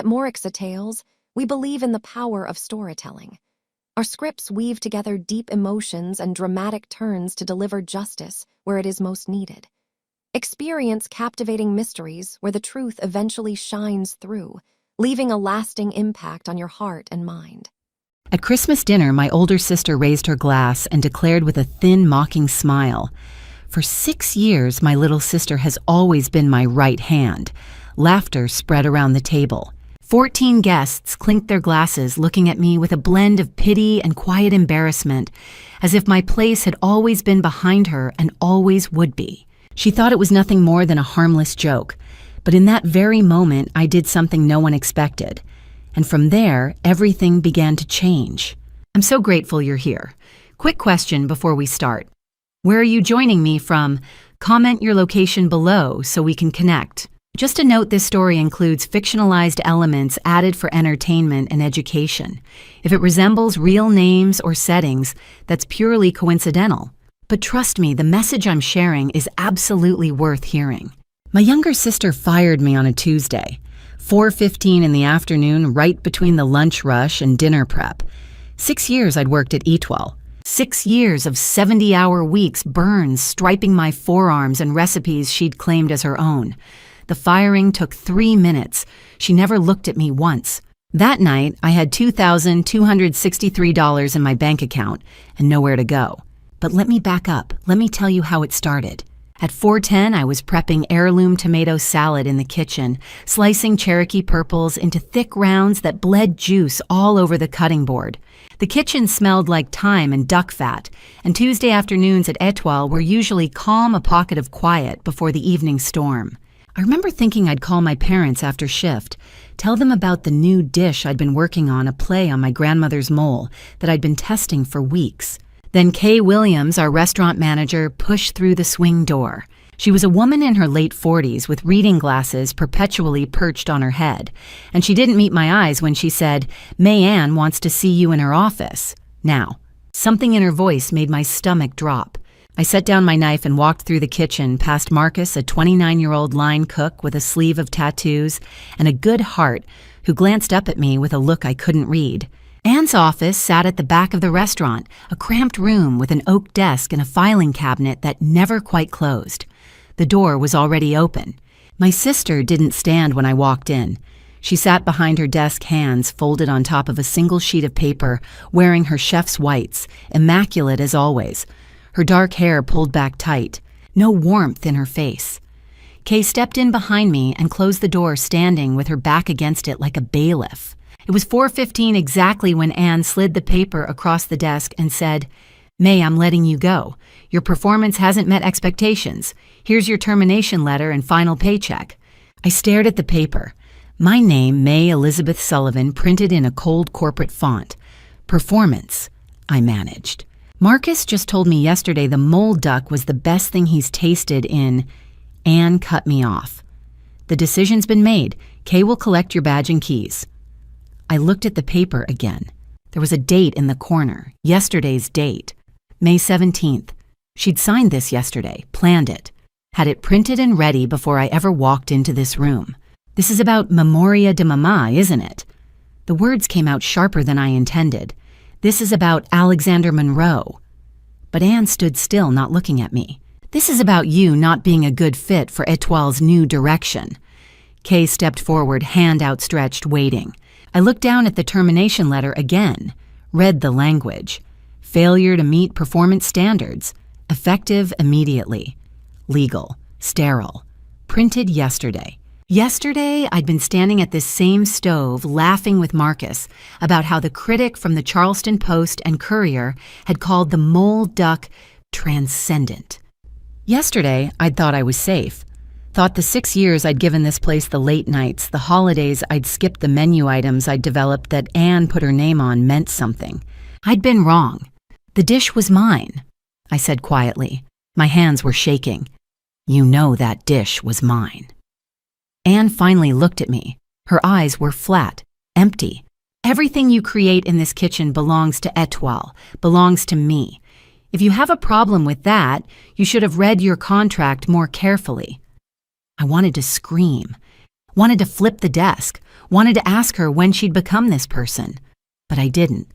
At Morixa Tales, we believe in the power of storytelling. Our scripts weave together deep emotions and dramatic turns to deliver justice where it is most needed. Experience captivating mysteries where the truth eventually shines through, leaving a lasting impact on your heart and mind. At Christmas dinner, my older sister raised her glass and declared with a thin, mocking smile, "For 6 years, my little sister has always been my right hand." Laughter spread around the table. 14 guests clinked their glasses, looking at me with a blend of pity and quiet embarrassment, as if my place had always been behind her and always would be. She thought it was nothing more than a harmless joke, but in that very moment, I did something no one expected. And from there, everything began to change. I'm so grateful you're here. Quick question before we start. Where are you joining me from? Comment your location below so we can connect. Just a note, this story includes fictionalized elements added for entertainment and education. If it resembles real names or settings, that's purely coincidental. But trust me, the message I'm sharing is absolutely worth hearing. My younger sister fired me on a Tuesday, 4:15 in the afternoon, right between the lunch rush and dinner prep. 6 years I'd worked at Eatwell. 6 years of 70-hour weeks, burns striping my forearms, and recipes she'd claimed as her own. The firing took 3 minutes. She never looked at me once. That night, I had $2,263 in my bank account and nowhere to go. But let me back up. Let me tell you how it started. At 4:10, I was prepping heirloom tomato salad in the kitchen, slicing Cherokee purples into thick rounds that bled juice all over the cutting board. The kitchen smelled like thyme and duck fat, and Tuesday afternoons at Étoile were usually calm, a pocket of quiet before the evening storm. I remember thinking I'd call my parents after shift, tell them about the new dish I'd been working on, a play on my grandmother's mole that I'd been testing for weeks. Then Kay Williams, our restaurant manager, pushed through the swing door. She was a woman in her late 40s with reading glasses perpetually perched on her head, and she didn't meet my eyes when she said, "May Ann wants to see you in her office." Now, something in her voice made my stomach drop. I set down my knife and walked through the kitchen past Marcus, a 29-year-old line cook with a sleeve of tattoos and a good heart who glanced up at me with a look I couldn't read. Anne's office sat at the back of the restaurant, a cramped room with an oak desk and a filing cabinet that never quite closed. The door was already open. My sister didn't stand when I walked in. She sat behind her desk, hands folded on top of a single sheet of paper, wearing her chef's whites, immaculate as always. Her dark hair pulled back tight, no warmth in her face. Kay stepped in behind me and closed the door, standing with her back against it like a bailiff. It was 4:15 exactly when Anne slid the paper across the desk and said, "May, I'm letting you go. Your performance hasn't met expectations. Here's your termination letter and final paycheck." I stared at the paper. My name, May Elizabeth Sullivan, printed in a cold corporate font. Performance, I managed. Marcus just told me yesterday the mole duck was the best thing he's tasted in. Anne cut me off. "The decision's been made. Kay will collect your badge and keys." I looked at the paper again. There was a date in the corner, yesterday's date, May 17th. She'd signed this yesterday, planned it, had it printed and ready before I ever walked into this room. This is about Memoria de Mama, isn't it? The words came out sharper than I intended. This is about Alexander Monroe. But Anne stood still, not looking at me. This is about you not being a good fit for Étoile's new direction. Kay stepped forward, hand outstretched, waiting. I looked down at the termination letter again, read the language. Failure to meet performance standards. Effective immediately. Legal. Sterile. Printed yesterday. Yesterday, I'd been standing at this same stove laughing with Marcus about how the critic from the Charleston Post and Courier had called the mole duck transcendent. Yesterday, I'd thought I was safe. Thought the 6 years I'd given this place the late nights, the holidays I'd skipped the menu items I'd developed that Anne put her name on meant something. I'd been wrong. The dish was mine, I said quietly. My hands were shaking. "You know that dish was mine." Anne finally looked at me. Her eyes were flat, empty. "Everything you create in this kitchen belongs to Étoile, belongs to me. If you have a problem with that, you should have read your contract more carefully." I wanted to scream, wanted to flip the desk, wanted to ask her when she'd become this person. But I didn't.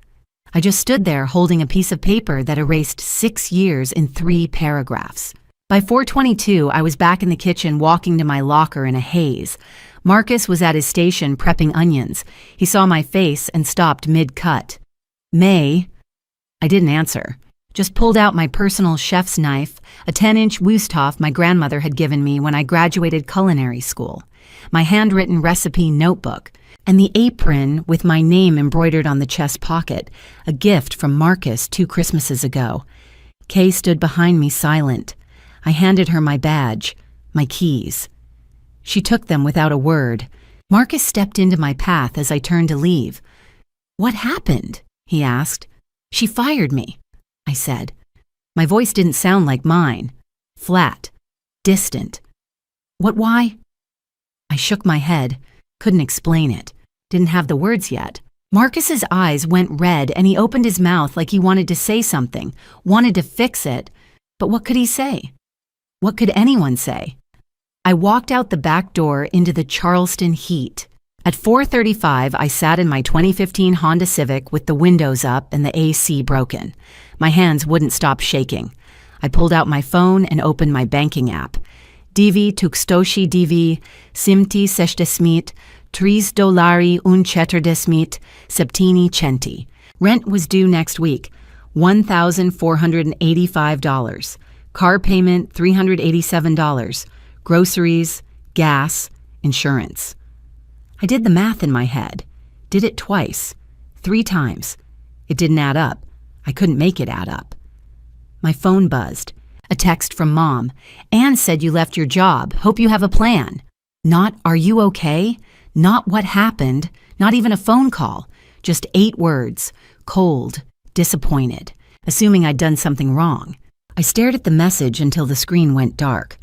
I just stood there holding a piece of paper that erased 6 years in 3 paragraphs. By 4:22, I was back in the kitchen walking to my locker in a haze. Marcus was at his station prepping onions. He saw my face and stopped mid-cut. "May?" I didn't answer. Just pulled out my personal chef's knife, a 10-inch Wusthof my grandmother had given me when I graduated culinary school, my handwritten recipe notebook, and the apron with my name embroidered on the chest pocket, a gift from Marcus 2 Christmases ago. Kay stood behind me silent. I handed her my badge, my keys. She took them without a word. Marcus stepped into my path as I turned to leave. "What happened?" he asked. "She fired me," I said. My voice didn't sound like mine. Flat. Distant. Why?" I shook my head. Couldn't explain it. Didn't have the words yet. Marcus's eyes went red and he opened his mouth like he wanted to say something, wanted to fix it. But what could he say? What could anyone say? I walked out the back door into the Charleston heat. At 4:35, I sat in my 2015 Honda Civic with the windows up and the AC broken. My hands wouldn't stop shaking. I pulled out my phone and opened my banking app. Divi tukstoshi divi, simti seshtesmit, $3.14 septini centi. Rent was due next week, $1,485. Car payment, $387. Groceries, gas, insurance. I did the math in my head. Did it twice. 3 times. It didn't add up. I couldn't make it add up. My phone buzzed. A text from Mom. "Anne said you left your job. Hope you have a plan." Not "Are you okay?" Not "What happened?" Not even a phone call. Just 8 words. Cold. Disappointed. Assuming I'd done something wrong. I stared at the message until the screen went dark.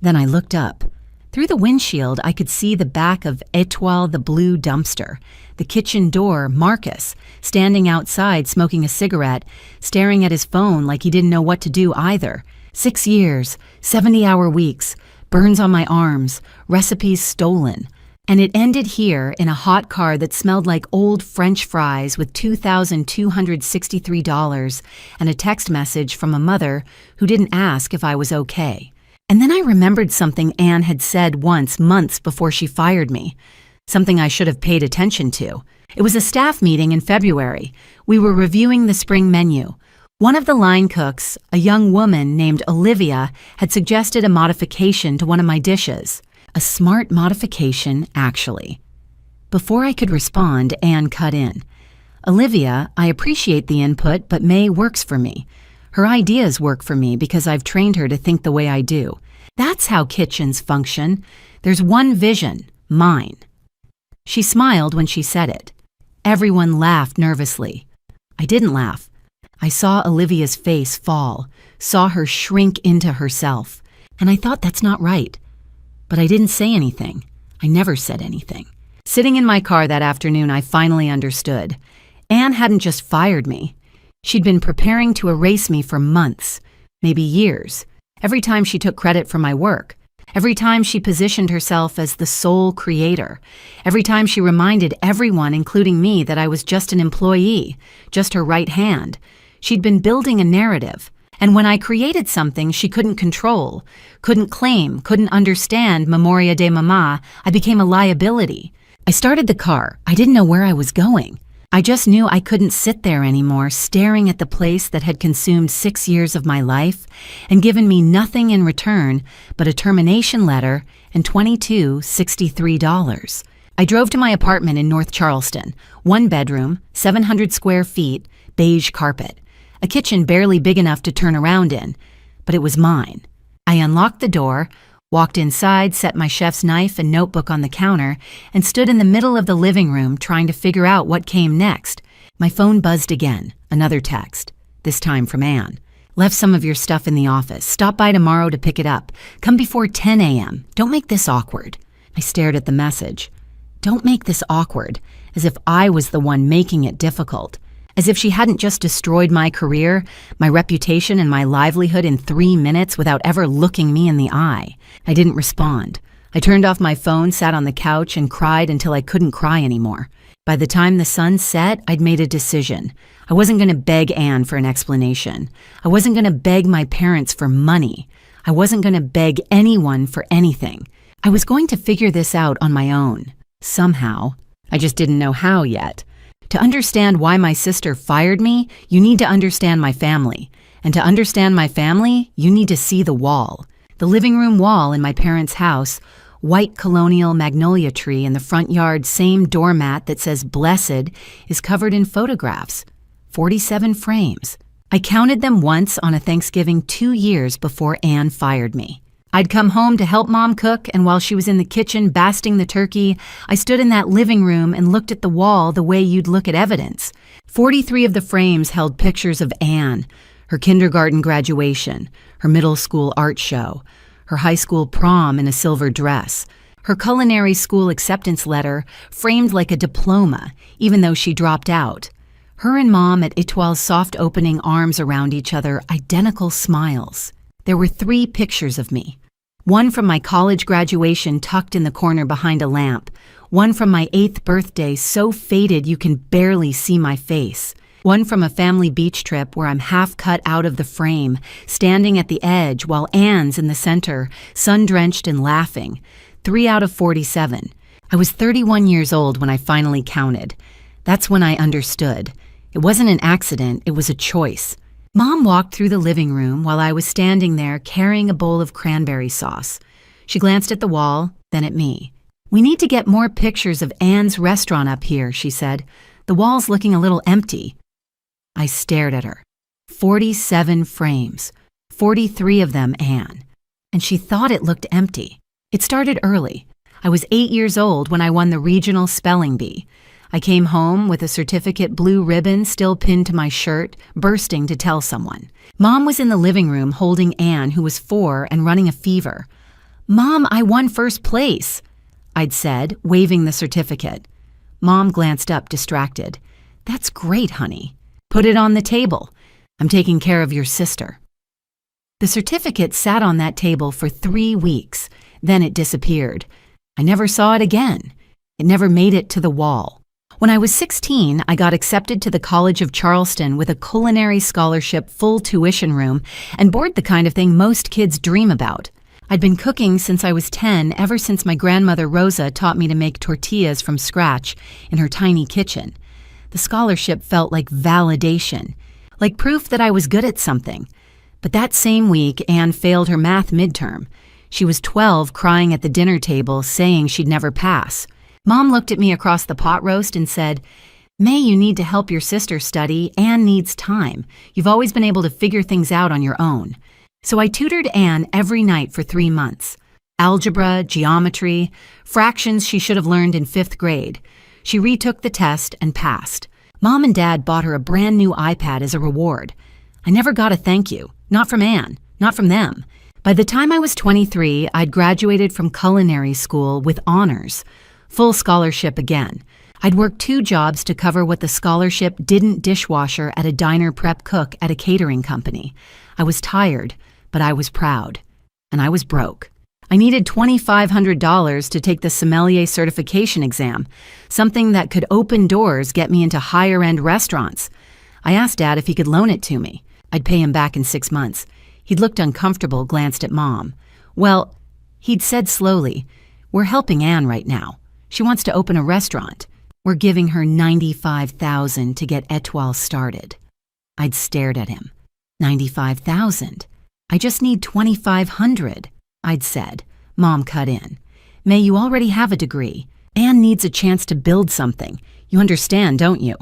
Then I looked up. Through the windshield, I could see the back of Etoile the blue dumpster. The kitchen door, Marcus, standing outside smoking a cigarette, staring at his phone like he didn't know what to do either. 6 years, 70-hour weeks, burns on my arms, recipes stolen. And it ended here in a hot car that smelled like old French fries with $2,263 and a text message from a mother who didn't ask if I was okay. And then I remembered something Anne had said once months before she fired me, something I should have paid attention to. It was a staff meeting in February. We were reviewing the spring menu. One of the line cooks, a young woman named Olivia, had suggested a modification to one of my dishes. A smart modification, actually. Before I could respond, Anne cut in. "Olivia, I appreciate the input, but May works for me. Her ideas work for me because I've trained her to think the way I do. That's how kitchens function. There's one vision, mine." She smiled when she said it. Everyone laughed nervously. I didn't laugh. I saw Olivia's face fall, saw her shrink into herself, and I thought that's not right. But I didn't say anything. I never said anything. Sitting in my car that afternoon, I finally understood. Anne hadn't just fired me. She'd been preparing to erase me for months, maybe years, every time she took credit for my work, every time she positioned herself as the sole creator, every time she reminded everyone, including me, that I was just an employee, just her right hand. She'd been building a narrative, and when I created something she couldn't control, couldn't claim, couldn't understand memoria de mama, I became a liability. I started the car. I didn't know where I was going. I just knew I couldn't sit there anymore, staring at the place that had consumed 6 years of my life and given me nothing in return but a termination letter and $22.63. I drove to my apartment in North Charleston, 1 bedroom, 700 square feet, beige carpet, a kitchen barely big enough to turn around in, but it was mine. I unlocked the door, walked inside, set my chef's knife and notebook on the counter, and stood in the middle of the living room trying to figure out what came next. My phone buzzed again, another text, this time from Anne. "Left some of your stuff in the office. Stop by tomorrow to pick it up. Come before 10 a.m. Don't make this awkward." I stared at the message. Don't make this awkward, as if I was the one making it difficult. As if she hadn't just destroyed my career, my reputation, and my livelihood in 3 minutes without ever looking me in the eye. I didn't respond. I turned off my phone, sat on the couch, and cried until I couldn't cry anymore. By the time the sun set, I'd made a decision. I wasn't going to beg Anne for an explanation. I wasn't going to beg my parents for money. I wasn't going to beg anyone for anything. I was going to figure this out on my own. Somehow. I just didn't know how yet. To understand why my sister fired me, you need to understand my family. And to understand my family, you need to see the wall. The living room wall in my parents' house, white colonial magnolia tree in the front yard, same doormat that says blessed, is covered in photographs. 47 frames. I counted them once on a Thanksgiving 2 years before Anne fired me. I'd come home to help Mom cook, and while she was in the kitchen basting the turkey, I stood in that living room and looked at the wall the way you'd look at evidence. 43 of the frames held pictures of Anne, her kindergarten graduation, her middle school art show, her high school prom in a silver dress, her culinary school acceptance letter framed like a diploma, even though she dropped out. Her and Mom at Etoile's soft opening arms around each other, identical smiles. There were 3 pictures of me. One from my college graduation tucked in the corner behind a lamp. One from my 8th birthday so faded you can barely see my face. One from a family beach trip where I'm half cut out of the frame, standing at the edge while Anne's in the center, sun-drenched and laughing. 3 out of 47. I was 31 years old when I finally counted. That's when I understood. It wasn't an accident, it was a choice. Mom walked through the living room while I was standing there carrying a bowl of cranberry sauce. She glanced at the wall, then at me. "We need to get more pictures of Anne's restaurant up here," she said. "The wall's looking a little empty." I stared at her. 47 frames. 43 of them Anne. And she thought it looked empty. It started early. I was 8 years old when I won the regional spelling bee. I came home with a certificate blue ribbon still pinned to my shirt, bursting to tell someone. Mom was in the living room holding Anne, who was 4 and running a fever. "Mom, I won first place," I'd said, waving the certificate. Mom glanced up, distracted. "That's great, honey. Put it on the table. I'm taking care of your sister." The certificate sat on that table for 3 weeks. Then it disappeared. I never saw it again. It never made it to the wall. When I was 16, I got accepted to the College of Charleston with a culinary scholarship, full tuition room, and board the kind of thing most kids dream about. I'd been cooking since I was 10, ever since my grandmother Rosa taught me to make tortillas from scratch in her tiny kitchen. The scholarship felt like validation, like proof that I was good at something. But that same week, Anne failed her math midterm. She was 12, crying at the dinner table, saying she'd never pass. Mom looked at me across the pot roast and said, "May, you need to help your sister study. Anne needs time. You've always been able to figure things out on your own." So I tutored Anne every night for 3 months. Algebra, geometry, fractions she should have learned in 5th grade. She retook the test and passed. Mom and Dad bought her a brand new iPad as a reward. I never got a thank you. Not from Anne. Not from them. By the time I was 23, I'd graduated from culinary school with honors. Full scholarship again. I'd worked 2 jobs to cover what the scholarship didn't dishwasher at a diner prep cook at a catering company. I was tired, but I was proud. And I was broke. I needed $2,500 to take the sommelier certification exam, something that could open doors, get me into higher-end restaurants. I asked Dad if he could loan it to me. I'd pay him back in 6 months. He'd looked uncomfortable, glanced at Mom. "Well," he'd said slowly, "we're helping Anne right now. She wants to open a restaurant. We're giving her $95,000 to get Etoile started." I'd stared at him. $95,000. "I just need $2,500, I'd said. Mom cut in. "May, you already have a degree. Anne needs a chance to build something. You understand, don't you?"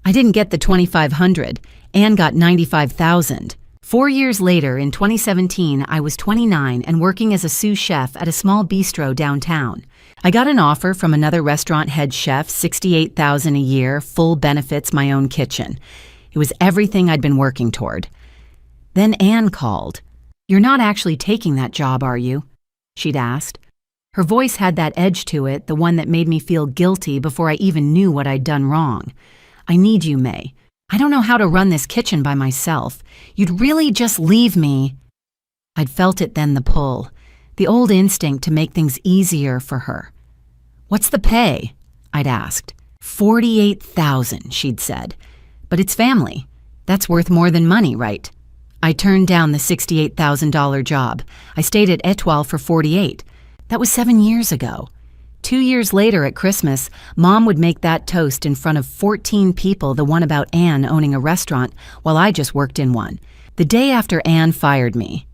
I didn't get the $2,500. Anne got $95,000. 4 years later, in 2017, I was 29 and working as a sous chef at a small bistro downtown. I got an offer from another restaurant head chef, $68,000 a year, full benefits, my own kitchen. It was everything I'd been working toward. Then Anne called. "You're not actually taking that job, are you?" she'd asked. Her voice had that edge to it, the one that made me feel guilty before I even knew what I'd done wrong. "I need you, May. I don't know how to run this kitchen by myself. You'd really just leave me." I'd felt it then, the pull. the old instinct to make things easier for her. "What's the pay?" I'd asked. "48,000, she'd said. "But it's family. That's worth more than money, right?" I turned down the $68,000 job. I stayed at Etoile for 48. That was 7 years ago. 2 years later at Christmas, Mom would make that toast in front of 14 people, the one about Anne owning a restaurant, while I just worked in one. The day after Anne fired me,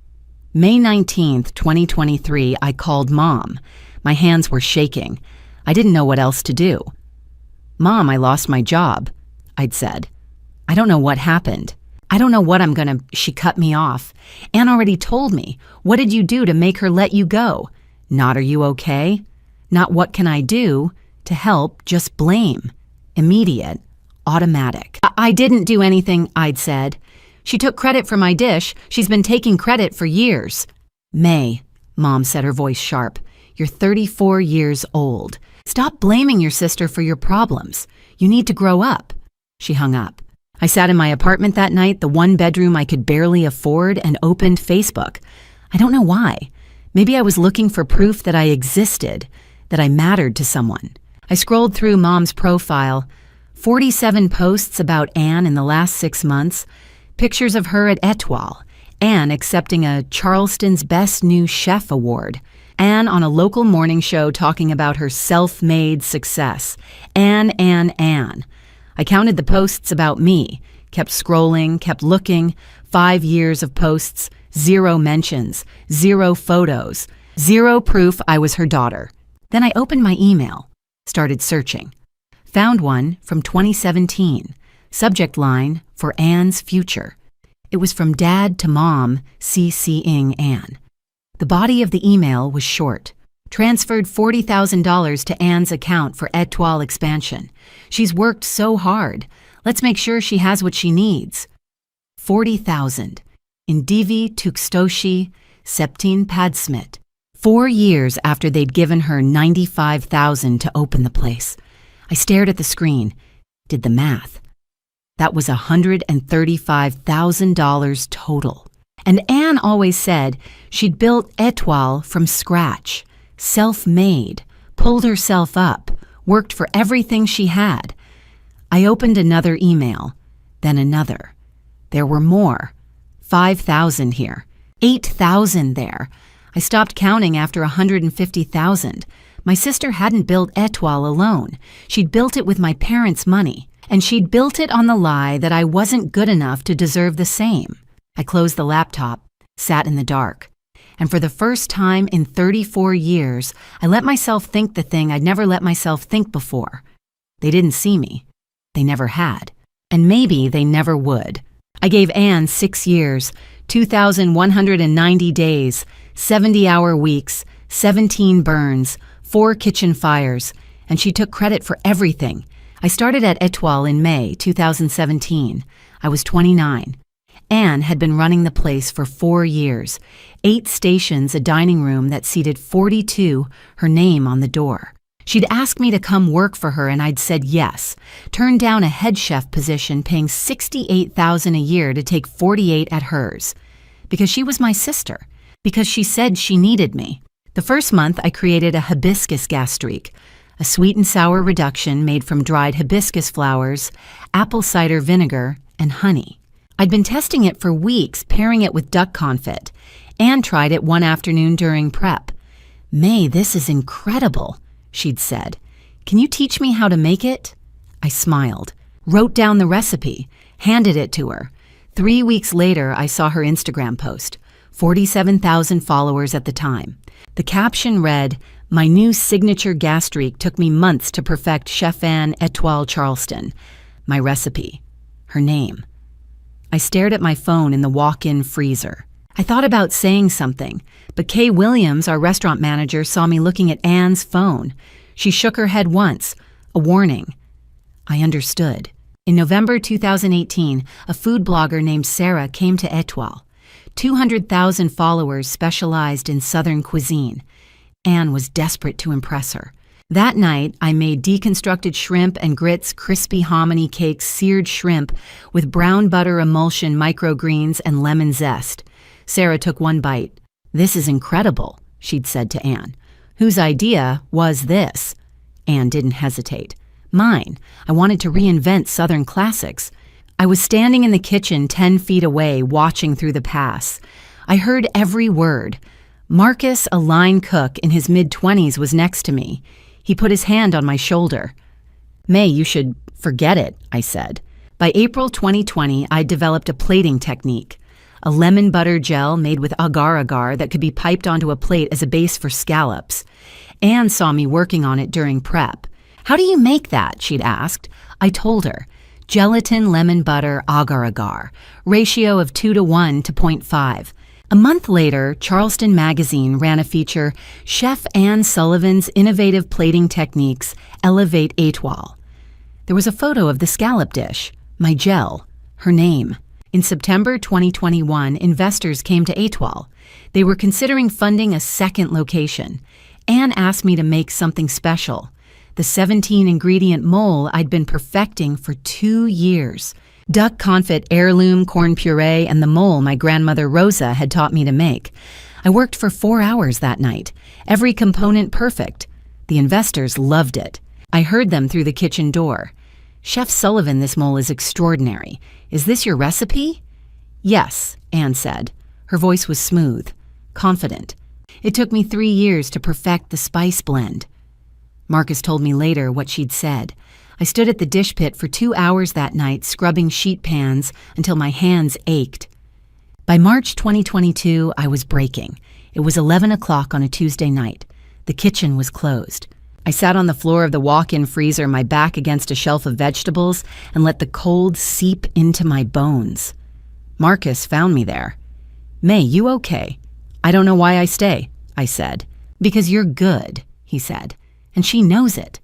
May 19th, 2023, I called Mom. My hands were shaking. I didn't know what else to do. "Mom, I lost my job," I'd said. "I don't know what happened. I don't know what I'm gonna—" She cut me off. "Anne already told me. What did you do to make her let you go? Not, 'Are you okay?' Not, 'What can I do?' To help, just blame. Immediate, automatic." I didn't do anything," I'd said. "She took credit for my dish. She's been taking credit for years." "May," Mom said, her voice sharp, "you're 34 years old. Stop blaming your sister for your problems. You need to grow up." She hung up. I sat in my apartment that night, the one bedroom I could barely afford, and opened Facebook. I don't know why. Maybe I was looking for proof that I existed, that I mattered to someone. I scrolled through Mom's profile. 47 posts about Anne in the last 6 months. Pictures of her at Etoile. Anne accepting a Charleston's Best New Chef award. Anne on a local morning show talking about her self-made success. Anne. I counted the posts about me, kept scrolling, kept looking. 5 years of posts, 0 mentions, 0 photos, 0 proof I was her daughter. Then I opened my email, started searching. Found one from 2017, subject line, "For Anne's future." It was from Dad to Mom, CCing Anne. The body of the email was short. "Transferred $40,000 to Anne's account for Etoile expansion. She's worked so hard. Let's make sure she has what she needs." 40,000. Indivi Tukstoshi Septine Padsmit. 4 years after they'd given her 95,000 to open the place. I stared at the screen, did the math. That was $135,000 total. And Anne always said she'd built Etoile from scratch. Self-made, pulled herself up, worked for everything she had. I opened another email, then another. There were more. 5,000 here, 8,000 there. I stopped counting after 150,000. My sister hadn't built Etoile alone. She'd built it with my parents' money, and she'd built it on the lie that I wasn't good enough to deserve the same. I closed the laptop, sat in the dark. And for the first time in 34 years, I let myself think the thing I'd never let myself think before. They didn't see me. They never had. And maybe they never would. I gave Anne 6 years, 2,190 days, 70-hour weeks, 17 burns, 4 kitchen fires, and she took credit for everything. I started at Etoile in May 2017. I was 29. Anne had been running the place for 4 years, 8 stations, a dining room that seated 42, her name on the door. She'd asked me to come work for her and I'd said yes, turned down a head chef position paying $68,000 a year to take 48 at hers. Because she was my sister, because she said she needed me. The first month I created a hibiscus gastrique, a sweet and sour reduction made from dried hibiscus flowers, apple cider vinegar, and honey. I'd been testing it for weeks, pairing it with duck confit. Anne tried it one afternoon during prep. "May, this is incredible," she'd said. "Can you teach me how to make it?" I smiled, wrote down the recipe, handed it to her. 3 weeks later, I saw her Instagram post, 47,000 followers at the time. The caption read, "My new signature gastrique took me months to perfect Chef Anne Etoile Charleston." My recipe, her name. I stared at my phone in the walk-in freezer. I thought about saying something, but Kay Williams, our restaurant manager, saw me looking at Anne's phone. She shook her head once, a warning. I understood. In November 2018, a food blogger named Sarah came to Etoile. 200,000 followers specialized in Southern cuisine. Anne was desperate to impress her. That night, I made deconstructed shrimp and grits, crispy hominy cakes, seared shrimp with brown butter emulsion microgreens and lemon zest. Sarah took one bite. "This is incredible," she'd said to Anne. Whose idea was this? Anne didn't hesitate. Mine. I wanted to reinvent Southern classics. I was standing in the kitchen 10 feet away, watching through the pass. I heard every word. Marcus, a line cook in his mid-20s, was next to me. He put his hand on my shoulder. May, you should forget it, I said. By April 2020, I'd developed a plating technique, a lemon butter gel made with agar-agar that could be piped onto a plate as a base for scallops. Anne saw me working on it during prep. How do you make that? She'd asked. I told her. Gelatin, lemon butter, agar-agar, ratio of 2:1 to 0.5. A month later, Charleston Magazine ran a feature, Chef Anne Sullivan's Innovative Plating Techniques Elevate Étoile. There was a photo of the scallop dish, my gel, her name. In September 2021, investors came to Étoile. They were considering funding a second location. Anne asked me to make something special. The 17-ingredient mole I'd been perfecting for 2 years. Duck confit heirloom corn puree and the mole my grandmother Rosa had taught me to make. I worked for 4 hours that night, every component perfect. The investors loved it. I heard them through the kitchen door. Chef Sullivan, this mole is extraordinary. Is this your recipe? Yes, Anne said. Her voice was smooth, confident. It took me 3 years to perfect the spice blend. Marcus told me later what she'd said. I stood at the dish pit for 2 hours that night, scrubbing sheet pans until my hands ached. By March 2022, I was breaking. It was 11 o'clock on a Tuesday night. The kitchen was closed. I sat on the floor of the walk-in freezer, my back against a shelf of vegetables, and let the cold seep into my bones. Marcus found me there. May, you okay? I don't know why I stay, I said. Because you're good, he said. And she knows it.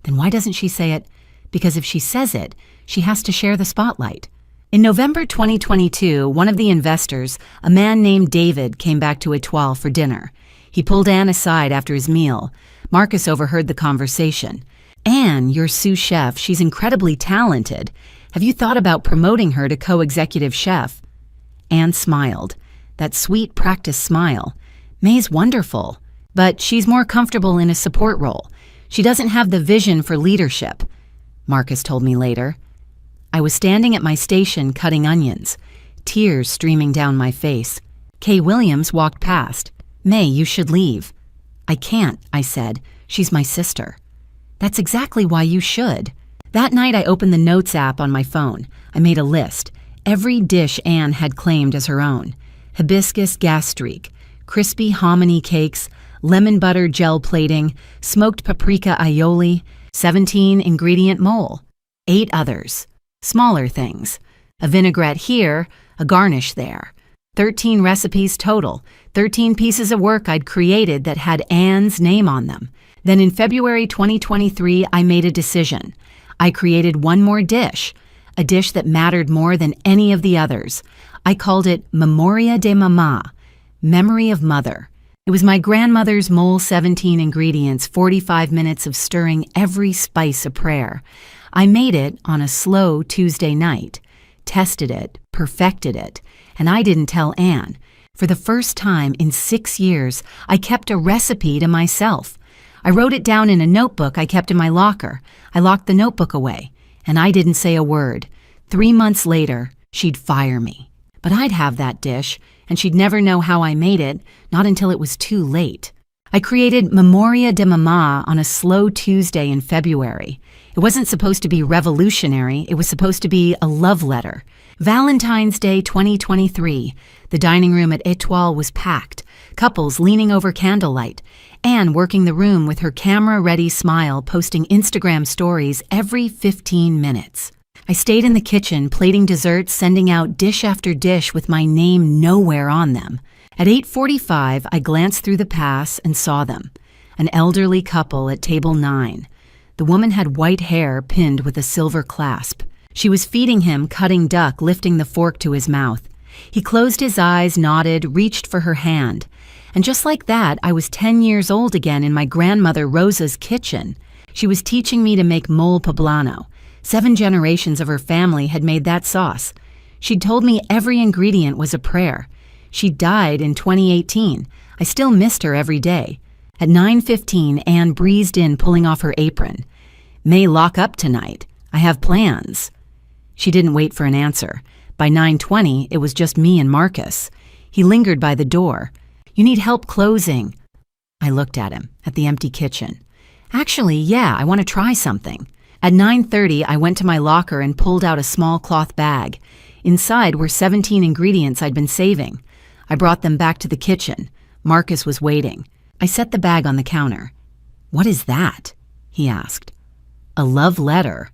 Then why doesn't she say it? Because if she says it, she has to share the spotlight. In November 2022, one of the investors, a man named David, came back to Étoile for dinner. He pulled Anne aside after his meal. Marcus overheard the conversation. Anne, your sous chef, she's incredibly talented. Have you thought about promoting her to co-executive chef? Anne smiled. That sweet practice smile. May's wonderful, but she's more comfortable in a support role. She doesn't have the vision for leadership, Marcus told me later. I was standing at my station cutting onions, tears streaming down my face. Kay Williams walked past. May, you should leave. I can't, I said. She's my sister. That's exactly why you should. That night I opened the Notes app on my phone. I made a list. Every dish Anne had claimed as her own. Hibiscus gastrique, crispy hominy cakes, lemon butter gel plating, smoked paprika aioli, 17-ingredient mole. 8 others. Smaller things. A vinaigrette here, a garnish there. 13 recipes total, 13 pieces of work I'd created that had Anne's name on them. Then in February 2023, I made a decision. I created one more dish, a dish that mattered more than any of the others. I called it Memoria de Mama, Memory of Mother. It was my grandmother's mole 17 ingredients, 45 minutes of stirring every spice a prayer. I made it on a slow Tuesday night, tested it, perfected it, and I didn't tell Anne. For the first time in 6 years, I kept a recipe to myself. I wrote it down in a notebook I kept in my locker. I locked the notebook away, and I didn't say a word. 3 months later, she'd fire me. But I'd have that dish, and she'd never know how I made it, not until it was too late. I created Memoria de Mama on a slow Tuesday in February. It wasn't supposed to be revolutionary, it was supposed to be a love letter. Valentine's Day 2023. The dining room at Étoile was packed, couples leaning over candlelight, Anne working the room with her camera-ready smile, posting Instagram stories every 15 minutes. I stayed in the kitchen, plating desserts, sending out dish after dish with my name nowhere on them. At 8:45, I glanced through the pass and saw them. An elderly couple at table 9. The woman had white hair pinned with a silver clasp. She was feeding him cutting duck, lifting the fork to his mouth. He closed his eyes, nodded, reached for her hand. And just like that, I was 10 years old again in my grandmother Rosa's kitchen. She was teaching me to make mole poblano. 7 generations of her family had made that sauce. She'd told me every ingredient was a prayer. She died in 2018. I still missed her every day. At 9:15, Anne breezed in, pulling off her apron. "May lock up tonight. I have plans." She didn't wait for an answer. By 9:20, it was just me and Marcus. He lingered by the door. "You need help closing." I looked at him, at the empty kitchen. "Actually, yeah, I want to try something." At 9:30, I went to my locker and pulled out a small cloth bag. Inside were 17 ingredients I'd been saving. I brought them back to the kitchen. Marcus was waiting. I set the bag on the counter. "What is that?" he asked. "A love letter,"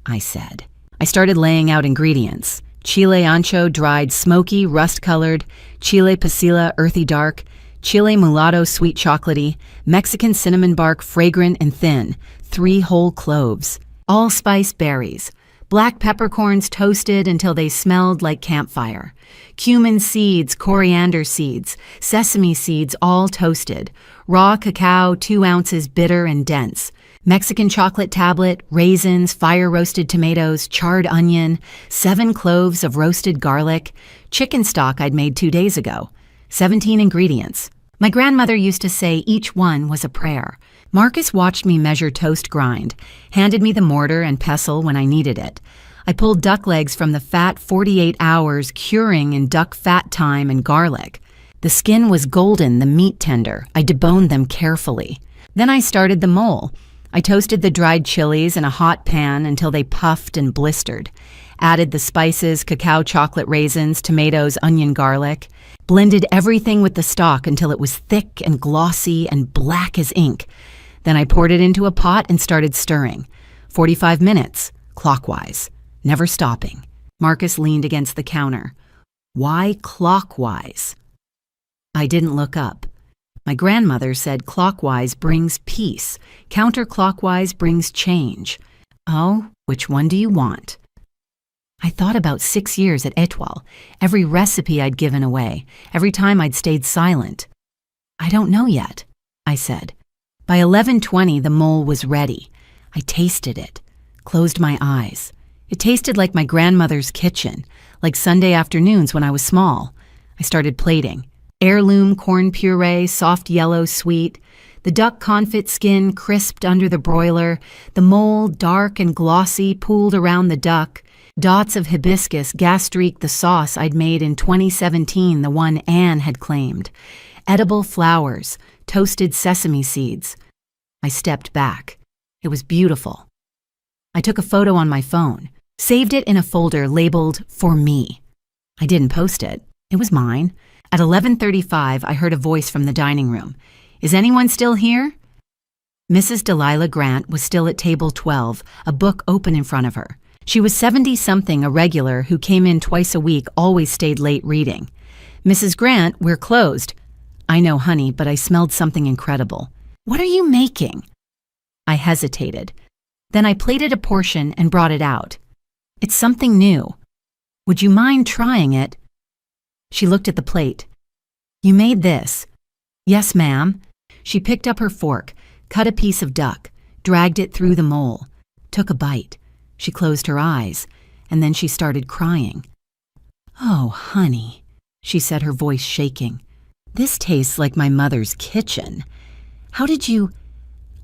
I said. I started laying out ingredients. Chile ancho, dried, smoky, rust-colored; Chile pasilla, earthy dark; Chile mulatto, sweet chocolatey; Mexican cinnamon bark, fragrant and thin; 3 whole cloves; allspice berries; black peppercorns toasted until they smelled like campfire; cumin seeds, coriander seeds, sesame seeds all toasted; raw cacao, 2 ounces, bitter and dense; Mexican chocolate tablet, raisins, fire-roasted tomatoes, charred onion, 7 cloves of roasted garlic; chicken stock I'd made 2 days ago. 17 ingredients. My grandmother used to say each one was a prayer. Marcus watched me measure toast grind, handed me the mortar and pestle when I needed it. I pulled duck legs from the fat 48 hours curing in duck fat thyme and garlic. The skin was golden, the meat tender. I deboned them carefully. Then I started the mole. I toasted the dried chilies in a hot pan until they puffed and blistered. Added the spices, cacao, chocolate, raisins, tomatoes, onion, garlic. Blended everything with the stock until it was thick and glossy and black as ink. Then I poured it into a pot and started stirring. 45 minutes, clockwise, never stopping. Marcus leaned against the counter. "Why clockwise?" I didn't look up. My grandmother said clockwise brings peace, counterclockwise brings change. "Oh, which one do you want?" I thought about 6 years at Etoile, every recipe I'd given away, every time I'd stayed silent. "I don't know yet," I said. By 11:20, the mole was ready. I tasted it, closed my eyes. It tasted like my grandmother's kitchen, like Sunday afternoons when I was small. I started plating. Heirloom corn puree, soft yellow, sweet. The duck confit skin crisped under the broiler. The mole, dark and glossy, pooled around the duck. Dots of hibiscus gas-streaked the sauce I'd made in 2017, the one Anne had claimed. Edible flowers, toasted sesame seeds. I stepped back. It was beautiful. I took a photo on my phone, saved it in a folder labeled "For Me." I didn't post it. It was mine. At 11:35, I heard a voice from the dining room. "Is anyone still here?" Mrs. Delilah Grant was still at table 12, a book open in front of her. She was 70-something, a regular who came in twice a week, always stayed late reading. "Mrs. Grant, we're closed." "I know, honey, but I smelled something incredible." "What are you making?" I hesitated. Then I plated a portion and brought it out. "It's something new. Would you mind trying it?" She looked at the plate. "You made this." "Yes, ma'am." She picked up her fork, cut a piece of duck, dragged it through the mole, took a bite. She closed her eyes, and then she started crying. "Oh, honey," she said, her voice shaking. "This tastes like my mother's kitchen. How did you—"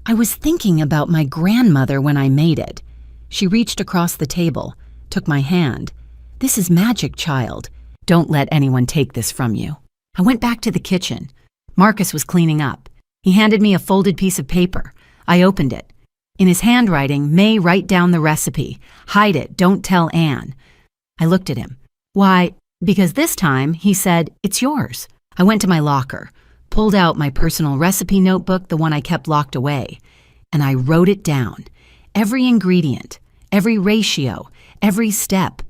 "I was thinking about my grandmother when I made it." She reached across the table, took my hand. "This is magic, child. Don't let anyone take this from you." I went back to the kitchen. Marcus was cleaning up. He handed me a folded piece of paper. I opened it. In his handwriting, "May write down the recipe. Hide it, don't tell Anne." I looked at him. "Why?" "Because this time," he said, "it's yours." I went to my locker, pulled out my personal recipe notebook, the one I kept locked away, and I wrote it down. Every ingredient, every ratio, every step.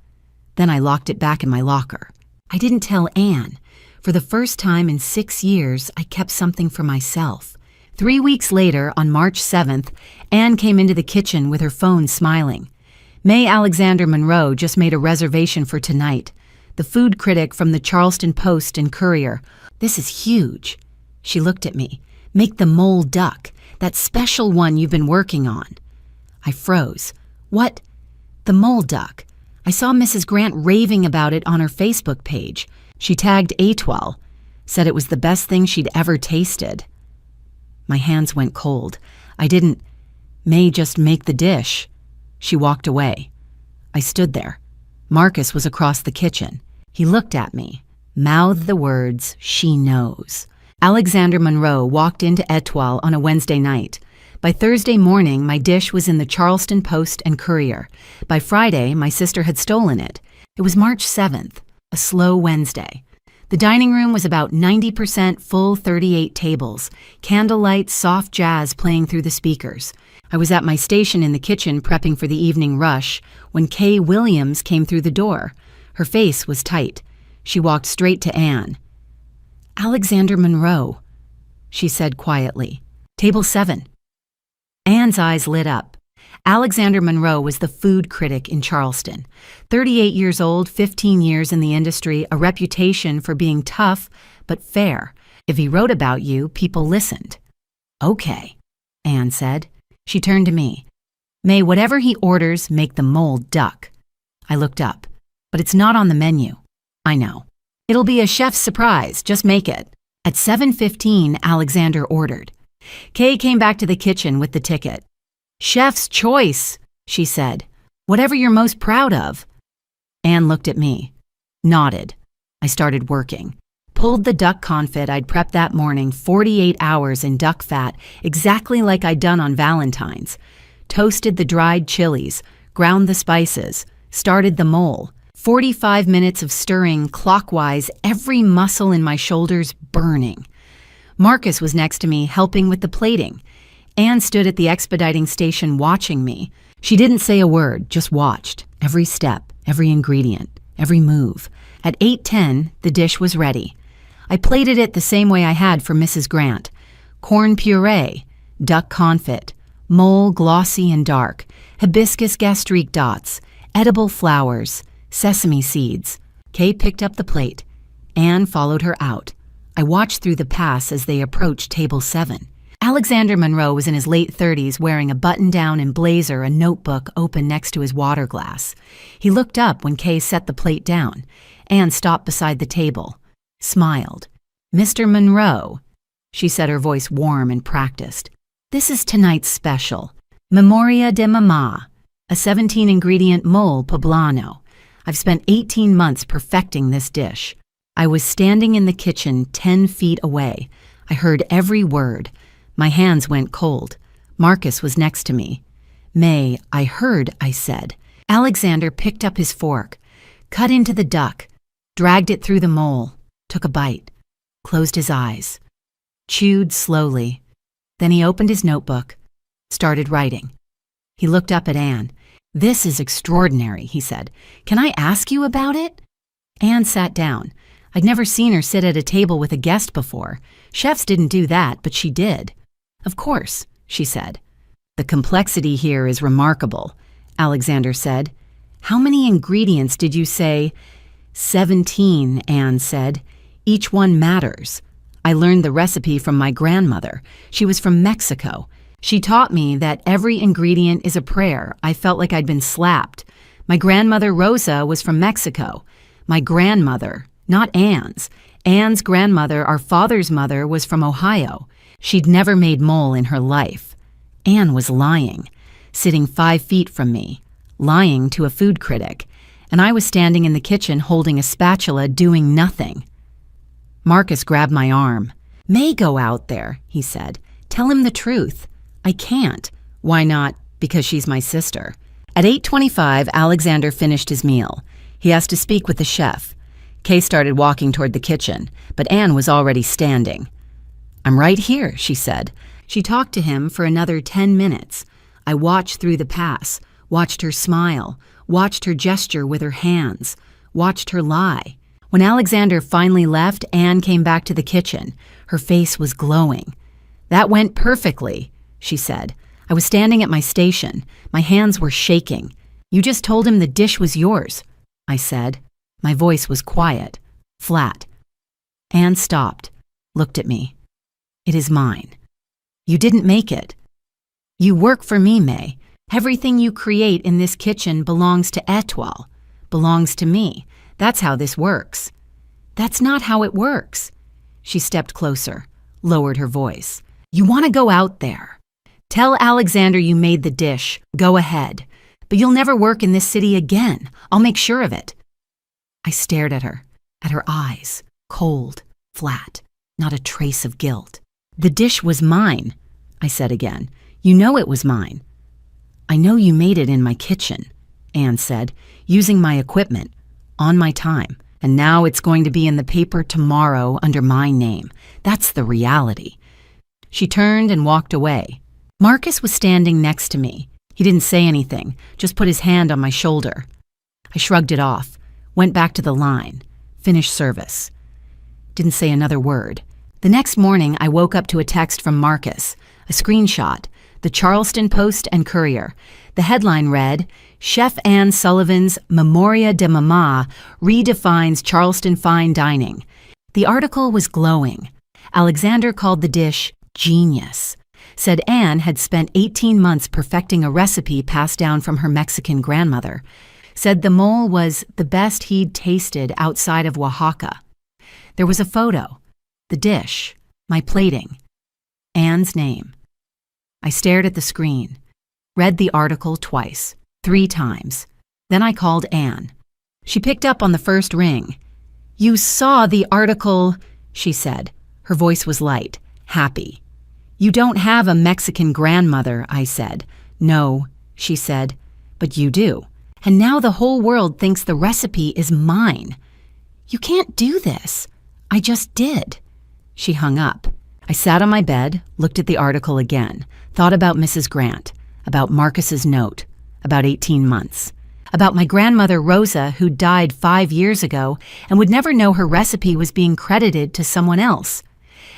Then I locked it back in my locker. I didn't tell Anne. For the first time in 6 years, I kept something for myself. 3 weeks later, on March 7th, Anne came into the kitchen with her phone smiling. "May Alexander Monroe just made a reservation for tonight. The food critic from the Charleston Post and Courier. This is huge." She looked at me. "Make the mole duck, that special one you've been working on." I froze. "What?" "The mole duck. I saw Mrs. Grant raving about it on her Facebook page. She tagged Etoile. said it was the best thing she'd ever tasted. My hands went cold. I didn't. May just make the dish. She walked away. I stood there. Marcus was across the kitchen. He looked at me, mouthed the words, "She knows." Alexander Monroe walked into Etoile on a Wednesday night. By Thursday morning, my dish was in the Charleston Post and Courier. By Friday, my sister had stolen it. It was March 7th, a slow Wednesday. The dining room was about 90% full, 38 tables, candlelight, soft jazz playing through the speakers. I was at my station in the kitchen prepping for the evening rush when Kay Williams came through the door. Her face was tight. She walked straight to Anne. "Alexander Monroe," she said quietly. "Table 7. Anne's eyes lit up. Alexander Monroe was the food critic in Charleston. 38 years old, 15 years in the industry, a reputation for being tough but fair. If he wrote about you, people listened. "Okay," Anne said. She turned to me. "May, whatever he orders, make the mole duck." I looked up. "But it's not on the menu." "I know. It'll be a chef's surprise. Just make it." At 7:15, Alexander ordered. Kay came back to the kitchen with the ticket. "Chef's choice," she said. "Whatever you're most proud of." Anne looked at me, nodded. I started working. Pulled the duck confit I'd prepped that morning, 48 hours in duck fat, exactly like I'd done on Valentine's. Toasted the dried chilies, ground the spices, started the mole. 45 minutes of stirring clockwise, every muscle in my shoulders burning. Marcus was next to me, helping with the plating. Anne stood at the expediting station watching me. She didn't say a word, just watched. Every step, every ingredient, every move. At 8:10, the dish was ready. I plated it the same way I had for Mrs. Grant. Corn puree, duck confit, mole glossy and dark, hibiscus gastrique dots, edible flowers, sesame seeds. Kay picked up the plate. Anne followed her out. I watched through the pass as they approached table 7. Alexander Monroe was in his late 30s, wearing a button-down and blazer, a notebook open next to his water glass. He looked up when Kay set the plate down. Anne stopped beside the table, smiled. "Mr. Monroe," she said, her voice warm and practiced. "This is tonight's special, Memoria de Mama, a 17-ingredient mole poblano. I've spent 18 months perfecting this dish." I was standing in the kitchen 10 feet away. I heard every word. My hands went cold. Marcus was next to me. "May, I heard," I said. Alexander picked up his fork, cut into the duck, dragged it through the mole, took a bite, closed his eyes, chewed slowly. Then he opened his notebook, started writing. He looked up at Anne. "This is extraordinary," he said. "Can I ask you about it?" Anne sat down. I'd never seen her sit at a table with a guest before. Chefs didn't do that, but she did. "Of course," she said. "The complexity here is remarkable," Alexander said. "How many ingredients did you say?" 17, Anne said. "Each one matters. I learned the recipe from my grandmother. She was from Mexico. She taught me that every ingredient is a prayer. I felt like I'd been slapped. My grandmother Rosa was from Mexico. My grandmother, not Anne's. Anne's grandmother, our father's mother, was from Ohio. She'd never made mole in her life. Anne was lying, sitting 5 feet from me, lying to a food critic, and I was standing in the kitchen holding a spatula doing nothing. Marcus grabbed my arm. "May go out there," he said. "Tell him the truth." "I can't." "Why not?" "Because she's my sister." At 8:25, Alexander finished his meal. He asked to speak with the chef. Kay started walking toward the kitchen, but Anne was already standing. "I'm right here," she said. She talked to him for another 10 minutes. I watched through the pass, watched her smile, watched her gesture with her hands, watched her lie. When Alexander finally left, Anne came back to the kitchen. Her face was glowing. "That went perfectly," she said. "I was standing at my station. My hands were shaking. You just told him the dish was yours," I said. My voice was quiet, flat. Anne stopped, looked at me. "It is mine. You didn't make it. You work for me, May. Everything you create in this kitchen belongs to Etoile, belongs to me. That's how this works." "That's not how it works." She stepped closer, lowered her voice. You want to go out there. Tell Alexander you made the dish. Go ahead. But you'll never work in this city again. I'll make sure of it. I stared at her eyes, cold, flat, not a trace of guilt. The dish was mine, I said again. You know it was mine. I know you made it in my kitchen, Anne said, using my equipment, on my time. And now it's going to be in the paper tomorrow under my name. That's the reality. She turned and walked away. Marcus was standing next to me. He didn't say anything, just put his hand on my shoulder. I shrugged it off, went back to the line, finished service. Didn't say another word. The next morning, I woke up to a text from Marcus, a screenshot, the Charleston Post and Courier. The headline read, Chef Anne Sullivan's Memoria de Mama redefines Charleston fine dining. The article was glowing. Alexander called the dish genius. Said Anne had spent 18 months perfecting a recipe passed down from her Mexican grandmother. Said the mole was the best he'd tasted outside of Oaxaca. There was a photo, the dish, my plating, Anne's name. I stared at the screen, read the article twice, 3 times. Then I called Anne. She picked up on the first ring. You saw the article, she said. Her voice was light, happy. You don't have a Mexican grandmother, I said. No, she said, but you do. And now the whole world thinks the recipe is mine. You can't do this. I just did. She hung up. I sat on my bed, looked at the article again, thought about Mrs. Grant, about Marcus's note, about 18 months, about my grandmother Rosa who died 5 years ago and would never know her recipe was being credited to someone else.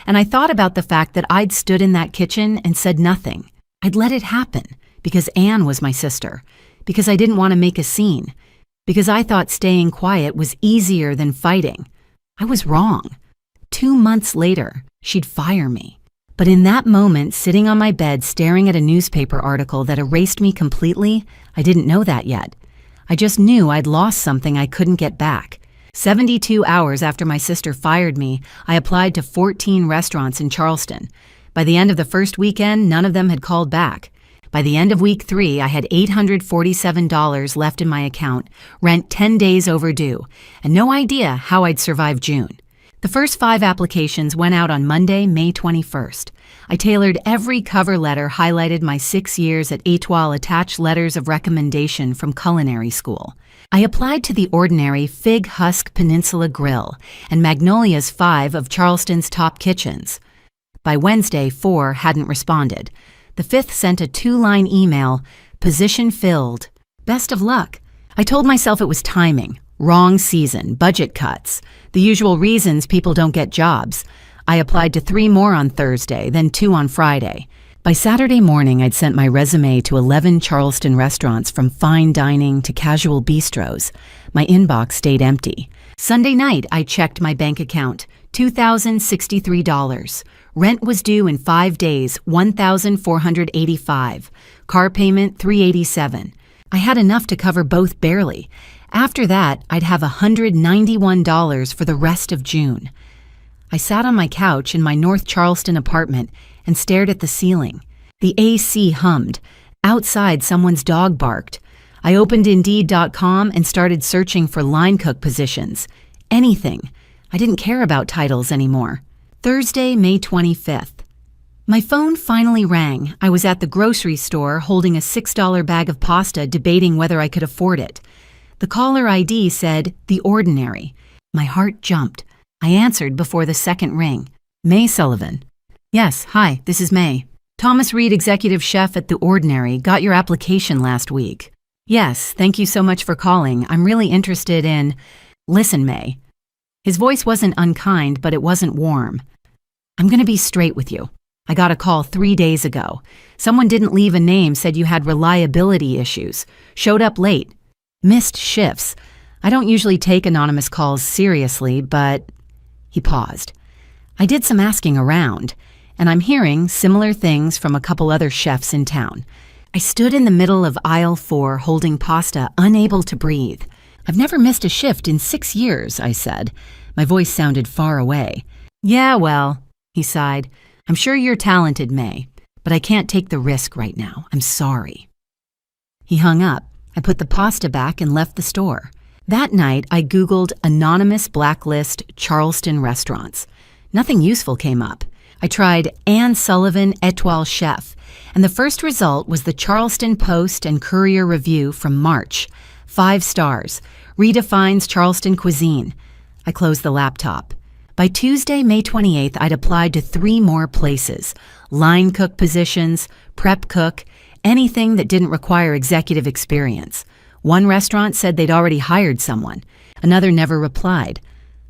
And I thought about the fact that I'd stood in that kitchen and said nothing. I'd let it happen because Anne was my sister, because I didn't want to make a scene, because I thought staying quiet was easier than fighting. I was wrong. 2 months later, she'd fire me. But in that moment, sitting on my bed staring at a newspaper article that erased me completely, I didn't know that yet. I just knew I'd lost something I couldn't get back. 72 hours after my sister fired me, I applied to 14 restaurants in Charleston. By the end of the first weekend, none of them had called back. By the end of week 3, I had $847 left in my account, rent 10 days overdue, and no idea how I'd survive June. The first 5 applications went out on Monday, May 21st. I tailored every cover letter, highlighted my 6 years at Etoile, attached letters of recommendation from culinary school. I applied to the Ordinary, Fig Husk Peninsula Grill, and Magnolia's 5 of Charleston's top kitchens. By Wednesday, 4 hadn't responded. The 5th sent a 2-line email, position filled. Best of luck. I told myself it was timing, wrong season, budget cuts, the usual reasons people don't get jobs. I applied to 3 more on Thursday, then 2 on Friday. By Saturday morning, I'd sent my resume to 11 Charleston restaurants from fine dining to casual bistros. My inbox stayed empty. Sunday night, I checked my bank account, $2,063. Rent was due in 5 days, $1,485. Car payment, $387. I had enough to cover both barely. After that, I'd have $191 for the rest of June. I sat on my couch in my North Charleston apartment and stared at the ceiling. The AC hummed. Outside, someone's dog barked. I opened Indeed.com and started searching for line cook positions. Anything. I didn't care about titles anymore. Thursday, May 25th. My phone finally rang. I was at the grocery store holding a $6 bag of pasta, debating whether I could afford it. The caller ID said, The Ordinary. My heart jumped. I answered before the second ring. May Sullivan. Yes, hi, this is May. Thomas Reed, executive chef at The Ordinary, got your application last week. Yes, thank you so much for calling. I'm really interested in... Listen, May. His voice wasn't unkind, but it wasn't warm. I'm going to be straight with you. I got a call 3 days ago. Someone didn't leave a name, said you had reliability issues. Showed up late. Missed shifts. I don't usually take anonymous calls seriously, but... He paused. I did some asking around, and I'm hearing similar things from a couple other chefs in town. I stood in the middle of aisle 4 holding pasta, unable to breathe. I've never missed a shift in 6 years, I said. My voice sounded far away. Yeah, well, he sighed. I'm sure you're talented, May, but I can't take the risk right now. I'm sorry. He hung up. I put the pasta back and left the store. That night, I Googled anonymous blacklist Charleston restaurants. Nothing useful came up. I tried Anne Sullivan Etoile Chef, and the first result was the Charleston Post and Courier Review from March. 5 stars. Redefines Charleston cuisine. I closed the laptop. By Tuesday, May 28th, I'd applied to 3 more places. Line cook positions, prep cook, anything that didn't require executive experience. One restaurant said they'd already hired someone. Another never replied.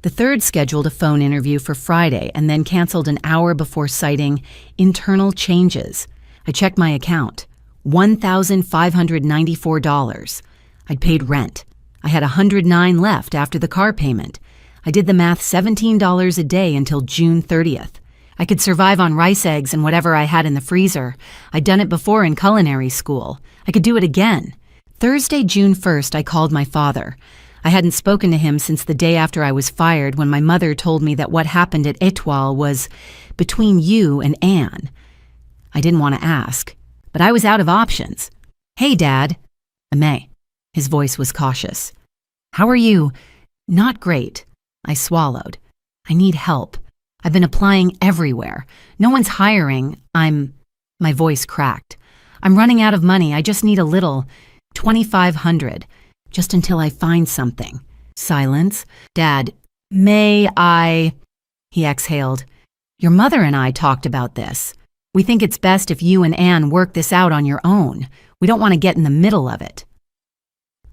The third scheduled a phone interview for Friday and then canceled an hour before citing internal changes. I checked my account. $1,594. I'd paid rent. I had $109 left after the car payment. I did the math, $17 a day until June 30th. I could survive on rice eggs and whatever I had in the freezer. I'd done it before in culinary school. I could do it again. Thursday, June 1st, I called my father. I hadn't spoken to him since the day after I was fired when my mother told me that what happened at Etoile was between you and Anne. I didn't want to ask, but I was out of options. Hey, Dad. May. His voice was cautious. How are you? Not great. I swallowed. I need help. I've been applying everywhere. No one's hiring. My voice cracked. I'm running out of money. I just need a little. $2,500. Just until I find something. Silence. Dad, may I? He exhaled. Your mother and I talked about this. We think it's best if you and Anne work this out on your own. We don't want to get in the middle of it.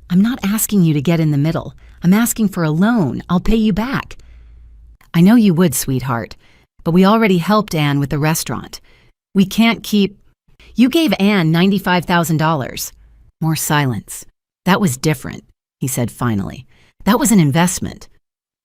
I'm not asking you to get in the middle. I'm asking for a loan. I'll pay you back. I know you would, sweetheart, but we already helped Anne with the restaurant. We can't keep... You gave Anne $95,000. More silence. That was different, he said finally. That was an investment.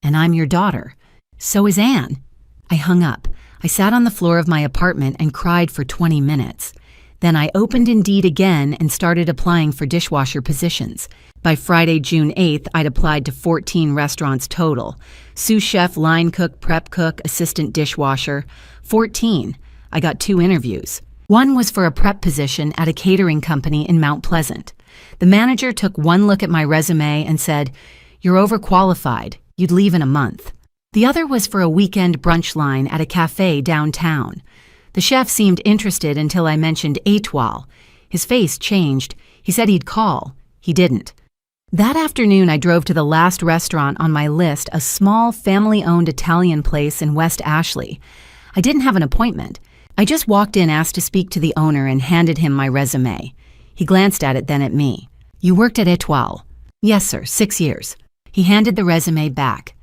And I'm your daughter. So is Anne. I hung up. I sat on the floor of my apartment and cried for 20 minutes. Then I opened Indeed again and started applying for dishwasher positions. By Friday, June 8th, I'd applied to 14 restaurants total. Sous chef, line cook, prep cook, assistant dishwasher. 14. I got 2 interviews. One was for a prep position at a catering company in Mount Pleasant. The manager took one look at my resume and said, "You're overqualified. You'd leave in a month." The other was for a weekend brunch line at a cafe downtown. The chef seemed interested until I mentioned Etoile. His face changed. He said he'd call. He didn't. That afternoon, I drove to the last restaurant on my list, a small family-owned Italian place in West Ashley. I didn't have an appointment. I just walked in, asked to speak to the owner, and handed him my resume. He glanced at it, then at me. "You worked at Etoile?" "Yes, sir, 6 years." He handed the resume back.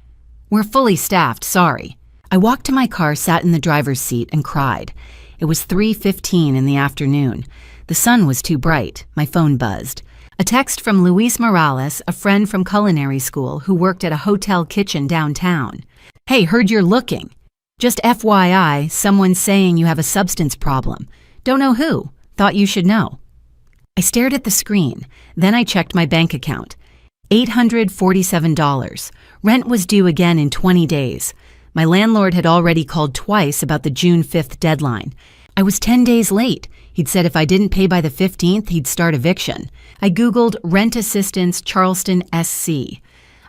"We're fully staffed, sorry." I walked to my car, sat in the driver's seat, and cried. It was 3:15 in the afternoon. The sun was too bright. My phone buzzed. A text from Luis Morales, a friend from culinary school who worked at a hotel kitchen downtown. "Hey, heard you're looking. Just FYI, someone's saying you have a substance problem. Don't know who. Thought you should know." I stared at the screen. Then I checked my bank account. $847. Rent was due again in 20 days. My landlord had already called twice about the June 5th deadline. I was 10 days late. He'd said if I didn't pay by the 15th, he'd start eviction. I Googled Rent Assistance Charleston SC.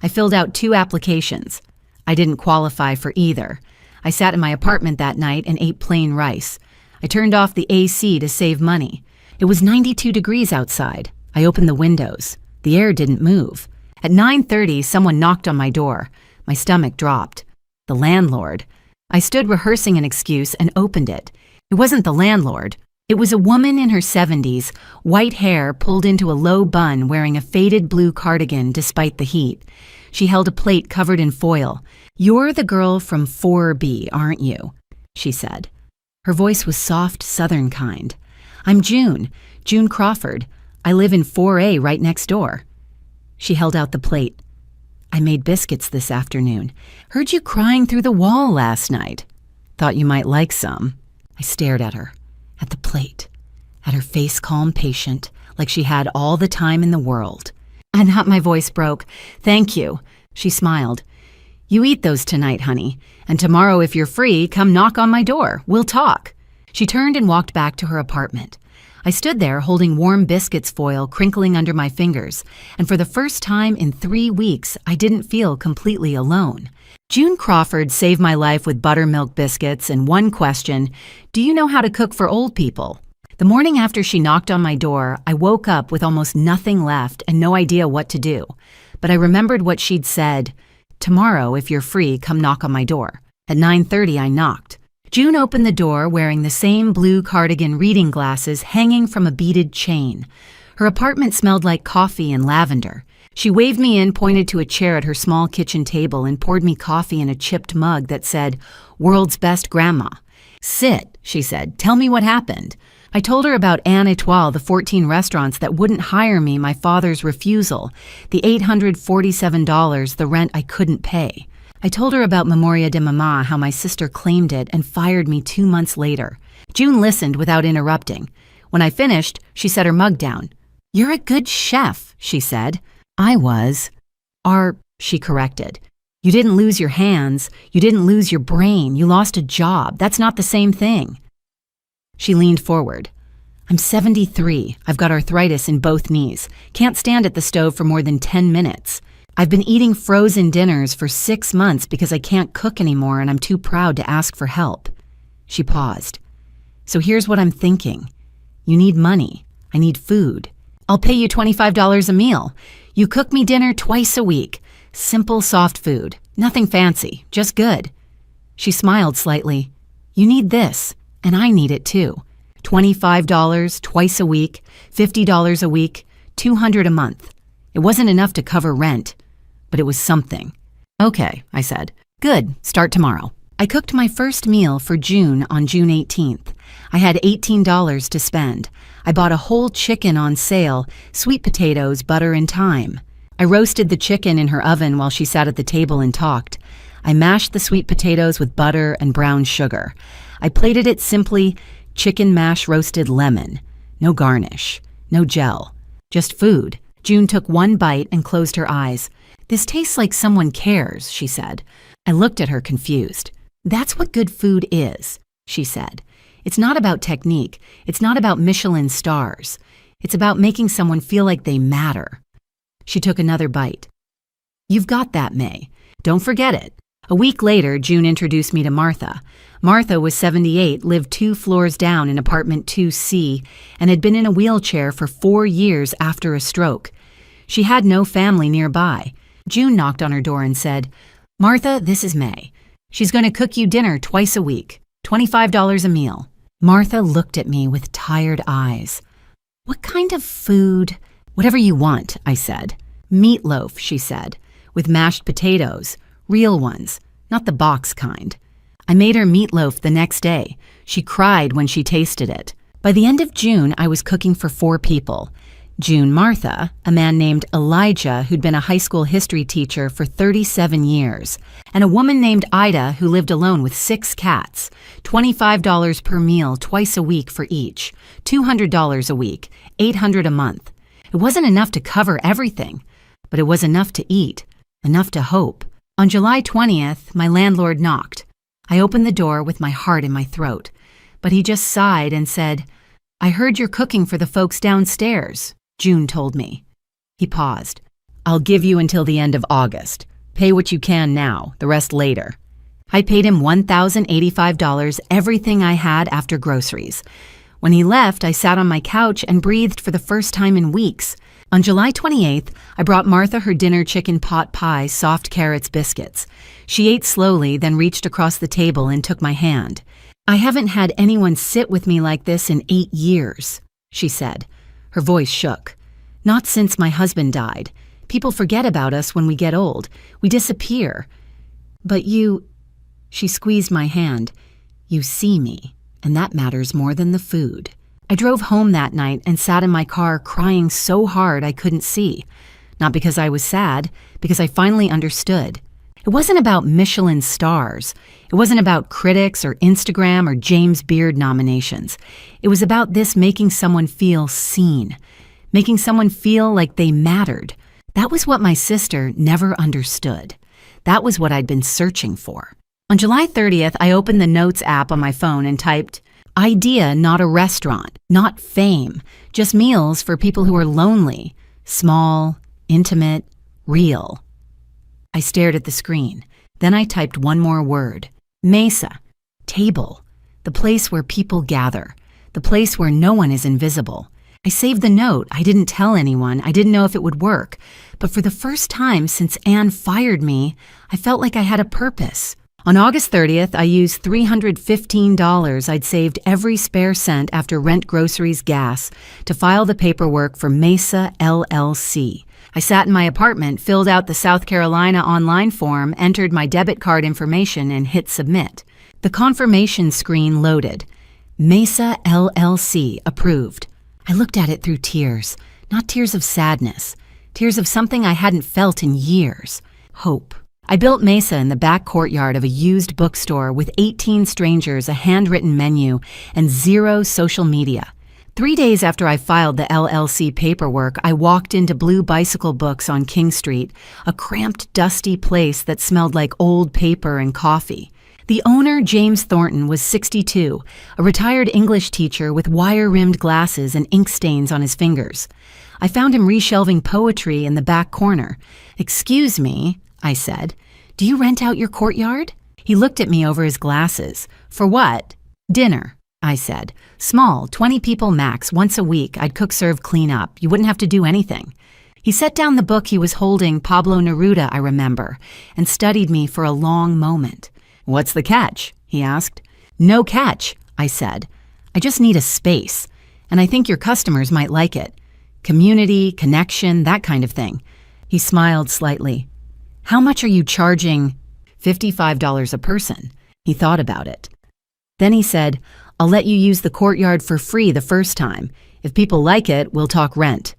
I filled out 2 applications. I didn't qualify for either. I sat in my apartment that night and ate plain rice. I turned off the AC to save money. It was 92 degrees outside. I opened the windows. The air didn't move. At 9:30, someone knocked on my door. My stomach dropped. The landlord. I stood rehearsing an excuse and opened it. It wasn't the landlord. It was a woman in her 70s, white hair pulled into a low bun, wearing a faded blue cardigan despite the heat. She held a plate covered in foil. "You're the girl from 4B, aren't you?" she said. Her voice was soft, southern kind. "I'm June Crawford. I live in 4A right next door." She held out the plate. "I made biscuits this afternoon. Heard you crying through the wall last night. Thought you might like some." I stared at her, at the plate, at her face calm, patient, like she had all the time in the world. And my voice broke. "Thank you." She smiled. You eat those tonight, honey, and tomorrow if you're free, come knock on my door. We'll talk." She turned and walked back to her apartment. I stood there holding warm biscuits foil crinkling under my fingers, and for the first time in 3 weeks, I didn't feel completely alone. June Crawford saved my life with buttermilk biscuits and one question: "Do you know how to cook for old people?" The morning after she knocked on my door, I woke up with almost nothing left and no idea what to do. But I remembered what she'd said: "Tomorrow, if you're free, come knock on my door." At 9:30, I knocked. June opened the door wearing the same blue cardigan reading glasses hanging from a beaded chain. Her apartment smelled like coffee and lavender. She waved me in, pointed to a chair at her small kitchen table, and poured me coffee in a chipped mug that said, "World's Best Grandma." "Sit," she said. "Tell me what happened." I told her about Anne Etoile, the 14 restaurants that wouldn't hire me, my father's refusal, the $847, the rent I couldn't pay. I told her about Memoria de Mama, how my sister claimed it and fired me 2 months later. June listened without interrupting. When I finished, she set her mug down. "You're a good chef," she said. I was. She corrected. "You didn't lose your hands. You didn't lose your brain. You lost a job. That's not the same thing." She leaned forward. "I'm 73. I've got arthritis in both knees. Can't stand at the stove for more than 10 minutes. I've been eating frozen dinners for 6 months because I can't cook anymore and I'm too proud to ask for help." She paused. "So here's what I'm thinking. You need money. I need food. I'll pay you $25 a meal. You cook me dinner twice a week. Simple, soft food. Nothing fancy, just good." She smiled slightly. "You need this, and I need it too. $25 twice a week, $50 a week, $200 a month. It wasn't enough to cover rent, but it was something." "Okay," I said. "Good, start tomorrow." I cooked my first meal for June on June 18th. I had $18 to spend. I bought a whole chicken on sale, sweet potatoes, butter, and thyme. I roasted the chicken in her oven while she sat at the table and talked. I mashed the sweet potatoes with butter and brown sugar. I plated it simply: chicken mash roasted lemon. No garnish, no gel, just food. June took one bite and closed her eyes. "This tastes like someone cares," she said. I looked at her confused. "That's what good food is," she said. "It's not about technique. It's not about Michelin stars. It's about making someone feel like they matter." She took another bite. "You've got that, May. Don't forget it." A week later, June introduced me to Martha. Martha was 78, lived 2 floors down in apartment 2C, and had been in a wheelchair for 4 years after a stroke. She had no family nearby. June knocked on her door and said, "Martha, this is May. She's going to cook you dinner twice a week, $25 a meal." Martha looked at me with tired eyes. "What kind of food?" "Whatever you want," I said. "Meatloaf," she said, "with mashed potatoes. Real ones, not the box kind." I made her meatloaf the next day. She cried when she tasted it. By the end of June, I was cooking for 4 people. June Martha, a man named Elijah who'd been a high school history teacher for 37 years, and a woman named Ida who lived alone with 6 cats, $25 per meal twice a week for each, $200 a week, $800 a month. It wasn't enough to cover everything, but it was enough to eat, enough to hope. On July 20th, my landlord knocked. I opened the door with my heart in my throat, but he just sighed and said, "I heard you're cooking for the folks downstairs," June told me. He paused. "I'll give you until the end of August. Pay what you can now, the rest later." I paid him $1,085, everything I had after groceries. When he left, I sat on my couch and breathed for the first time in weeks. On July 28th, I brought Martha her dinner chicken pot pie, soft carrots, biscuits. She ate slowly, then reached across the table and took my hand. "I haven't had anyone sit with me like this in 8 years, she said. Her voice shook. "Not since my husband died. People forget about us when we get old. We disappear. But you," she squeezed my hand, "you see me, and that matters more than the food." I drove home that night and sat in my car crying so hard I couldn't see. Not because I was sad, because I finally understood. It wasn't about Michelin stars. It wasn't about critics or Instagram or James Beard nominations. It was about this making someone feel seen, making someone feel like they mattered. That was what my sister never understood. That was what I'd been searching for. On July 30th, I opened the Notes app on my phone and typed, "Idea, not a restaurant, not fame, just meals for people who are lonely, small, intimate, real." I stared at the screen. Then I typed one more word, Mesa, table, the place where people gather, the place where no one is invisible. I saved the note. I didn't tell anyone. I didn't know if it would work. But for the first time since Anne fired me, I felt like I had a purpose. On August 30th, I used $315 I'd saved every spare cent after rent, groceries, gas to file the paperwork for Mesa LLC. I sat in my apartment, filled out the South Carolina online form, entered my debit card information, and hit submit. The confirmation screen loaded. Mesa LLC approved. I looked at it through tears, not tears of sadness, tears of something I hadn't felt in years, hope. I built Mesa in the back courtyard of a used bookstore with 18 strangers, a handwritten menu, and 0 social media. 3 days after I filed the LLC paperwork, I walked into Blue Bicycle Books on King Street, a cramped, dusty place that smelled like old paper and coffee. The owner, James Thornton, was 62, a retired English teacher with wire-rimmed glasses and ink stains on his fingers. I found him reshelving poetry in the back corner. "Excuse me," I said, "do you rent out your courtyard?" He looked at me over his glasses. "For what?" "Dinner," I said. "Small, 20 people max, once a week. I'd cook, serve, clean up. You wouldn't have to do anything." He set down the book he was holding, Pablo Neruda, I remember, and studied me for a long moment. "What's the catch?" he asked. "No catch," I said. "I just need a space, and I think your customers might like it. Community, connection, that kind of thing." He smiled slightly. "How much are you charging?" $55 a person. He thought about it. Then he said, "I'll let you use the courtyard for free the first time. If people like it, we'll talk rent."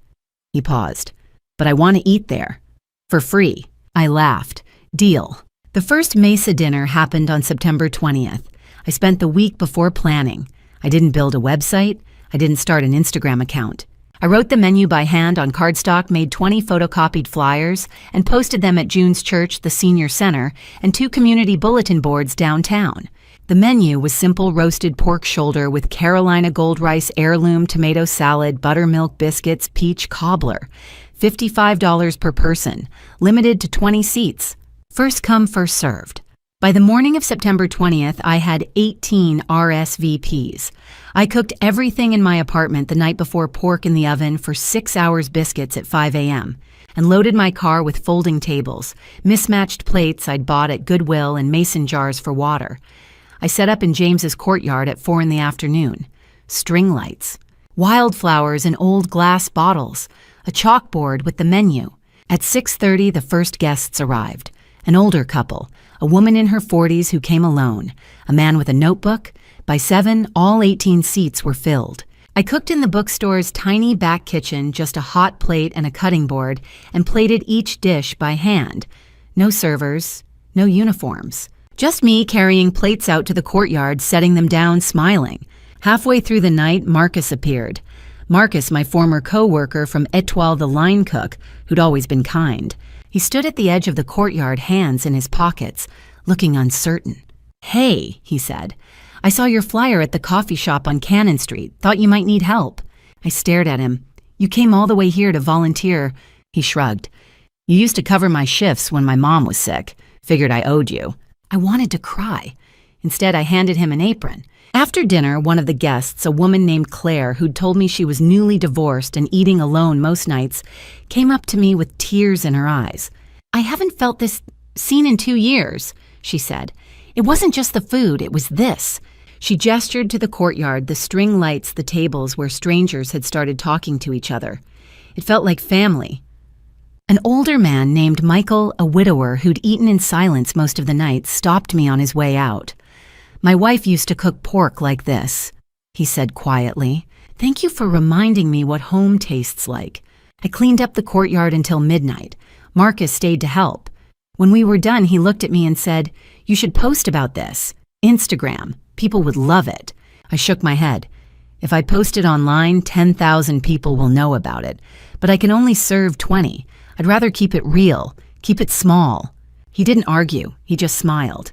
He paused. "But I want to eat there." "For free." I laughed. "Deal." The first Mesa dinner happened on September 20th. I spent the week before planning. I didn't build a website. I didn't start an Instagram account. I wrote the menu by hand on cardstock, made 20 photocopied flyers, and posted them at June's Church, the senior center, and 2 community bulletin boards downtown. The menu was simple roasted pork shoulder with Carolina gold rice heirloom tomato salad, buttermilk biscuits, peach cobbler. $55 per person, limited to 20 seats. First come, first served. By the morning of September 20th, I had 18 RSVPs. I cooked everything in my apartment the night before, pork in the oven for 6 hours, biscuits at 5 a.m., and loaded my car with folding tables, mismatched plates I'd bought at Goodwill, and mason jars for water. I set up in James's courtyard at 4 in the afternoon. String lights, wildflowers in old glass bottles, a chalkboard with the menu. At 6:30, the first guests arrived. An older couple, a woman in her 40s who came alone, a man with a notebook. By 7, all 18 seats were filled. I cooked in the bookstore's tiny back kitchen, just a hot plate and a cutting board, and plated each dish by hand. No servers, no uniforms. Just me carrying plates out to the courtyard, setting them down, smiling. Halfway through the night, Marcus appeared. Marcus, my former co-worker from Etoile the line cook, who'd always been kind. He stood at the edge of the courtyard, hands in his pockets, looking uncertain. "Hey," he said, "I saw your flyer at the coffee shop on Cannon Street. Thought you might need help." I stared at him. "You came all the way here to volunteer." He shrugged. "You used to cover my shifts when my mom was sick. Figured I owed you." I wanted to cry. Instead, I handed him an apron. After dinner, one of the guests, a woman named Claire, who'd told me she was newly divorced and eating alone most nights, came up to me with tears in her eyes. "I haven't felt this scene in 2 years," she said. "It wasn't just the food, it was this." She gestured to the courtyard, the string lights, the tables where strangers had started talking to each other. It felt like family. An older man named Michael, a widower who'd eaten in silence most of the night, stopped me on his way out. "My wife used to cook pork like this," he said quietly. "Thank you for reminding me what home tastes like." I cleaned up the courtyard until midnight. Marcus stayed to help. When we were done, he looked at me and said, "You should post about this. Instagram. People would love it." I shook my head. "If I post it online, 10,000 people will know about it. But I can only serve 20. I'd rather keep it real, keep it small." He didn't argue, he just smiled.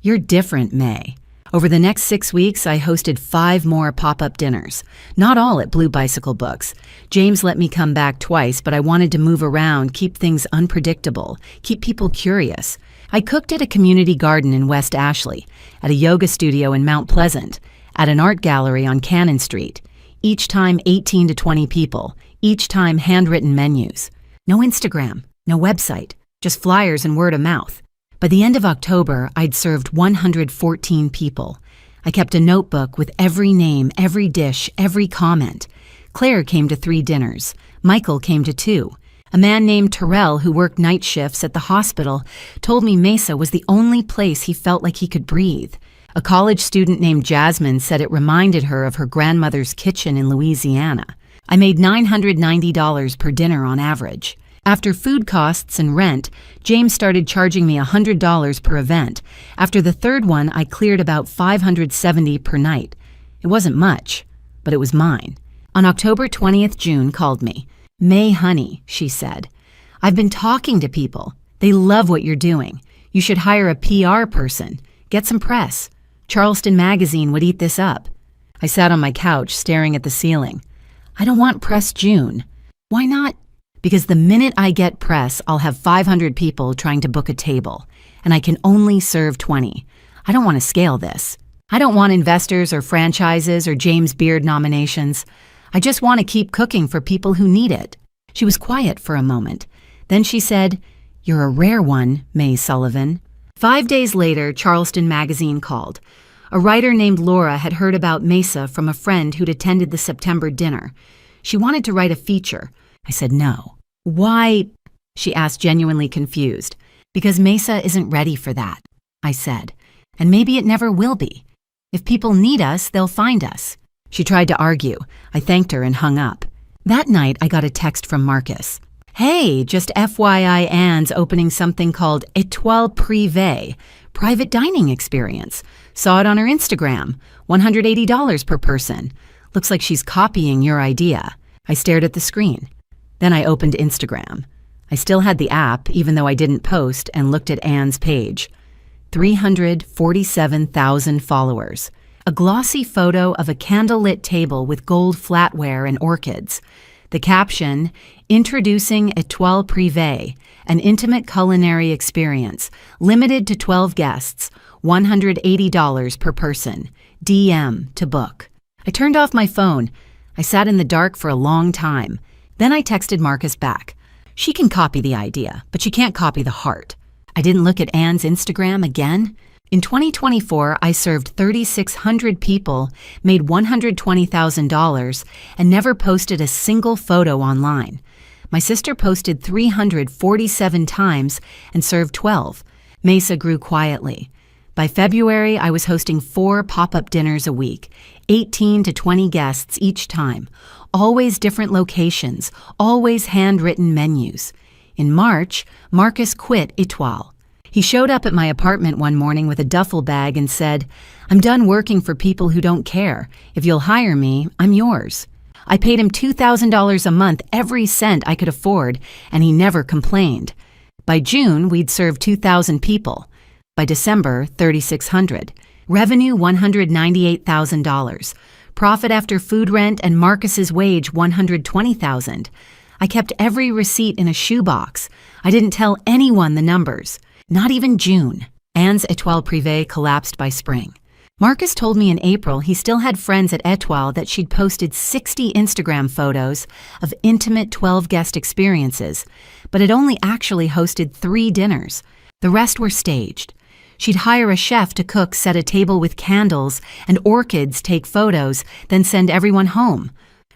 You're different, May. Over the next 6 weeks, I hosted 5 more pop-up dinners. Not all at Blue Bicycle Books. James let me come back twice, but I wanted to move around, keep things unpredictable, keep people curious. I cooked at a community garden in West Ashley, at a yoga studio in Mount Pleasant, at an art gallery on Cannon Street. Each time 18 to 20 people, each time handwritten menus. No Instagram, no website, just flyers and word of mouth. By the end of October, I'd served 114 people. I kept a notebook with every name, every dish, every comment. Claire came to 3 dinners. Michael came to 2. A man named Terrell, who worked night shifts at the hospital, told me Mesa was the only place he felt like he could breathe. A college student named Jasmine said it reminded her of her grandmother's kitchen in Louisiana. I made $990 per dinner on average. After food costs and rent, James started charging me $100 per event. After the 3rd one, I cleared about $570 per night. It wasn't much, but it was mine. On October 20th, June called me. May, honey, she said. I've been talking to people. They love what you're doing. You should hire a PR person. Get some press. Charleston Magazine would eat this up. I sat on my couch, staring at the ceiling. I don't want press, June. Why not? Because the minute I get press, I'll have 500 people trying to book a table, and I can only serve 20. I don't want to scale this. I don't want investors or franchises or James Beard nominations. I just want to keep cooking for people who need it. She was quiet for a moment. Then she said, You're a rare one, May Sullivan. 5 days later, Charleston Magazine called. A writer named Laura had heard about Mesa from a friend who'd attended the September dinner. She wanted to write a feature. I said no. Why? She asked, genuinely confused. Because Mesa isn't ready for that, I said. And maybe it never will be. If people need us, they'll find us. She tried to argue. I thanked her and hung up. That night, I got a text from Marcus. Hey, just FYI, Anne's opening something called Étoile Privée, private dining experience. Saw it on her Instagram, $180 per person. Looks like she's copying your idea. I stared at the screen. Then I opened Instagram. I still had the app, even though I didn't post, and looked at Anne's page. 347,000 followers. A glossy photo of a candlelit table with gold flatware and orchids. The caption, Introducing Étoile Privée, an intimate culinary experience, limited to 12 guests, $180 per person. DM to book. I turned off my phone. I sat in the dark for a long time. Then I texted Marcus back. She can copy the idea, but she can't copy the heart. I didn't look at Anne's Instagram again. In 2024, I served 3,600 people, made $120,000, and never posted a single photo online. My sister posted 347 times and served 12. Mesa grew quietly. By February, I was hosting 4 pop-up dinners a week, 18 to 20 guests each time, always different locations, always handwritten menus. In March, Marcus quit Étoile. He showed up at my apartment one morning with a duffel bag and said, I'm done working for people who don't care. If you'll hire me, I'm yours. I paid him $2,000 a month, every cent I could afford, and he never complained. By June, we'd served 2,000 people. By December, 3,600. Revenue, $198,000. Profit after food rent and Marcus's wage, $120,000. I kept every receipt in a shoebox. I didn't tell anyone the numbers. Not even June. Anne's Étoile Privée collapsed by spring. Marcus told me in April he still had friends at Étoile that she'd posted 60 Instagram photos of intimate 12-guest experiences, but had only actually hosted 3 dinners. The rest were staged. She'd hire a chef to cook, set a table with candles, and orchids take photos, then send everyone home.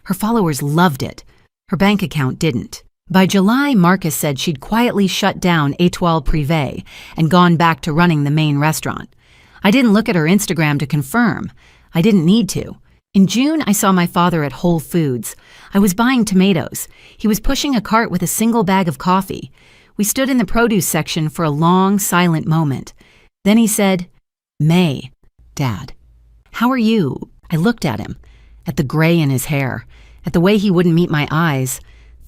Her followers loved it. Her bank account didn't. By July, Marcus said she'd quietly shut down Étoile Privée and gone back to running the main restaurant. I didn't look at her Instagram to confirm. I didn't need to. In June, I saw my father at Whole Foods. I was buying tomatoes. He was pushing a cart with a single bag of coffee. We stood in the produce section for a long, silent moment. Then he said, May, Dad, how are you? I looked at him, at the gray in his hair, at the way he wouldn't meet my eyes.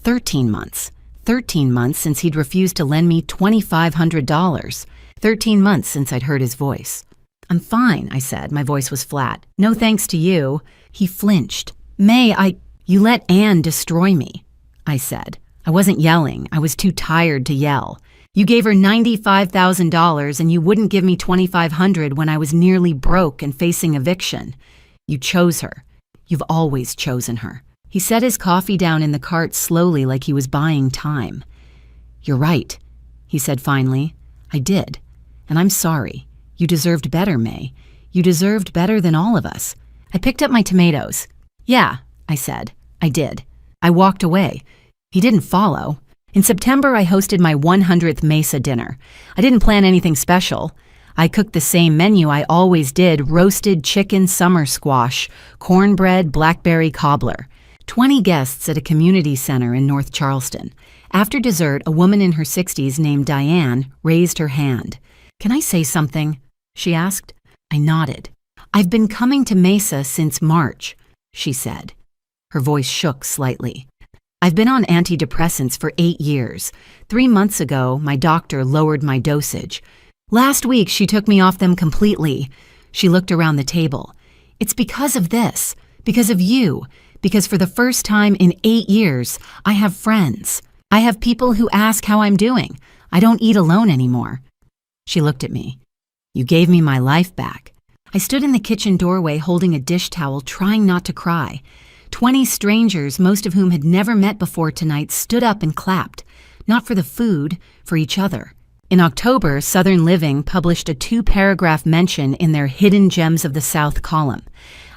13 months. 13 months since he'd refused to lend me $2,500. 13 months since I'd heard his voice. "I'm fine," I said. My voice was flat. "No thanks to you." He flinched. You let Anne destroy me," I said. I wasn't yelling. I was too tired to yell. "You gave her $95,000 and you wouldn't give me $2,500 when I was nearly broke and facing eviction. You chose her. You've always chosen her." He set his coffee down in the cart slowly like he was buying time. "You're right," he said finally. "I did. And I'm sorry. You deserved better, May. You deserved better than all of us." I picked up my tomatoes. "Yeah," I said. "I did." I walked away. He didn't follow. In September, I hosted my 100th Mesa dinner. I didn't plan anything special. I cooked the same menu I always did: roasted chicken summer squash, cornbread, blackberry cobbler. 20 guests at a community center in North Charleston. After dessert, a woman in her 60s named Diane raised her hand. "Can I say something?" she asked. I nodded. "I've been coming to Mesa since March," she said. Her voice shook slightly. "I've been on antidepressants for 8 years. 3 months ago, my doctor lowered my dosage. Last week, she took me off them completely." She looked around the table. "It's because of this, because of you, because for the first time in 8 years, I have friends. I have people who ask how I'm doing. I don't eat alone anymore." She looked at me. "You gave me my life back." I stood in the kitchen doorway holding a dish towel, trying not to cry. 20 strangers, most of whom had never met before tonight, stood up and clapped. Not for the food, for each other. In October, Southern Living published a 2-paragraph mention in their Hidden Gems of the South column.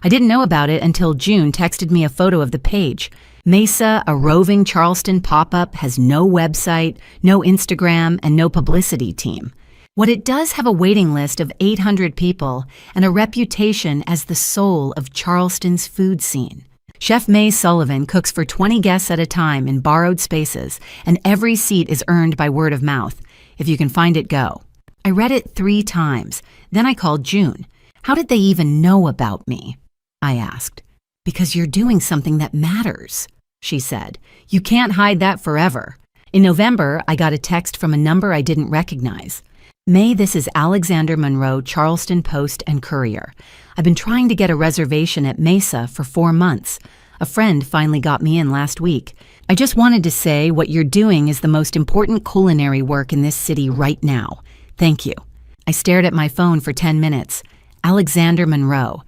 I didn't know about it until June texted me a photo of the page. Mesa, a roving Charleston pop-up, has no website, no Instagram, and no publicity team. What it does have a waiting list of 800 people and a reputation as the soul of Charleston's food scene. Chef May Sullivan cooks for 20 guests at a time in borrowed spaces, and every seat is earned by word of mouth. If you can find it, go. I read it 3 times. Then I called June. "How did they even know about me?" I asked. "Because you're doing something that matters," she said. "You can't hide that forever." In November, I got a text from a number I didn't recognize. "May, this is Alexander Monroe, Charleston Post and Courier. I've been trying to get a reservation at Mesa for 4 months. A friend finally got me in last week. I just wanted to say what you're doing is the most important culinary work in this city right now. Thank you." I stared at my phone for 10 minutes. Alexander Monroe,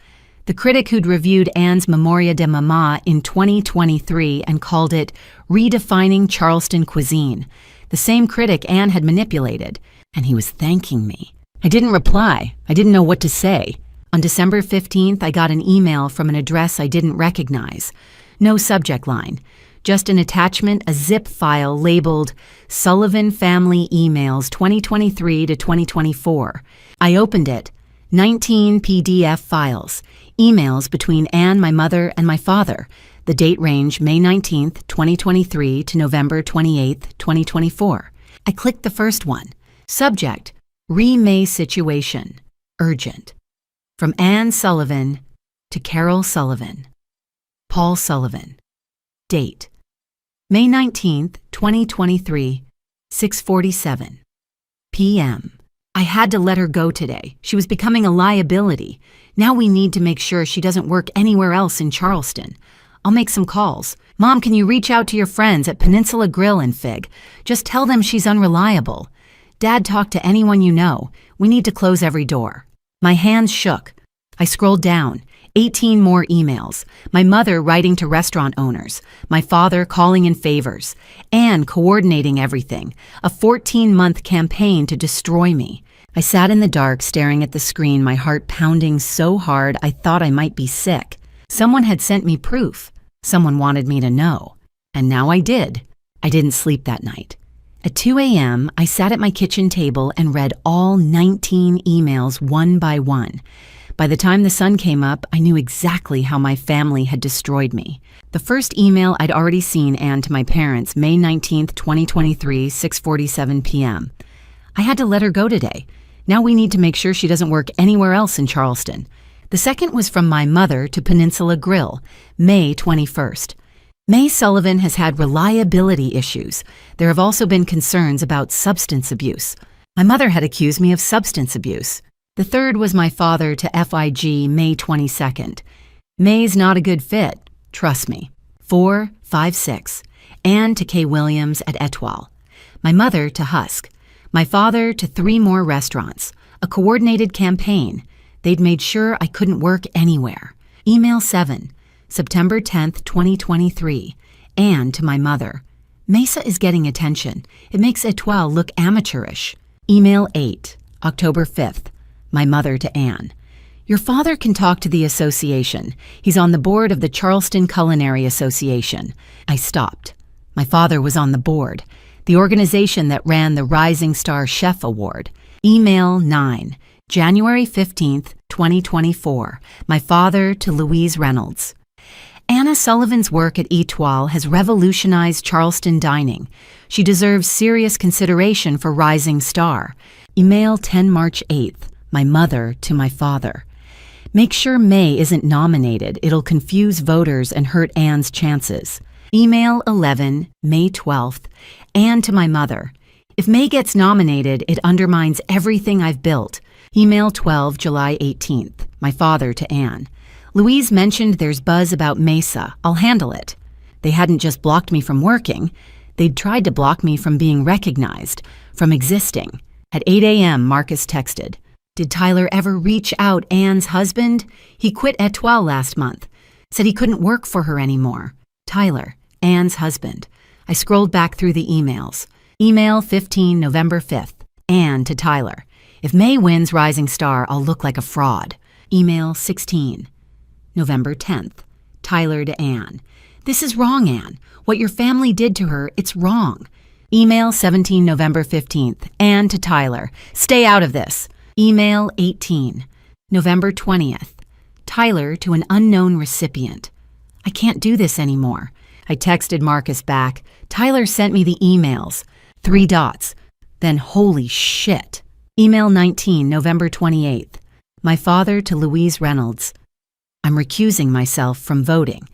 the critic who'd reviewed Anne's Memoria de Mama in 2023 and called it redefining Charleston cuisine. The same critic Anne had manipulated. And he was thanking me. I didn't reply. I didn't know what to say. On December 15th, I got an email from an address I didn't recognize. No subject line. Just an attachment, a zip file labeled Sullivan Family Emails 2023 to 2024. I opened it. 19 PDF files. Emails between Anne, my mother, and my father. The date range May 19th, 2023 to November 28th, 2024. I clicked the first one. Subject: Re-May situation. Urgent. From Anne Sullivan to Carol Sullivan. Paul Sullivan. Date: May 19th, 2023, 6:47 p.m. I had to let her go today. She was becoming a liability. Now we need to make sure she doesn't work anywhere else in Charleston. I'll make some calls. Mom, can you reach out to your friends at Peninsula Grill and Fig? Just tell them she's unreliable. Dad, talk to anyone you know. We need to close every door. My hands shook. I scrolled down. 18 more emails. My mother writing to restaurant owners. My father calling in favors. Anne coordinating everything. A 14-month campaign to destroy me. I sat in the dark staring at the screen, my heart pounding so hard I thought I might be sick. Someone had sent me proof. Someone wanted me to know. And now I did. I didn't sleep that night. At 2 a.m., I sat at my kitchen table and read all 19 emails one by one. By the time the sun came up, I knew exactly how my family had destroyed me. The first email I'd already seen Anne to my parents, May 19th, 2023, 6:47 p.m. I had to let her go today. Now we need to make sure she doesn't work anywhere else in Charleston. The second was from my mother to Peninsula Grill, May 21st. May Sullivan has had reliability issues. There have also been concerns about substance abuse. My mother had accused me of substance abuse. The third was my father to FIG May 22nd. May's not a good fit, trust me. 4, 5, 6. Anne to K. Williams at Etoile. My mother to Husk. My father to 3 more restaurants. A coordinated campaign. They'd made sure I couldn't work anywhere. Email 7, September 10th, 2023. Anne to my mother. Mesa is getting attention. It makes Etoile look amateurish. Email 8, October 5th. My mother to Anne. Your father can talk to the association. He's on the board of the Charleston Culinary Association. I stopped. My father was on the board, the organization that ran the Rising Star Chef Award. Email 9, January 15th, 2024. My father to Louise Reynolds. Anna Sullivan's work at Etoile has revolutionized Charleston dining. She deserves serious consideration for Rising Star. Email 10 March 8th. My mother to my father. Make sure May isn't nominated. It'll confuse voters and hurt Anne's chances. Email 11, May 12th. Anne to my mother. If May gets nominated, it undermines everything I've built. Email 12, July 18th. My father to Anne. Louise mentioned there's buzz about Mesa. I'll handle it. They hadn't just blocked me from working. They'd tried to block me from being recognized, from existing. At 8 a.m., Marcus texted. Did Tyler ever reach out Anne's husband? He quit Etoile last month. Said he couldn't work for her anymore. Tyler, Anne's husband. I scrolled back through the emails. Email 15 November 5th. Anne to Tyler. If May wins Rising Star, I'll look like a fraud. Email 16 November 10th. Tyler to Anne. This is wrong, Anne. What your family did to her, it's wrong. Email 17 November 15th. Anne to Tyler. Stay out of this. Email 18 November 20th. Tyler to an unknown recipient. I can't do this anymore. I texted Marcus back. Tyler sent me the emails. 3 dots. Then holy shit. Email 19 November 28th. My father to Louise Reynolds. I'm recusing myself from voting.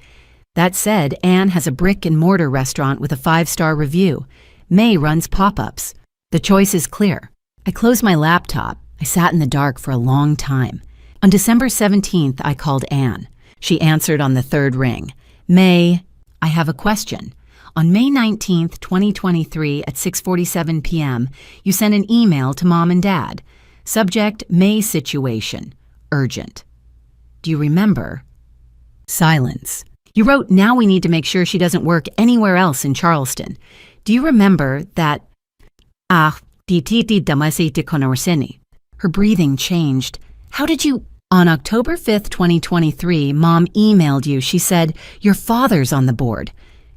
That said, Anne has a brick-and-mortar restaurant with a 5-star review. May runs pop-ups. The choice is clear. I closed my laptop. I sat in the dark for a long time. On December 17th, I called Anne. She answered on the 3rd ring. May, I have a question. On May 19th, 2023 at 6:47 p.m., you sent an email to Mom and Dad. Subject, May situation. Urgent. Do you remember? Silence. You wrote, now we need to make sure she doesn't work anywhere else in Charleston. Do you remember that? Tititi damasiti konorseni. Her breathing changed. How did you? On October 5th, 2023, Mom emailed you. She said, your father's on the board.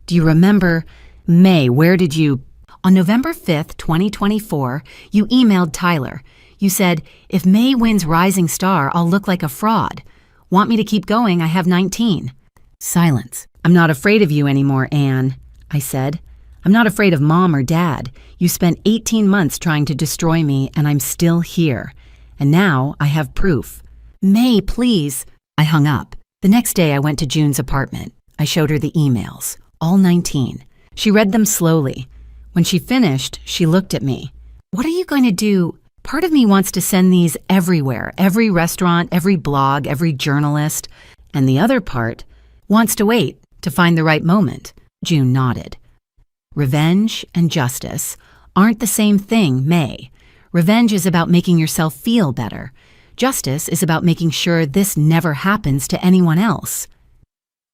Do you remember? May, where did you? On November 5th, 2024, you emailed Tyler. You said, if May wins Rising Star, I'll look like a fraud. Want me to keep going? I have 19. Silence. I'm not afraid of you anymore, Anne, I said. I'm not afraid of Mom or Dad. You spent 18 months trying to destroy me, and I'm still here. And now I have proof. May, please. I hung up. The next day I went to June's apartment. I showed her the emails, all 19. She read them slowly. When she finished, she looked at me. What are you going to do? Part of me wants to send these everywhere, every restaurant, every blog, every journalist. And the other part wants to wait to find the right moment. June nodded. Revenge and justice aren't the same thing, May. Revenge is about making yourself feel better. Justice is about making sure this never happens to anyone else.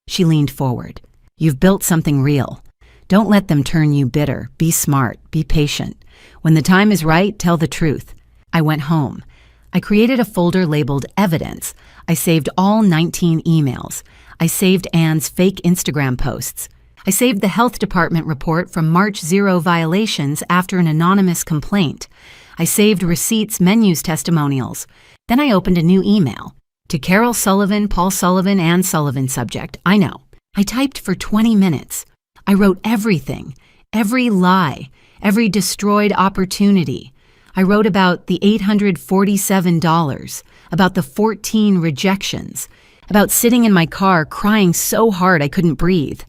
She leaned forward. You've built something real. Don't let them turn you bitter. Be smart. Be patient. When the time is right, tell the truth. I went home. I created a folder labeled Evidence. I saved all 19 emails. I saved Anne's fake Instagram posts. I saved the health department report from March 0 violations after an anonymous complaint. I saved receipts, menus, testimonials. Then I opened a new email. To Carol Sullivan, Paul Sullivan, Ann Sullivan subject. I know. I typed for 20 minutes. I wrote everything, every lie, every destroyed opportunity. I wrote about the $847, about the 14 rejections, about sitting in my car crying so hard I couldn't breathe.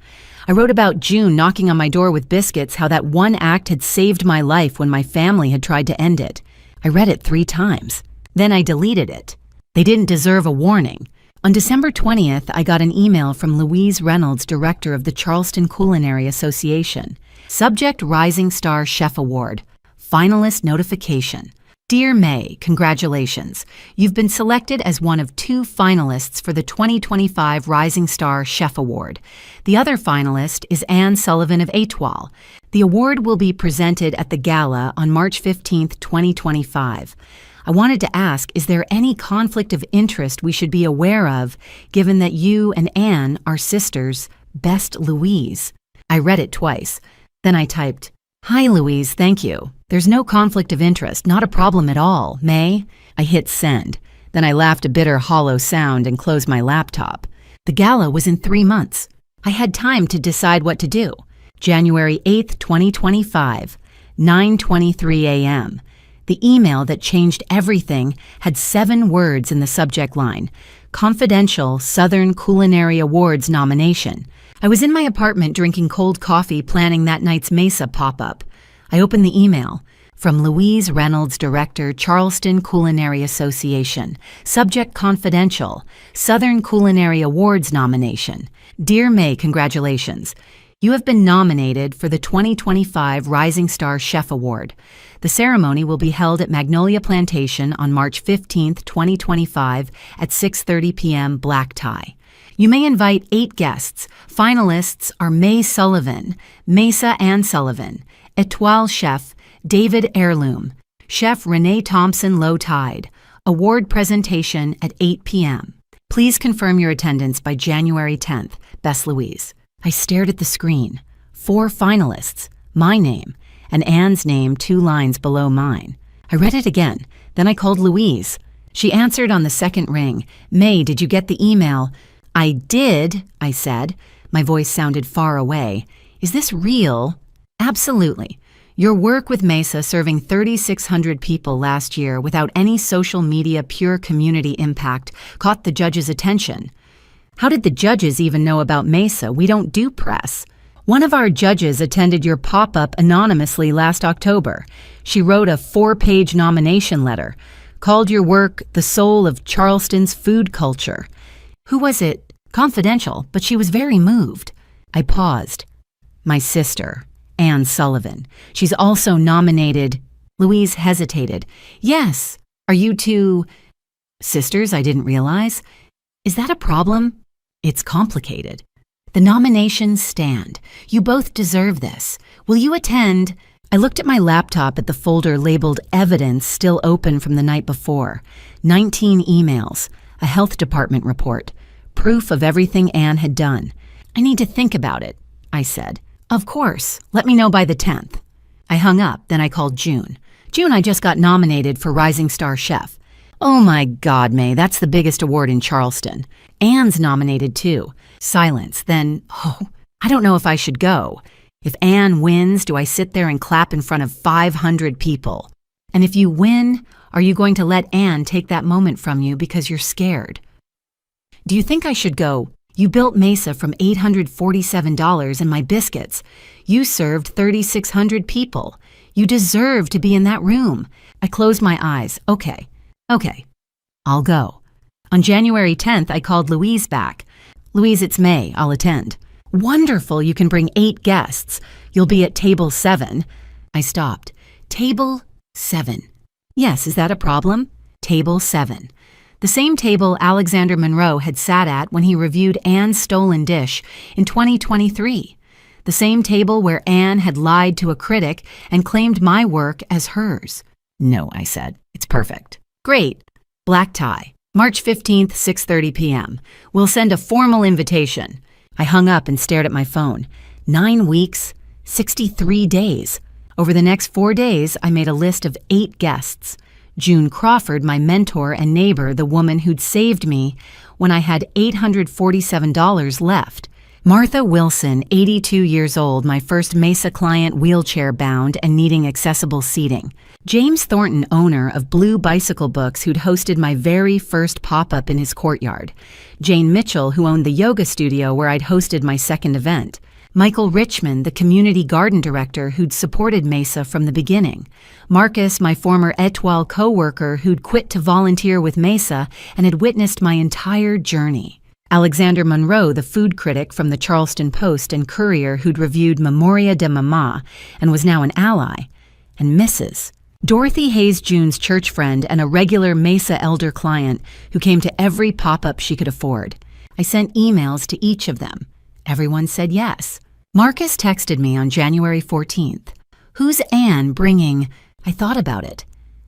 I wrote about June knocking on my door with biscuits, how that one act had saved my life when my family had tried to end it. I read it 3 times. Then I deleted it. They didn't deserve a warning. On December 20th, I got an email from Louise Reynolds, director of the Charleston Culinary Association. Subject: Rising Star Chef Award. Finalist notification. Dear May, congratulations. You've been selected as one of 2 finalists for the 2025 Rising Star Chef Award. The other finalist is Anne Sullivan of Etoile. The award will be presented at the gala on March 15th, 2025. I wanted to ask, is there any conflict of interest we should be aware of, given that you and Anne are sisters? Best, Louise. I read it twice. Then I typed, Hi, Louise, thank you. There's no conflict of interest, not a problem at all, May. I hit send. Then I laughed a bitter, hollow sound and closed my laptop. The gala was in 3 months. I had time to decide what to do. January 8th, 2025, 9:23 a.m. The email that changed everything had 7 words in the subject line. Confidential Southern Culinary Awards nomination. I was in my apartment drinking cold coffee, planning that night's Mesa pop-up. I opened the email. From Louise Reynolds, Director, Charleston Culinary Association. Subject: Confidential. Southern Culinary Awards nomination. Dear May, congratulations. You have been nominated for the 2025 Rising Star Chef Award. The ceremony will be held at Magnolia Plantation on March 15th, 2025 at 6:30 p.m. black tie. You may invite 8 guests. Finalists are May Sullivan, Mesa Ann Sullivan, Etoile Chef David Heirloom, Chef Renee Thompson Low Tide. Award presentation at 8 p.m. Please confirm your attendance by January 10th. Best, Louise. I stared at the screen. 4 finalists, my name, and Anne's name 2 lines below mine. I read it again. Then I called Louise. She answered on the second ring. May, did you get the email? I did, I said. My voice sounded far away. Is this real? Absolutely. Your work with Mesa serving 3,600 people last year without any social media pure community impact caught the judges' attention. How did the judges even know about Mesa? We don't do press. One of our judges attended your pop-up anonymously last October. She wrote a 4-page nomination letter, called your work the soul of Charleston's food culture. Who was it? Confidential, but she was very moved. I paused. My sister, Anne Sullivan. She's also nominated. Louise hesitated. Yes. Are you 2 sisters? I didn't realize. Is that a problem? It's complicated. The nominations stand. You both deserve this. Will you attend? I looked at my laptop at the folder labeled Evidence still open from the night before. 19 emails. A health department report. Proof of everything Anne had done. I need to think about it, I said. Of course. Let me know by the 10th. I hung up, then I called June. June, I just got nominated for Rising Star Chef. Oh my God, May, that's the biggest award in Charleston. Anne's nominated too. Silence, then, I don't know if I should go. If Anne wins, do I sit there and clap in front of 500 people? And if you win, are you going to let Anne take that moment from you because you're scared? Do you think I should go? You built Mesa from $847 and my biscuits. You served 3,600 people. You deserve to be in that room. I closed my eyes. Okay, I'll go. On January 10th, I called Louise back. Louise, it's May. I'll attend. Wonderful. You can bring 8 guests. You'll be at table 7. I stopped. Table 7. Yes, is that a problem? Table 7. The same table Alexander Monroe had sat at when he reviewed Anne's stolen dish in 2023. The same table where Anne had lied to a critic and claimed my work as hers. No, I said. It's perfect. Great. Black tie. March 15th, 6:30 p.m. We'll send a formal invitation. I hung up and stared at my phone. 9 weeks, 63 days. Over the next 4 days, I made a list of 8 guests. June Crawford, my mentor and neighbor, the woman who'd saved me when I had $847 left. Martha Wilson, 82 years old, my first Mesa client, wheelchair-bound and needing accessible seating. James Thornton, owner of Blue Bicycle Books, who'd hosted my very first pop-up in his courtyard. Jane Mitchell, who owned the yoga studio where I'd hosted my second event. Michael Richmond, the community garden director who'd supported Mesa from the beginning. Marcus, my former Etoile co-worker who'd quit to volunteer with Mesa and had witnessed my entire journey. Alexander Monroe, the food critic from the Charleston Post and Courier who'd reviewed Memoria de Mama and was now an ally. And Mrs. Dorothy Hayes June's church friend and a regular Mesa elder client who came to every pop-up she could afford. I sent emails to each of them. Everyone said yes. Marcus texted me on January 14th. Who's Anne bringing? I thought about it.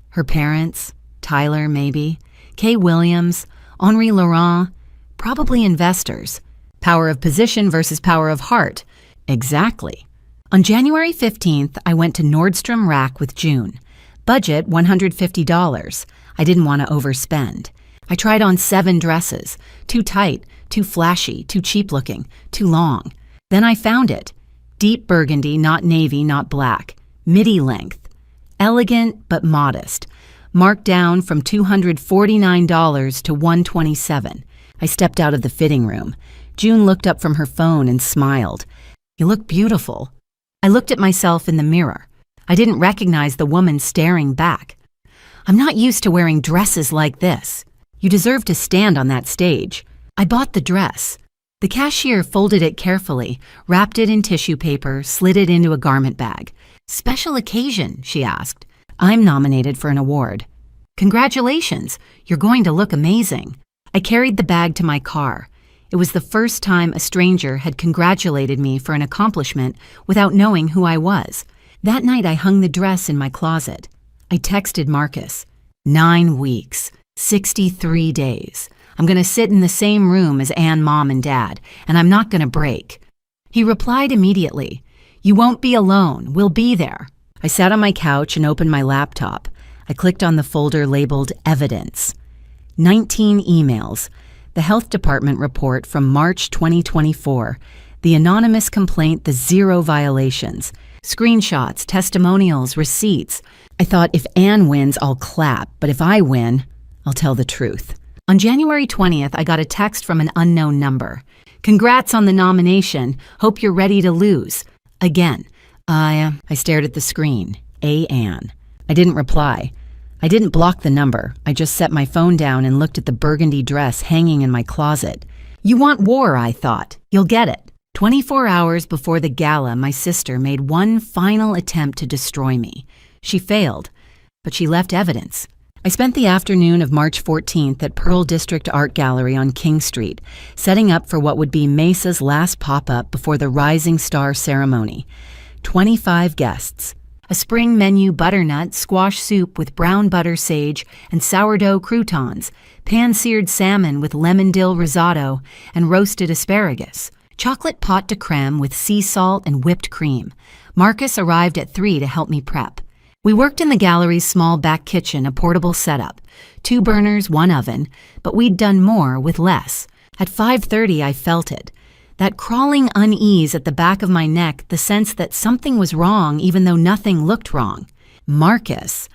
Her parents, Tyler maybe, Kay Williams, Henri Laurent, probably investors. Power of position versus power of heart. Exactly. On January 15th, I went to Nordstrom Rack with June. Budget $150. I didn't want to overspend. I tried on 7 dresses. Too tight, too flashy, too cheap looking, too long. Then I found it. Deep burgundy, not navy, not black. Midi length. Elegant but modest. Marked down from $249 to $127. I stepped out of the fitting room. June looked up from her phone and smiled. You look beautiful. I looked at myself in the mirror. I didn't recognize the woman staring back. I'm not used to wearing dresses like this. You deserve to stand on that stage. I bought the dress. The cashier folded it carefully, wrapped it in tissue paper, slid it into a garment bag. Special occasion, she asked. I'm nominated for an award. Congratulations, you're going to look amazing. I carried the bag to my car. It was the first time a stranger had congratulated me for an accomplishment without knowing who I was. That night I hung the dress in my closet. I texted Marcus. 9 weeks, 63 days. I'm going to sit in the same room as Anne, Mom, and Dad, and I'm not going to break. He replied immediately. You won't be alone. We'll be there. I sat on my couch and opened my laptop. I clicked on the folder labeled Evidence. 19 emails. The health department report from March 2024. The anonymous complaint, the 0 violations. Screenshots, testimonials, receipts. I thought if Anne wins, I'll clap, but if I win, I'll tell the truth. On January 20th, I got a text from an unknown number. Congrats on the nomination. Hope you're ready to lose. Again. I stared at the screen. Anne. I didn't reply. I didn't block the number. I just set my phone down and looked at the burgundy dress hanging in my closet. You want war, I thought. You'll get it. 24 hours before the gala, my sister made one final attempt to destroy me. She failed, but she left evidence. I spent the afternoon of March 14th at Pearl District Art Gallery on King Street, setting up for what would be Mesa's last pop-up before the Rising Star ceremony. 25 guests. A spring menu butternut squash soup with brown butter sage and sourdough croutons, pan-seared salmon with lemon dill risotto, and roasted asparagus. Chocolate pot de creme with sea salt and whipped cream. Marcus arrived at 3 to help me prep. We worked in the gallery's small back kitchen, a portable setup. 2 burners, 1 oven, but we'd done more with less. At 5:30, I felt it. That crawling unease at the back of my neck, the sense that something was wrong even though nothing looked wrong. Marcus.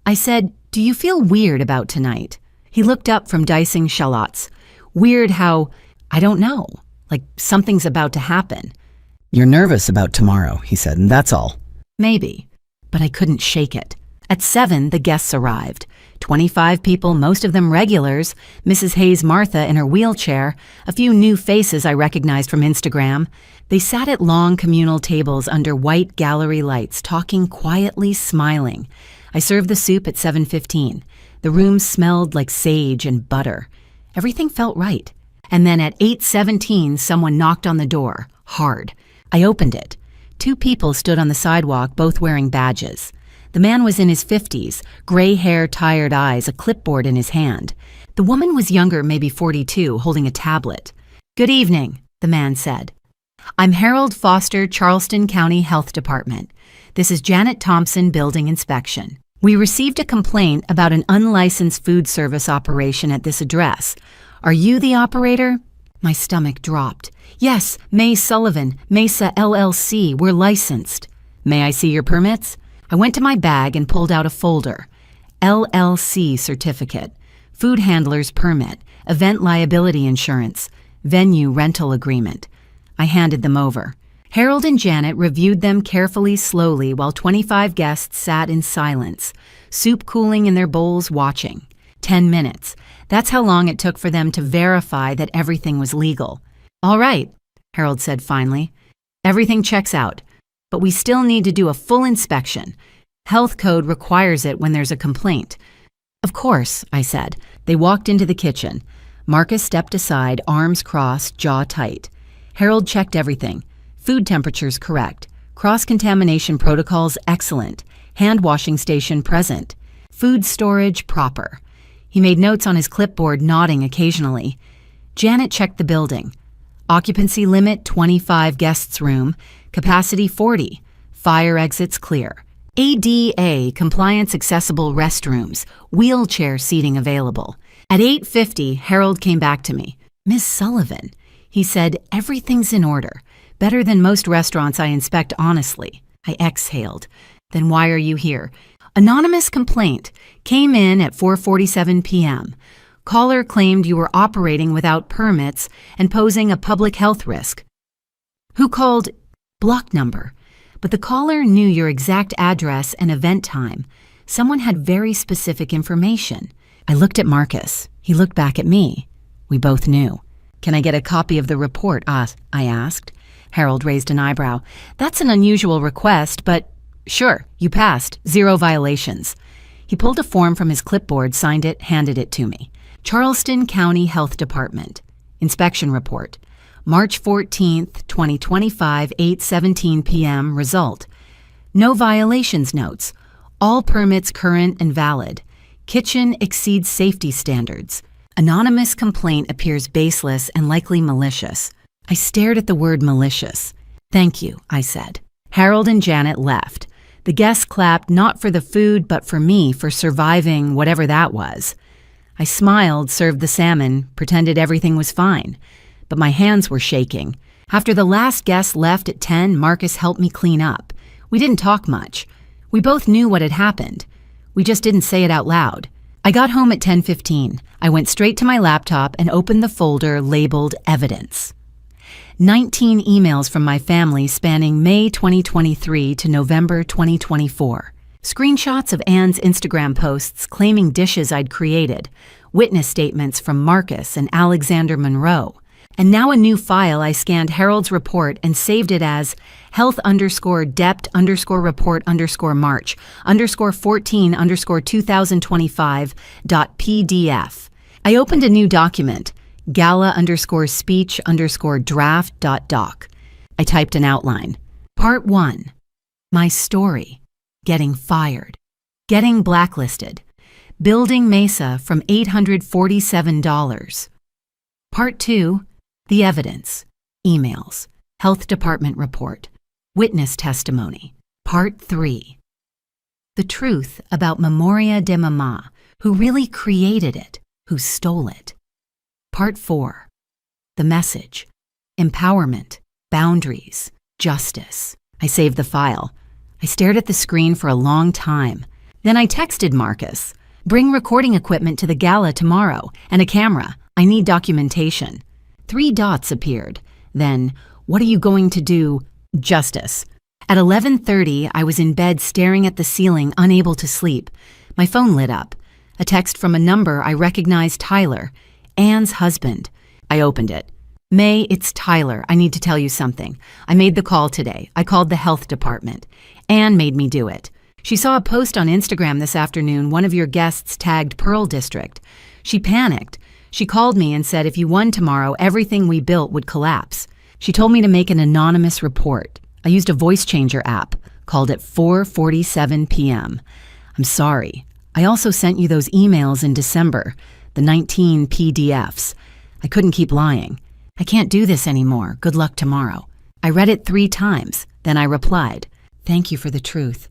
I said, do you feel weird about tonight? He looked up from dicing shallots. Weird how, I don't know, like something's about to happen. You're nervous about tomorrow, he said, and that's all. Maybe, but I couldn't shake it. At 7, the guests arrived. 25 people, most of them regulars, Mrs. Hayes Martha in her wheelchair, a few new faces I recognized from Instagram. They sat at long communal tables under white gallery lights, talking quietly, smiling. I served the soup at 7:15. The room smelled like sage and butter. Everything felt right. And then at 8:17, someone knocked on the door, hard. I opened it. 2 people stood on the sidewalk, both wearing badges. The man was in his 50s, gray hair, tired eyes, a clipboard in his hand. The woman was younger, maybe 42, holding a tablet. Good evening, the man said. I'm Harold Foster, Charleston County Health Department. This is Janet Thompson, Building Inspection. We received a complaint about an unlicensed food service operation at this address. Are you the operator? My stomach dropped. Yes, May Sullivan, Mesa LLC, we're licensed. May I see your permits? I went to my bag and pulled out a folder. LLC certificate, food handler's permit, event liability insurance, venue rental agreement. I handed them over. Harold and Janet reviewed them carefully, slowly, while 25 guests sat in silence, soup cooling in their bowls, watching. 10 minutes. That's how long it took for them to verify that everything was legal. "All right," Harold said finally. "Everything checks out, but we still need to do a full inspection. Health code requires it when there's a complaint." "Of course," I said. They walked into the kitchen. Marcus stepped aside, arms crossed, jaw tight. Harold checked everything. Food temperatures correct. Cross-contamination protocols excellent. Hand washing station present. Food storage proper. He made notes on his clipboard, nodding occasionally. Janet checked the building. Occupancy limit 25 guests room. Capacity 40. Fire exits clear. ADA compliance accessible restrooms. Wheelchair seating available. At 8:50, Harold came back to me. "Miss Sullivan," he said, "everything's in order. Better than most restaurants I inspect, honestly." I exhaled. "Then why are you here?" "Anonymous complaint. Came in at 4:47 p.m. Caller claimed you were operating without permits and posing a public health risk." "Who called?" "Block number. But the caller knew your exact address and event time. Someone had very specific information." I looked at Marcus. He looked back at me. We both knew. "Can I get a copy of the report?" I asked. Harold raised an eyebrow. "That's an unusual request, but sure, you passed. 0 violations." He pulled a form from his clipboard, signed it, handed it to me. Charleston County Health Department. Inspection report. March 14th, 2025, 8:17 p.m. Result. No violations notes. All permits current and valid. Kitchen exceeds safety standards. Anonymous complaint appears baseless and likely malicious. I stared at the word malicious. "Thank you," I said. Harold and Janet left. The guests clapped not for the food, but for me for surviving whatever that was. I smiled, served the salmon, pretended everything was fine. But my hands were shaking. After the last guest left at 10, Marcus helped me clean up. We didn't talk much. We both knew what had happened. We just didn't say it out loud. I got home at 10:15. I went straight to my laptop and opened the folder labeled Evidence. 19 emails from my family spanning May 2023 to November 2024. Screenshots of Anne's Instagram posts claiming dishes I'd created. Witness statements from Marcus and Alexander Monroe. And now a new file. I scanned Harold's report and saved it as health_dept_report_March_14_2025.pdf. I opened a new document, gala_speech_draft.doc. I typed an outline. Part 1. My story. Getting fired. Getting blacklisted. Building Mesa from $847. Part 2. The evidence. Emails. Health Department report. Witness testimony. Part 3. The truth about Memoria de Mama, who really created it, who stole it. Part 4. The message. Empowerment. Boundaries. Justice. I saved the file. I stared at the screen for a long time. Then I texted Marcus. "Bring recording equipment to the gala tomorrow, and a camera. I need documentation." 3 dots appeared. Then, "What are you going to do?" "Justice." At 11:30, I was in bed staring at the ceiling, unable to sleep. My phone lit up. A text from a number I recognized, Tyler, Anne's husband. I opened it. "May, it's Tyler. I need to tell you something. I made the call today. I called the health department. Anne made me do it. She saw a post on Instagram this afternoon. One of your guests tagged Pearl District. She panicked. She called me and said if you won tomorrow, everything we built would collapse. She told me to make an anonymous report. I used a voice changer app, called at 4:47 p.m. I'm sorry. I also sent you those emails in December, the 19 PDFs. I couldn't keep lying. I can't do this anymore. Good luck tomorrow." I read it 3 times. Then I replied, "Thank you for the truth."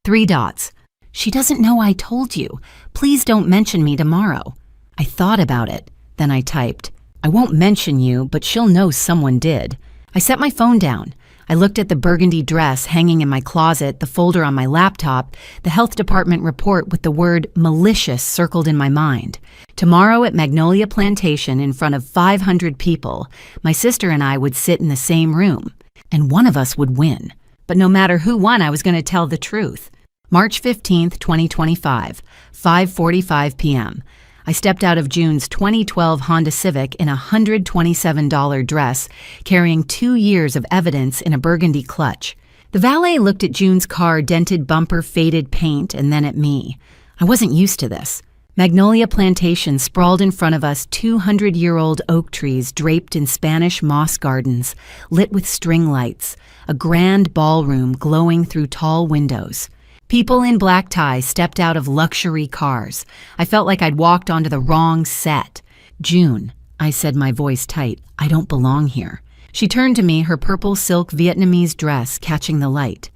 3 dots. "She doesn't know I told you. Please don't mention me tomorrow." I thought about it. Then I typed, "I won't mention you, but she'll know someone did." I set my phone down. I looked at the burgundy dress hanging in my closet, the folder on my laptop, the health department report with the word malicious circled in my mind. Tomorrow at Magnolia Plantation in front of 500 people, my sister and I would sit in the same room. and one of us would win. But no matter who won, I was going to tell the truth. March 15th, 2025, 5:45 p.m. I stepped out of June's 2012 Honda Civic in a $127 dress, carrying 2 years of evidence in a burgundy clutch. The valet looked at June's car, dented bumper, faded paint, and then at me. I wasn't used to this. Magnolia Plantation sprawled in front of us, 200-year-old oak trees draped in Spanish moss gardens, lit with string lights, a grand ballroom glowing through tall windows. People in black ties stepped out of luxury cars. I felt like I'd walked onto the wrong set. "June," I said, my voice tight, "I don't belong here." She turned to me, her purple silk Vietnamese dress catching the light.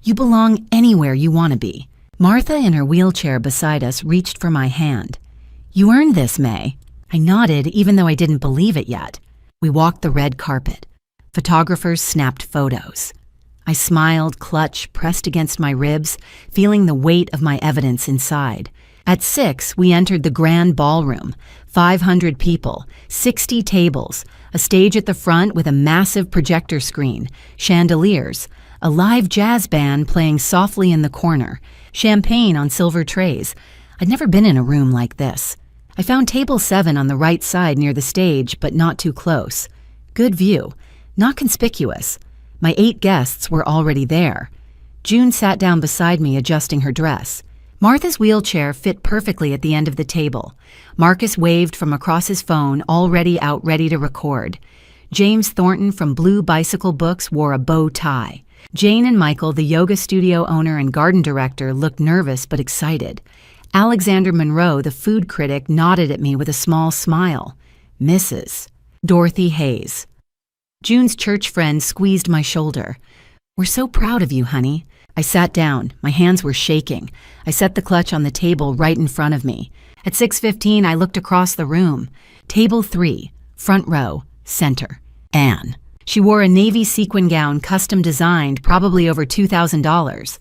"You belong anywhere you want to be." Martha, in her wheelchair beside us, reached for my hand. "You earned this, May." I nodded, even though I didn't believe it yet. We walked the red carpet. Photographers snapped photos. I smiled, clutch pressed against my ribs, feeling the weight of my evidence inside. At 6, we entered the grand ballroom. 500 people, 60 tables, a stage at the front with a massive projector screen, chandeliers, a live jazz band playing softly in the corner, champagne on silver trays. I'd never been in a room like this. I found table 7 on the right side near the stage, but not too close. Good view, not conspicuous. My 8 guests were already there. June sat down beside me, adjusting her dress. Martha's wheelchair fit perfectly at the end of the table. Marcus waved from across his phone, already out ready to record. James Thornton from Blue Bicycle Books wore a bow tie. Jane and Michael, the yoga studio owner and garden director, looked nervous but excited. Alexander Monroe, the food critic, nodded at me with a small smile. Mrs. Dorothy Hayes. June's church friend squeezed my shoulder. "We're so proud of you, honey." I sat down. My hands were shaking. I set the clutch on the table right in front of me. At 6:15, I looked across the room. Table 3, front row, center. Anne. She wore a navy sequin gown, custom designed, probably over $2,000.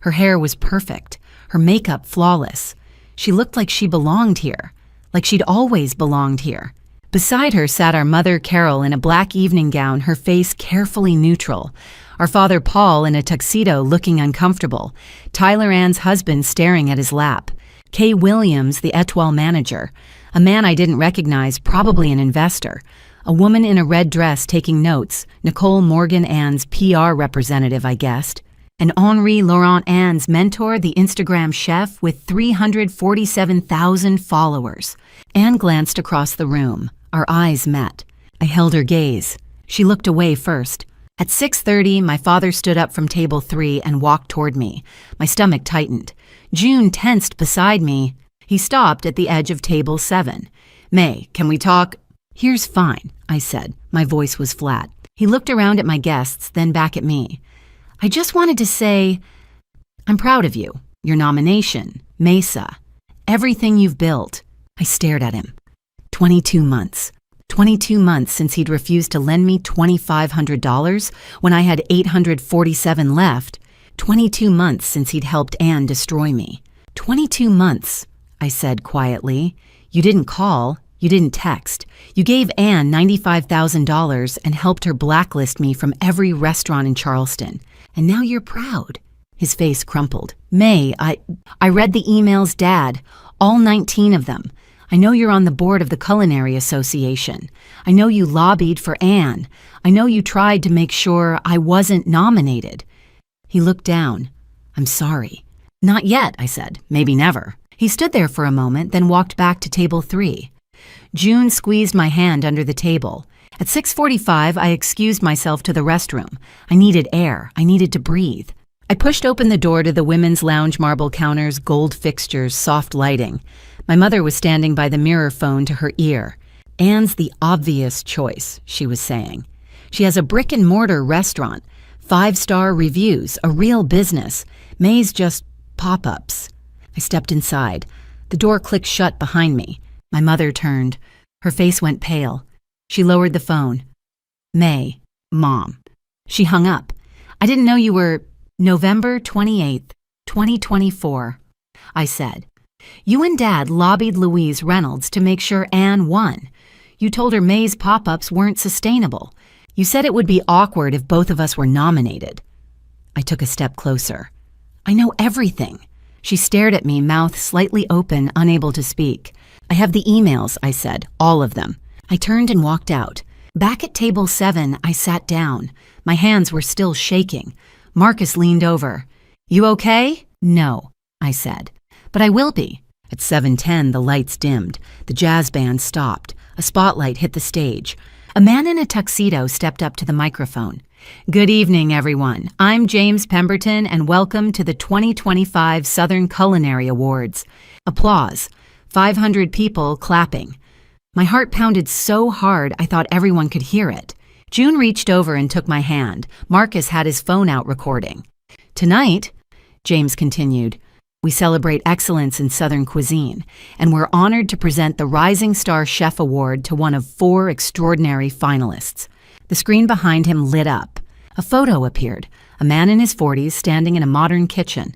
Her hair was perfect, her makeup flawless. She looked like she belonged here, like she'd always belonged here. Beside her sat our mother, Carol, in a black evening gown, her face carefully neutral. Our father, Paul, in a tuxedo, looking uncomfortable. Tyler Ann's husband staring at his lap. Kay Williams, the Etoile manager. A man I didn't recognize, probably an investor. A woman in a red dress taking notes, Nicole Morgan Ann's PR representative, I guessed. And Henri Laurent Ann's mentor, the Instagram chef with 347,000 followers. Anne glanced across the room. Our eyes met. I held her gaze. She looked away first. At 6:30, my father stood up from table 3 and walked toward me. My stomach tightened. June tensed beside me. He stopped at the edge of table 7. "May, can we talk?" "Here's fine," I said. My voice was flat. He looked around at my guests, then back at me. "I just wanted to say, I'm proud of you. Your nomination, Mesa, everything you've built." I stared at him. 22 months. 22 months since he'd refused to lend me $2,500 when I had $847 left. 22 months since he'd helped Anne destroy me. 22 months, I said quietly. "You didn't call. You didn't text. You gave Anne $95,000 and helped her blacklist me from every restaurant in Charleston. And now you're proud." His face crumpled. "May, I read the emails, Dad. All 19 of them. I know you're on the board of the Culinary Association. I know you lobbied for Anne. I know you tried to make sure I wasn't nominated." He looked down. "I'm sorry." "Not yet," I said. "Maybe never." He stood there for a moment, then walked back to table 3. June squeezed my hand under the table. At 6:45, I excused myself to the restroom. I needed air. I needed to breathe. I pushed open the door to the women's lounge, marble counters, gold fixtures, soft lighting. My mother was standing by the mirror phone to her ear. "Anne's the obvious choice," she was saying. "She has a brick-and-mortar restaurant, 5-star reviews, a real business. May's just pop-ups." I stepped inside. The door clicked shut behind me. My mother turned. Her face went pale. She lowered the phone. "May, Mom." She hung up. "I didn't know you were November 28th, 2024, I said. "You and Dad lobbied Louise Reynolds to make sure Anne won. You told her May's pop-ups weren't sustainable. You said it would be awkward if both of us were nominated. I took a step closer. I know everything. She stared at me, mouth slightly open, unable to speak. I have the emails, I said, all of them. I turned and walked out. Back at table 7, I sat down. My hands were still shaking. Marcus leaned over. You okay? No, I said. But I will be. At 7:10, the lights dimmed. The jazz band stopped. A spotlight hit the stage. A man in a tuxedo stepped up to the microphone. Good evening, everyone. I'm James Pemberton, and welcome to the 2025 Southern Culinary Awards. Applause. 500 people clapping. My heart pounded so hard I thought everyone could hear it. June reached over and took my hand. Marcus had his phone out recording. Tonight, James continued, we celebrate excellence in Southern cuisine, and we're honored to present the Rising Star Chef Award to one of 4 extraordinary finalists. The screen behind him lit up. A photo appeared, a man in his 40s standing in a modern kitchen.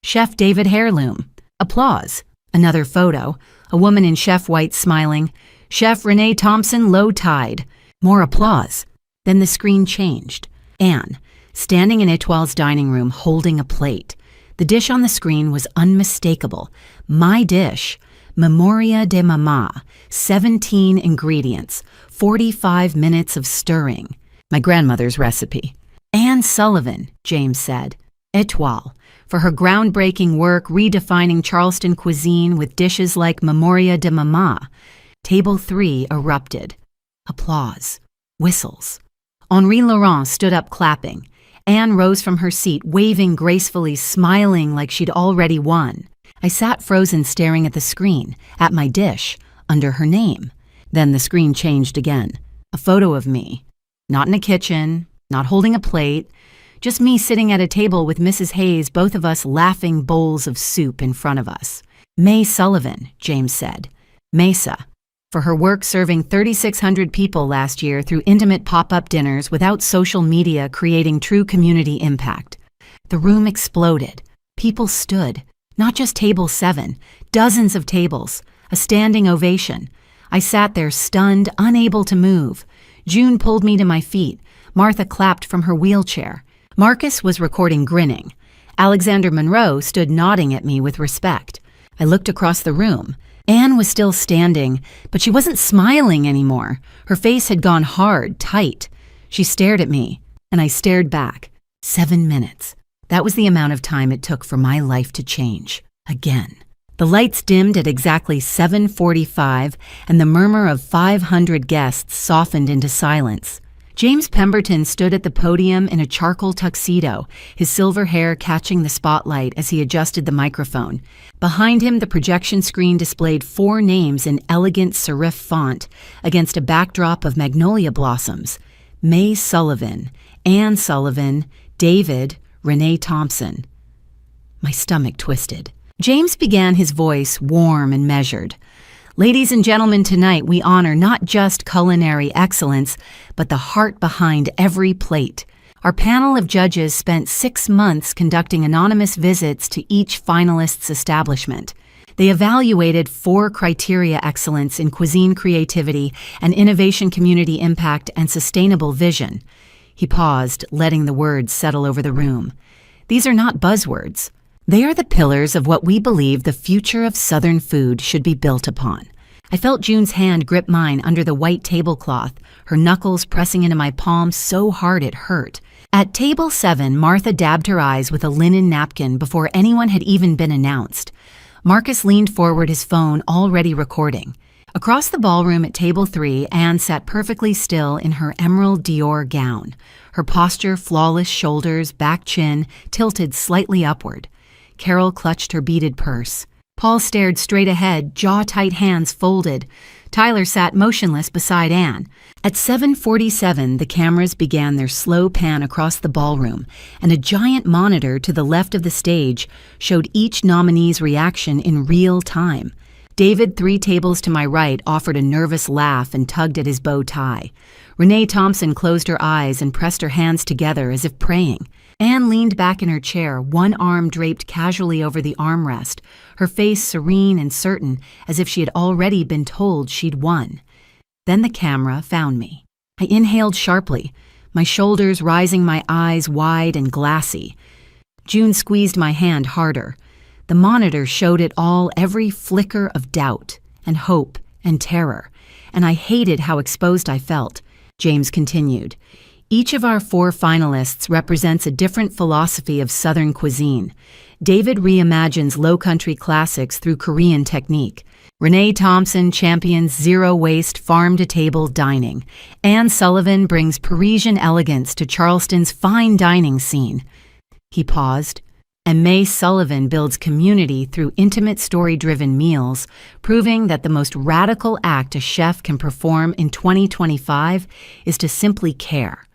Chef David Heirloom. Applause. Another photo, a woman in chef white smiling. Chef Renee Thompson, low tide. More applause. Then the screen changed. Anne, standing in Etoile's dining room holding a plate. The dish on the screen was unmistakable. My dish. Memoria de Mama. 17 ingredients. 45 minutes of stirring. My grandmother's recipe. Anne Sullivan, James said. Etoile. For her groundbreaking work redefining Charleston cuisine with dishes like Memoria de Mama. Table 3 erupted. Applause. Whistles. Henri Laurent stood up clapping. Anne rose from her seat, waving gracefully, smiling like she'd already won. I sat frozen, staring at the screen, at my dish, under her name. Then the screen changed again. A photo of me. Not in a kitchen, not holding a plate, just me sitting at a table with Mrs. Hayes, both of us laughing bowls of soup in front of us. May Sullivan, James said. Mesa. For her work serving 3,600 people last year through intimate pop-up dinners without social media, creating true community impact. The room exploded. People stood. Not just table 7, dozens of tables. A standing ovation. I sat there stunned, unable to move. June pulled me to my feet. Martha clapped from her wheelchair. Marcus was recording, grinning. Alexander Monroe stood nodding at me with respect. I looked across the room. Anne was still standing, but she wasn't smiling anymore. Her face had gone hard, tight. She stared at me, and I stared back. 7 minutes. That was the amount of time it took for my life to change. Again. The lights dimmed at exactly 7:45, and the murmur of 500 guests softened into silence. James Pemberton stood at the podium in a charcoal tuxedo, his silver hair catching the spotlight as he adjusted the microphone. Behind him, the projection screen displayed 4 names in elegant serif font against a backdrop of magnolia blossoms. May Sullivan, Anne Sullivan, David, Renee Thompson. My stomach twisted. James began, his voice warm and measured. Ladies and gentlemen, tonight we honor not just culinary excellence, but the heart behind every plate. Our panel of judges spent 6 months conducting anonymous visits to each finalist's establishment. They evaluated 4 criteria: excellence in cuisine creativity and innovation, community impact, and sustainable vision. He paused, letting the words settle over the room. These are not buzzwords. They are the pillars of what we believe the future of Southern food should be built upon. I felt June's hand grip mine under the white tablecloth, her knuckles pressing into my palm so hard it hurt. At table 7, Martha dabbed her eyes with a linen napkin before anyone had even been announced. Marcus leaned forward, his phone already recording. Across the ballroom at table 3, Anne sat perfectly still in her emerald Dior gown. Her posture, flawless shoulders, back chin, tilted slightly upward. Carol clutched her beaded purse. Paul stared straight ahead, jaw-tight hands folded. Tyler sat motionless beside Anne. At 7:47, the cameras began their slow pan across the ballroom, and a giant monitor to the left of the stage showed each nominee's reaction in real time. David, 3 tables to my right, offered a nervous laugh and tugged at his bow tie. Renee Thompson closed her eyes and pressed her hands together as if praying. Anne leaned back in her chair, one arm draped casually over the armrest, her face serene and certain, as if she had already been told she'd won. Then the camera found me. I inhaled sharply, my shoulders rising, my eyes wide and glassy. June squeezed my hand harder. The monitor showed it all, every flicker of doubt and hope and terror, and I hated how exposed I felt. James continued, "Each of our 4 finalists represents a different philosophy of Southern cuisine. David reimagines low-country classics through Korean technique. Renee Thompson champions zero-waste farm-to-table dining. Anne Sullivan brings Parisian elegance to Charleston's fine dining scene." He paused. "And May Sullivan builds community through intimate story-driven meals, proving that the most radical act a chef can perform in 2025 is to simply care."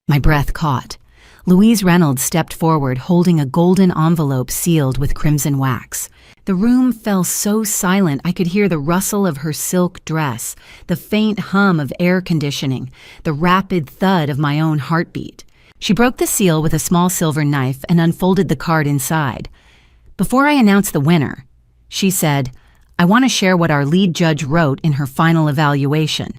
My breath caught. Louise Reynolds stepped forward, holding a golden envelope sealed with crimson wax. The room fell so silent I could hear the rustle of her silk dress, the faint hum of air conditioning, the rapid thud of my own heartbeat. She broke the seal with a small silver knife and unfolded the card inside. "Before I announce the winner," she said, "I want to share what our lead judge wrote in her final evaluation."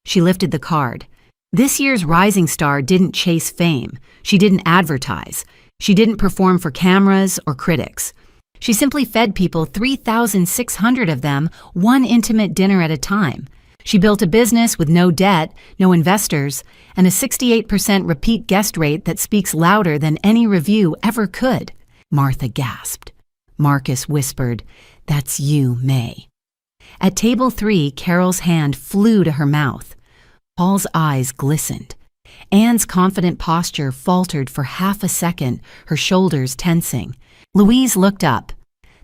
She lifted the card. "This year's rising star didn't chase fame. She didn't advertise. She didn't perform for cameras or critics. She simply fed people, 3,600 of them, one intimate dinner at a time. She built a business with no debt, no investors, and a 68% repeat guest rate that speaks louder than any review ever could." Martha gasped. Marcus whispered, "That's you, May." At table 3, Carol's hand flew to her mouth. Paul's eyes glistened. Anne's confident posture faltered for half a second, her shoulders tensing. Louise looked up.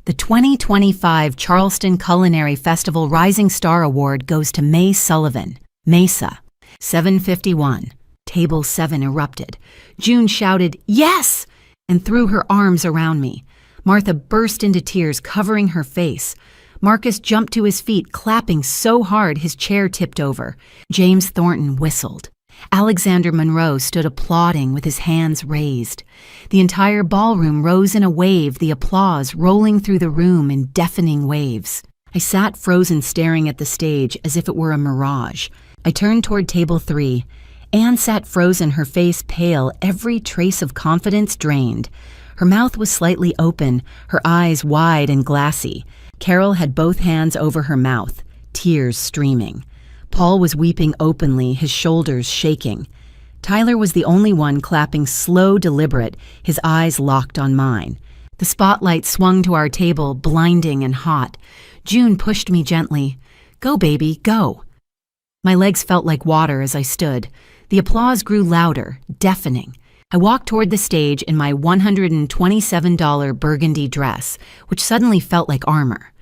"The 2025 Charleston Culinary Festival Rising Star Award goes to May Sullivan, Mesa." 7:51. Table 7 erupted. June shouted, "Yes!" and threw her arms around me. Martha burst into tears, covering her face. Marcus jumped to his feet, clapping so hard his chair tipped over. James Thornton whistled. Alexander Monroe stood applauding with his hands raised. The entire ballroom rose in a wave, the applause rolling through the room in deafening waves. I sat frozen, staring at the stage as if it were a mirage. I turned toward table 3. Anne sat frozen, her face pale, every trace of confidence drained. Her mouth was slightly open, her eyes wide and glassy. Carol had both hands over her mouth, tears streaming. Paul was weeping openly, his shoulders shaking. Tyler was the only one clapping slow, deliberate, his eyes locked on mine. The spotlight swung to our table, blinding and hot. June pushed me gently. "Go, baby, go." My legs felt like water as I stood. The applause grew louder, deafening. I walked toward the stage in my $127 burgundy dress, which suddenly felt like armor.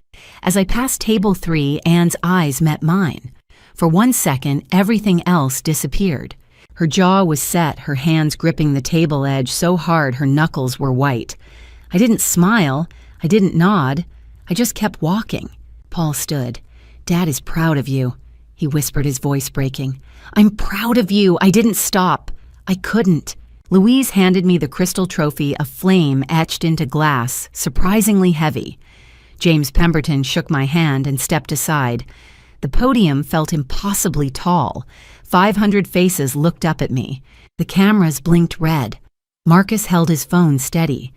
As I passed table 3, Anne's eyes met mine. For 1 second, everything else disappeared. Her jaw was set, her hands gripping the table edge so hard her knuckles were white. I didn't smile, I didn't nod, I just kept walking. Paul stood. "Dad is proud of you," he whispered, his voice breaking. "I'm proud of you. I didn't stop. I couldn't." Louise handed me the crystal trophy, a flame etched into glass, surprisingly heavy. James Pemberton shook my hand and stepped aside. The podium felt impossibly tall. 500 faces looked up at me. The cameras blinked red. Marcus held his phone steady.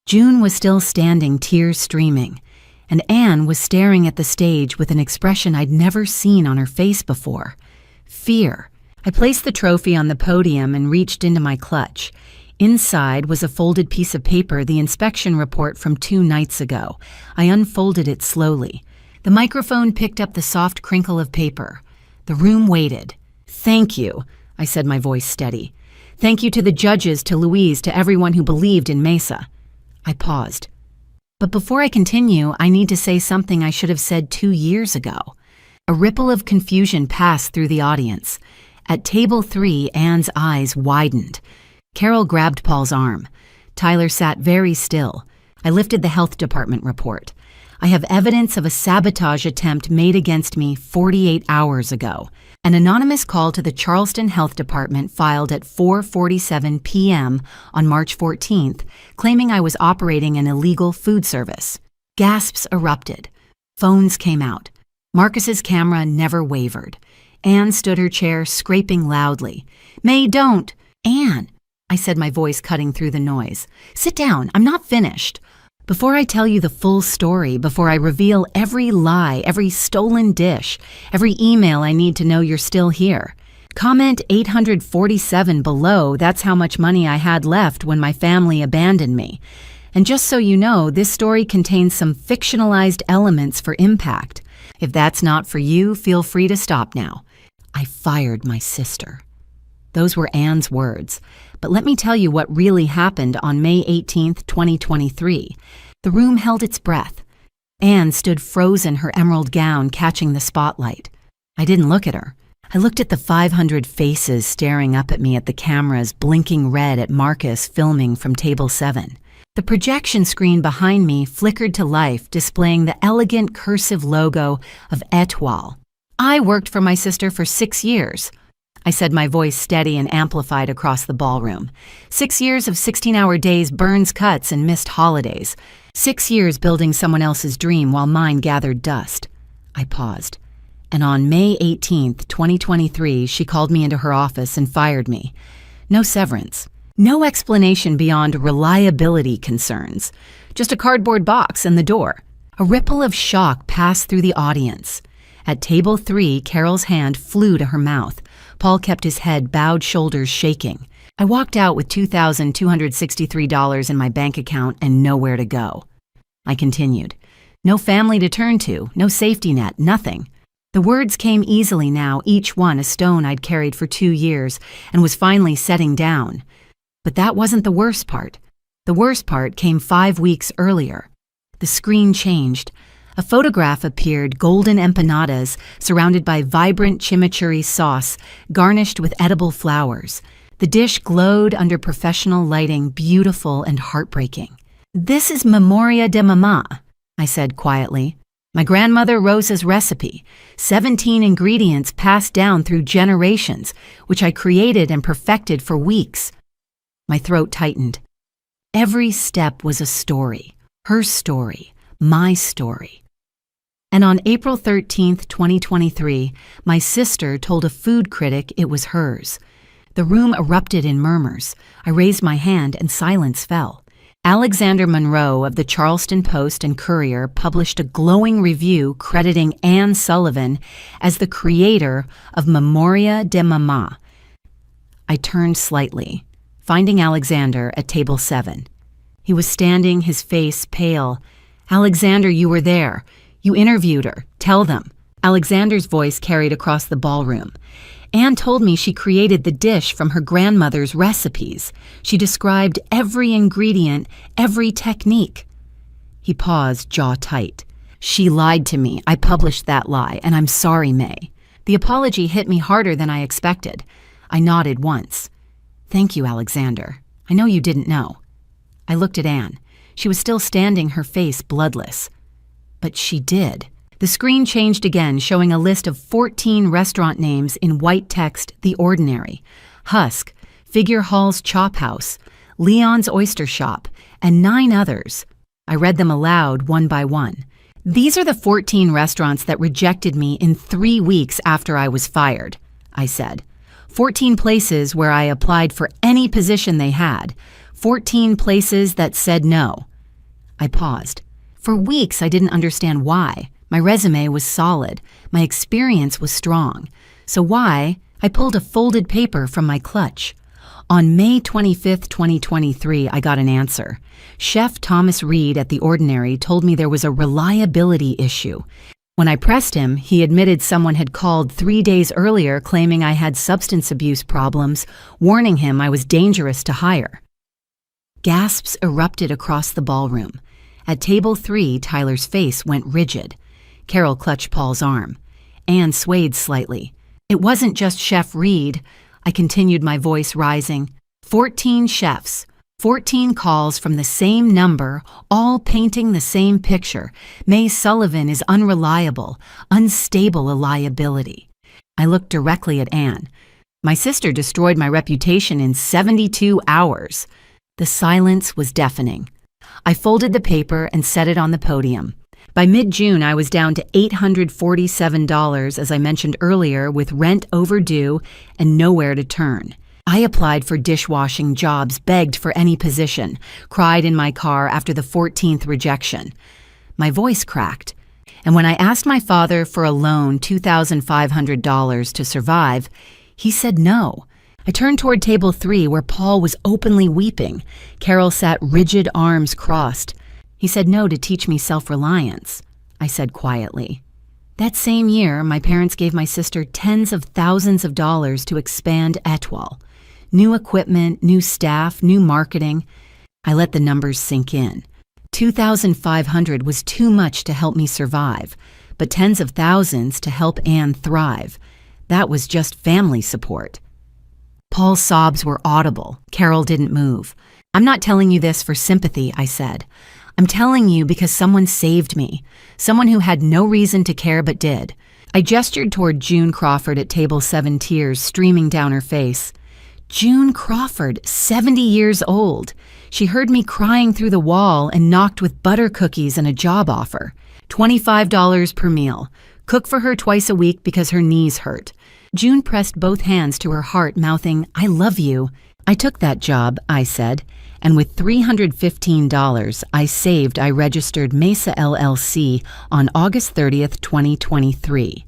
June was still standing, tears streaming, and Anne was staring at the stage with an expression I'd never seen on her face before. Fear. I placed the trophy on the podium and reached into my clutch. Inside was a folded piece of paper, the inspection report from 2 nights ago. I unfolded it slowly. The microphone picked up the soft crinkle of paper. The room waited. "Thank you," I said, my voice steady. "Thank you to the judges, to Louise, to everyone who believed in Mesa." I paused. But before I continue, I need to say something I should have said 2 years ago. A ripple of confusion passed through the audience. At table 3, Anne's eyes widened. Carol grabbed Paul's arm. Tyler sat very still. I lifted the health department report. "I have evidence of a sabotage attempt made against me 48 hours ago. An anonymous call to the Charleston Health Department filed at 4:47 p.m. on March 14th, claiming I was operating an illegal food service." Gasps erupted. Phones came out. Marcus's camera never wavered. Anne stood her chair, scraping loudly. May, don't! Anne, I said, my voice cutting through the noise. Sit down, I'm not finished. Before I tell you the full story, before I reveal every lie, every stolen dish, every email I need to know you're still here. Comment 847 below, that's how much money I had left when my family abandoned me. And just so you know, this story contains some fictionalized elements for impact. If that's not for you, feel free to stop now. I fired my sister. Those were Anne's words. But let me tell you what really happened on May 18th, 2023. The room held its breath. Anne stood frozen, her emerald gown catching the spotlight. I didn't look at her. I looked at the 500 faces staring up at me at the cameras, blinking red at Marcus filming from table 7. The projection screen behind me flickered to life, displaying the elegant cursive logo of Étoile. I worked for my sister for 6 years. I said, my voice steady and amplified across the ballroom. 6 years of 16-hour days, burns, cuts, and missed holidays. 6 years building someone else's dream while mine gathered dust. I paused. And on May 18th, 2023, she called me into her office and fired me. No severance. No explanation beyond reliability concerns. Just a cardboard box and the door. A ripple of shock passed through the audience. At table 3, Carol's hand flew to her mouth. Paul kept his head bowed, shoulders shaking. I walked out with $2,263 in my bank account and nowhere to go. I continued. No family to turn to, no safety net, nothing. The words came easily now, each one a stone I'd carried for 2 years and was finally setting down. But that wasn't the worst part. The worst part came 5 weeks earlier. The screen changed. A photograph appeared, golden empanadas, surrounded by vibrant chimichurri sauce, garnished with edible flowers. The dish glowed under professional lighting, beautiful and heartbreaking. This is Memoria de Mama, I said quietly. My grandmother Rosa's recipe, 17 ingredients passed down through generations, which I created and perfected for weeks. My throat tightened. Every step was a story, her story, my story. And on April 13th, 2023, my sister told a food critic it was hers. The room erupted in murmurs. I raised my hand and silence fell. Alexander Monroe of the Charleston Post and Courier published a glowing review crediting Anne Sullivan as the creator of Memoria de Mama. I turned slightly, finding Alexander at table 7. He was standing, his face pale. Alexander, you were there. You interviewed her. Tell them. Alexander's voice carried across the ballroom. Anne told me she created the dish from her grandmother's recipes. She described every ingredient, every technique. He paused, jaw tight. She lied to me. I published that lie, and I'm sorry, May. The apology hit me harder than I expected. I nodded once. Thank you, Alexander. I know you didn't know. I looked at Anne. She was still standing, her face bloodless. But she did. The screen changed again, showing a list of 14 restaurant names in white text, The Ordinary, Husk, Figure Hall's Chop House, Leon's Oyster Shop, and 9 others. I read them aloud, one by one. These are the 14 restaurants that rejected me in 3 weeks after I was fired, I said. 14 places where I applied for any position they had. 14 places that said no. I paused. For weeks, I didn't understand why. My resume was solid. My experience was strong. So why? I pulled a folded paper from my clutch. On May 25th, 2023, I got an answer. Chef Thomas Reed at The Ordinary told me there was a reliability issue. When I pressed him, he admitted someone had called 3 days earlier claiming I had substance abuse problems, warning him I was dangerous to hire. Gasps erupted across the ballroom. At table 3, Tyler's face went rigid. Carol clutched Paul's arm. Anne swayed slightly. It wasn't just Chef Reed. I continued, my voice rising. 14 chefs, 14 calls from the same number, all painting the same picture. May Sullivan is unreliable, unstable a liability. I looked directly at Anne. My sister destroyed my reputation in 72 hours. The silence was deafening. I folded the paper and set it on the podium. By mid-June, I was down to $847, as I mentioned earlier, with rent overdue and nowhere to turn. I applied for dishwashing jobs, begged for any position, cried in my car after the 14th rejection. My voice cracked, and when I asked my father for a loan, $2,500 to survive, he said no. I turned toward table 3, where Paul was openly weeping. Carol sat rigid, arms crossed. He said no to teach me self-reliance, I said quietly. That same year, my parents gave my sister tens of thousands of dollars to expand Etoile. New equipment, new staff, new marketing. I let the numbers sink in. $2,500 was too much to help me survive, but tens of thousands to help Anne thrive. That was just family support. Paul's sobs were audible. Carol didn't move. I'm not telling you this for sympathy, I said. I'm telling you because someone saved me. Someone who had no reason to care but did. I gestured toward June Crawford at table 7, tears streaming down her face. June Crawford, 70 years old. She heard me crying through the wall and knocked with butter cookies and a job offer. $25 per meal. Cook for her twice a week because her knees hurt. June pressed both hands to her heart, mouthing, "I love you." I took that job, I said, and with $315 I registered Mesa LLC on August 30th, 2023.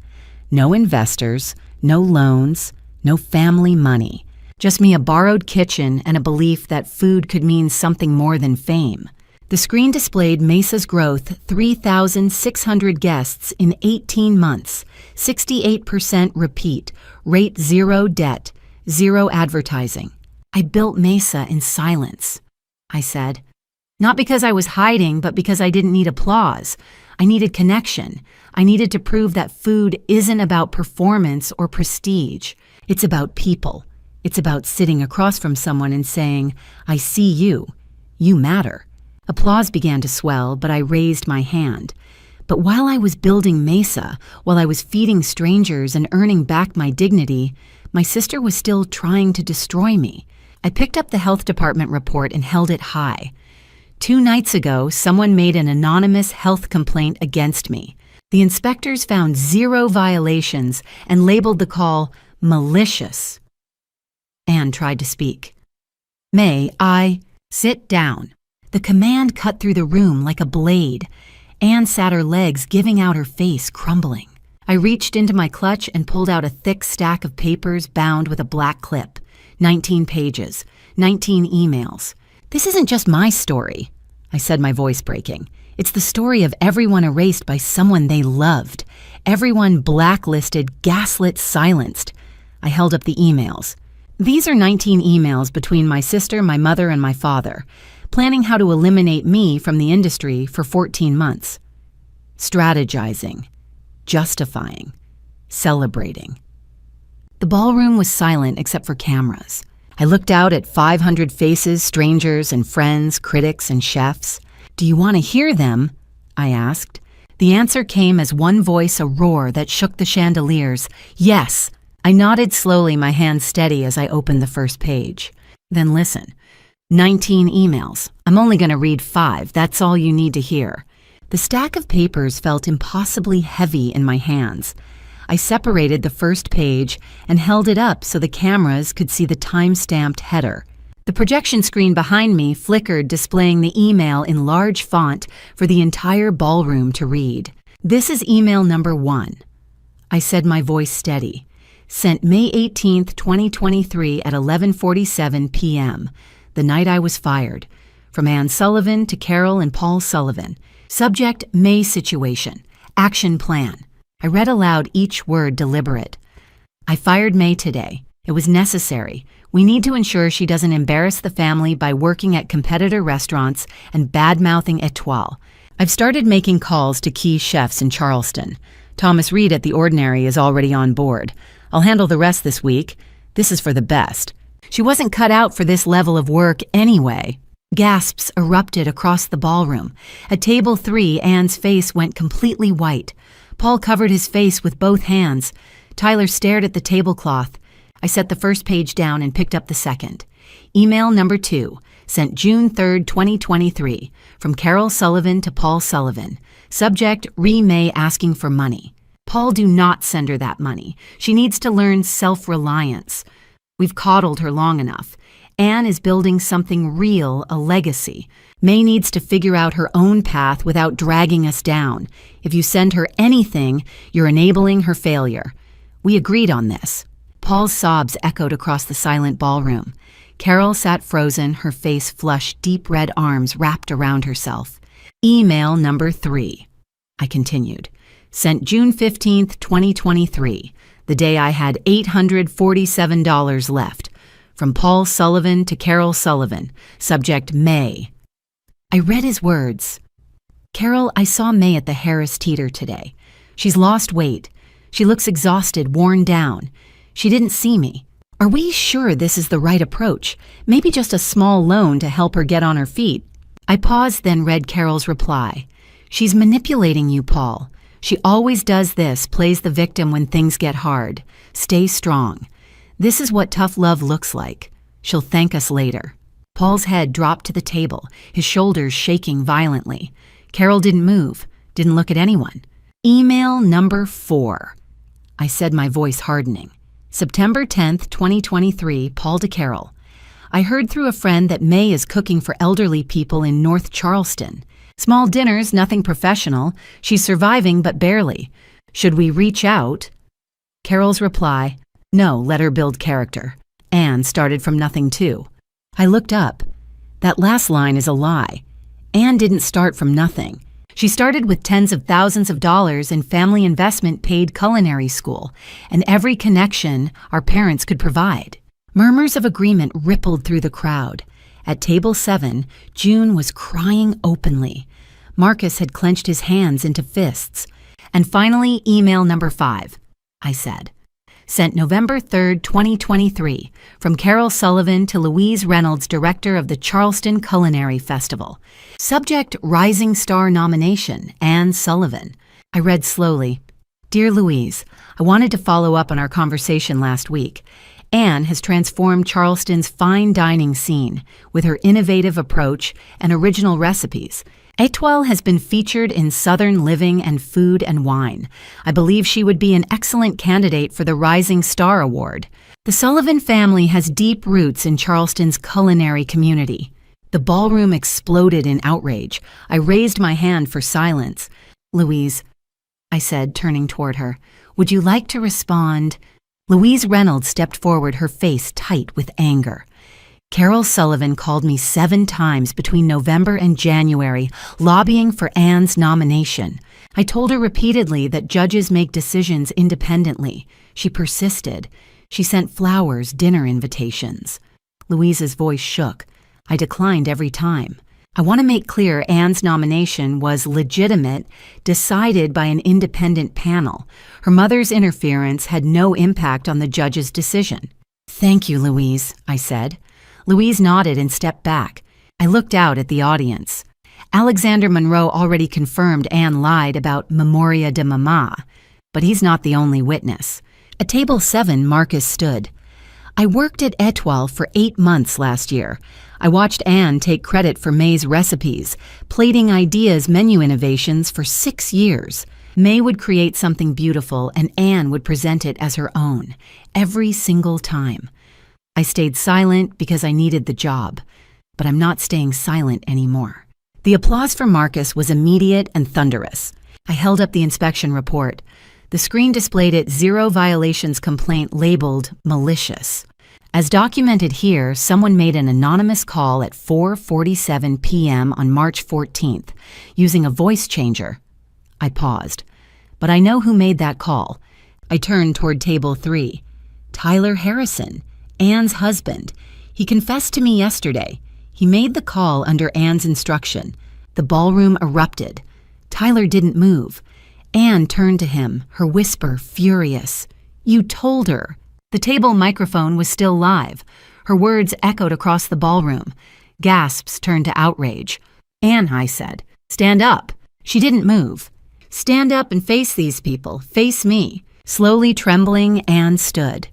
No investors, no loans, no family money. Just me, a borrowed kitchen, and a belief that food could mean something more than fame. The screen displayed Mesa's growth, 3,600 guests in 18 months, 68% repeat, rate 0 debt, 0 advertising. I built Mesa in silence, I said. Not because I was hiding, but because I didn't need applause. I needed connection. I needed to prove that food isn't about performance or prestige. It's about people. It's about sitting across from someone and saying, "I see you. You matter." Applause began to swell, but I raised my hand. But while I was building Mesa, while I was feeding strangers and earning back my dignity, my sister was still trying to destroy me. I picked up the health department report and held it high. 2 nights ago, someone made an anonymous health complaint against me. The inspectors found 0 violations and labeled the call malicious. Anne tried to speak. "May I sit down?" The command cut through the room like a blade. Anne sat her legs, giving out, her face crumbling. I reached into my clutch and pulled out a thick stack of papers bound with a black clip. 19 pages, 19 emails. "This isn't just my story," I said, my voice breaking. "It's the story of everyone erased by someone they loved. Everyone blacklisted, gaslit, silenced." I held up the emails. These are 19 emails between my sister, my mother, and my father, planning how to eliminate me from the industry for 14 months. Strategizing, justifying, celebrating. The ballroom was silent except for cameras. I looked out at 500 faces, strangers and friends, critics and chefs. "Do you want to hear them?" I asked. The answer came as one voice, a roar that shook the chandeliers. "Yes." I nodded slowly, my hands steady as I opened the first page. "Then listen. 19 emails. I'm only going to read 5. That's all you need to hear." The stack of papers felt impossibly heavy in my hands. I separated the first page and held it up so the cameras could see the time-stamped header. The projection screen behind me flickered, displaying the email in large font for the entire ballroom to read. "This is email number 1. I said, my voice steady. Sent May 18th, 2023 at 11:47 p.m., the night I was fired. From Anne Sullivan to Carol and Paul Sullivan. Subject, May situation. Action plan. I read aloud each word, deliberate. "I fired May today. It was necessary. We need to ensure she doesn't embarrass the family by working at competitor restaurants and bad-mouthing Etoile. I've started making calls to key chefs in Charleston. Thomas Reed at The Ordinary is already on board. I'll handle the rest this week. This is for the best. She wasn't cut out for this level of work anyway." Gasps erupted across the ballroom. At table 3, Anne's face went completely white. Paul covered his face with both hands. Tyler stared at the tablecloth. I set the first page down and picked up the second. Email number 2, sent June 3rd, 2023, from Carol Sullivan to Paul Sullivan. Subject, May asking for money. Paul, do not send her that money. She needs to learn self-reliance. We've coddled her long enough. Anne is building something real, a legacy. May needs to figure out her own path without dragging us down. If you send her anything, you're enabling her failure. We agreed on this. Paul's sobs echoed across the silent ballroom. Carol sat frozen, her face flushed, deep red arms wrapped around herself. Email number 3. I continued. Sent June 15th, 2023, the day I had $847 left. From Paul Sullivan to Carol Sullivan. Subject, May. I read his words. Carol, I saw May at the Harris Teeter today. She's lost weight. She looks exhausted, worn down. She didn't see me. Are we sure this is the right approach? Maybe just a small loan to help her get on her feet. I paused, then read Carol's reply. She's manipulating you, Paul. She always does this, plays the victim when things get hard. Stay strong. This is what tough love looks like. She'll thank us later. Paul's head dropped to the table, his shoulders shaking violently. Carol didn't move, didn't look at anyone. Email number 4. I said, my voice hardening. September 10th, 2023, Paul to Carol. I heard through a friend that May is cooking for elderly people in North Charleston. Small dinners, nothing professional. She's surviving, but barely. Should we reach out? Carol's reply, no, let her build character. Anne started from nothing too. I looked up. That last line is a lie. Anne didn't start from nothing. She started with tens of thousands of dollars in family investment paid culinary school, and every connection our parents could provide. Murmurs of agreement rippled through the crowd. At table 7, June was crying openly. Marcus had clenched his hands into fists. And finally, email number 5, I said. Sent November 3rd, 2023, from Carol Sullivan to Louise Reynolds, director of the Charleston Culinary Festival. Subject, Rising Star nomination, Anne Sullivan. I read slowly. Dear Louise, I wanted to follow up on our conversation last week. Anne has transformed Charleston's fine dining scene with her innovative approach and original recipes. Étoile has been featured in Southern Living and Food and Wine. I believe she would be an excellent candidate for the Rising Star Award. The Sullivan family has deep roots in Charleston's culinary community. The ballroom exploded in outrage. I raised my hand for silence. Louise, I said, turning toward her, would you like to respond? Louise Reynolds stepped forward, her face tight with anger. Carol Sullivan called me 7 times between November and January, lobbying for Anne's nomination. I told her repeatedly that judges make decisions independently. She persisted. She sent flowers, dinner invitations. Louise's voice shook. I declined every time. I want to make clear Anne's nomination was legitimate, decided by an independent panel. Her mother's interference had no impact on the judge's decision. Thank you, Louise, I said. Louise nodded and stepped back. I looked out at the audience. Alexander Monroe already confirmed Anne lied about Memoria de Mama, but he's not the only witness. At table 7, Marcus stood. I worked at Étoile for 8 months last year. I watched Anne take credit for May's recipes, plating ideas, menu innovations for 6 years. May would create something beautiful and Anne would present it as her own, every single time. I stayed silent because I needed the job, but I'm not staying silent anymore. The applause for Marcus was immediate and thunderous. I held up the inspection report. The screen displayed it 0 violations complaint labeled malicious. As documented here, someone made an anonymous call at 4:47 p.m. on March 14th using a voice changer. I paused. But I know who made that call. I turned toward table 3. Tyler Harrison, Anne's husband. He confessed to me yesterday. He made the call under Anne's instruction. The ballroom erupted. Tyler didn't move. Anne turned to him, her whisper furious. You told her. The table microphone was still live. Her words echoed across the ballroom. Gasps turned to outrage. Anne, I said, stand up. She didn't move. Stand up and face these people. Face me. Slowly trembling, Anne stood.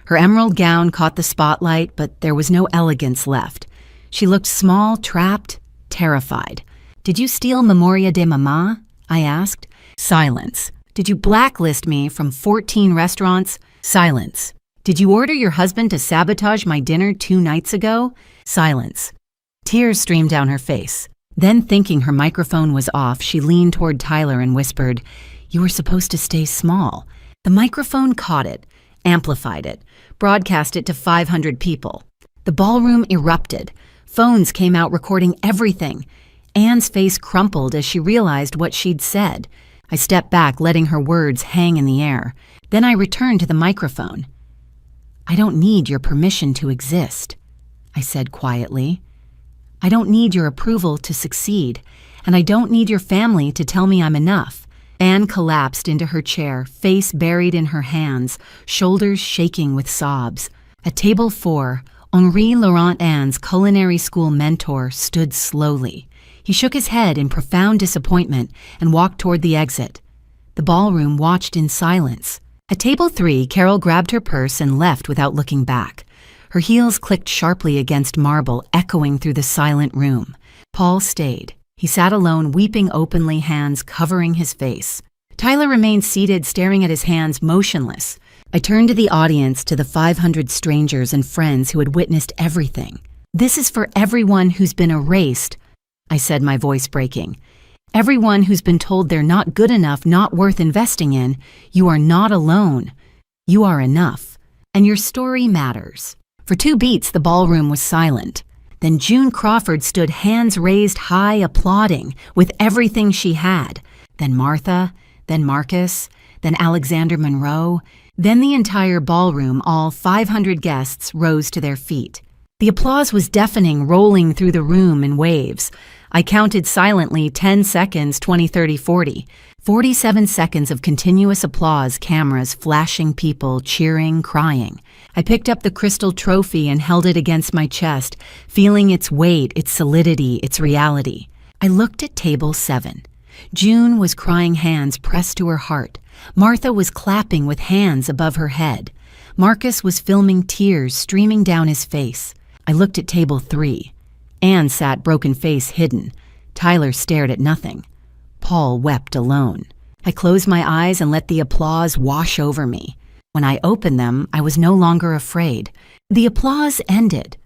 Her emerald gown caught the spotlight, but there was no elegance left. She looked small, trapped, terrified. Did you steal Memoria de Mama? I asked. Silence. Did you blacklist me from 14 restaurants? Silence. Did you order your husband to sabotage my dinner 2 nights ago? Silence. Tears streamed down her face. Then, thinking her microphone was off, she leaned toward Tyler and whispered, "You were supposed to stay small." The microphone caught it, amplified it, broadcast it to 500 people. The ballroom erupted. Phones came out recording everything. Anne's face crumpled as she realized what she'd said. I stepped back, letting her words hang in the air. Then I returned to the microphone. "I don't need your permission to exist," I said quietly. "I don't need your approval to succeed, and I don't need your family to tell me I'm enough." Anne collapsed into her chair, face buried in her hands, shoulders shaking with sobs. At table 4, Henri Laurent, Anne's culinary school mentor, stood slowly. He shook his head in profound disappointment and walked toward the exit. The ballroom watched in silence. At table 3, Carol grabbed her purse and left without looking back. Her heels clicked sharply against marble, echoing through the silent room. Paul stayed. He sat alone, weeping openly, hands covering his face. Tyler remained seated, staring at his hands, motionless. I turned to the audience, to the 500 strangers and friends who had witnessed everything. "This is for everyone who's been erased," I said, my voice breaking. "Everyone who's been told they're not good enough, not worth investing in. You are not alone. You are enough. And your story matters." For 2 beats, the ballroom was silent. Then June Crawford stood, hands raised high, applauding with everything she had. Then Martha, then Marcus, then Alexander Monroe. Then the entire ballroom, all 500 guests, rose to their feet. The applause was deafening, rolling through the room in waves. I counted silently 10 seconds, 20, 30, 40. 47 seconds of continuous applause, cameras, flashing people, cheering, crying. I picked up the crystal trophy and held it against my chest, feeling its weight, its solidity, its reality. I looked at table 7. June was crying, hands pressed to her heart. Martha was clapping with hands above her head. Marcus was filming, tears streaming down his face. I looked at table 3. Anne sat, broken face hidden. Tyler stared at nothing. Paul wept alone. I closed my eyes and let the applause wash over me. When I opened them, I was no longer afraid. The applause ended.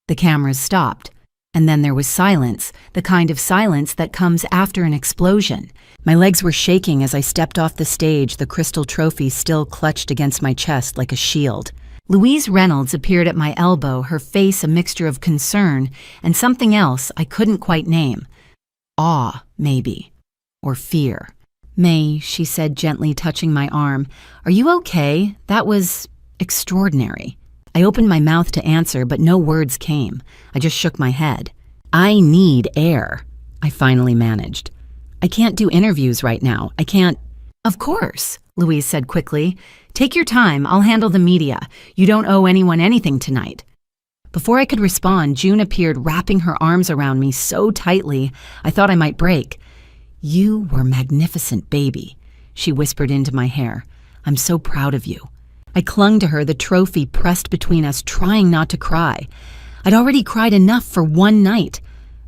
The cameras stopped. And then there was silence, the kind of silence that comes after an explosion. My legs were shaking as I stepped off the stage, the crystal trophy still clutched against my chest like a shield. Louise Reynolds appeared at my elbow, her face a mixture of concern and something else I couldn't quite name. Awe, maybe. Or fear. "May," she said, gently touching my arm, "are you okay? That was extraordinary." I opened my mouth to answer, but no words came. I just shook my head. "I need air," I finally managed. "I can't do interviews right now. I can't—" "Of course," Louise said quickly. "Take your time. I'll handle the media. You don't owe anyone anything tonight." Before I could respond, June appeared, wrapping her arms around me so tightly I thought I might break. "You were magnificent, baby," she whispered into my hair. "I'm so proud of you." I clung to her, the trophy pressed between us, trying not to cry. I'd already cried enough for one night,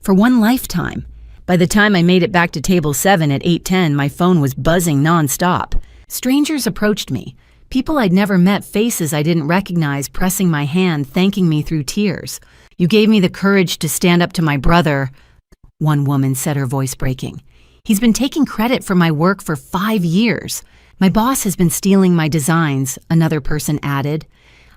for one lifetime. By the time I made it back to table 7 at 8:10, my phone was buzzing nonstop. Strangers approached me. People I'd never met, faces I didn't recognize, pressing my hand, thanking me through tears. "You gave me the courage to stand up to my brother," one woman said, her voice breaking. "He's been taking credit for my work for 5 years. My boss has been stealing my designs," another person added.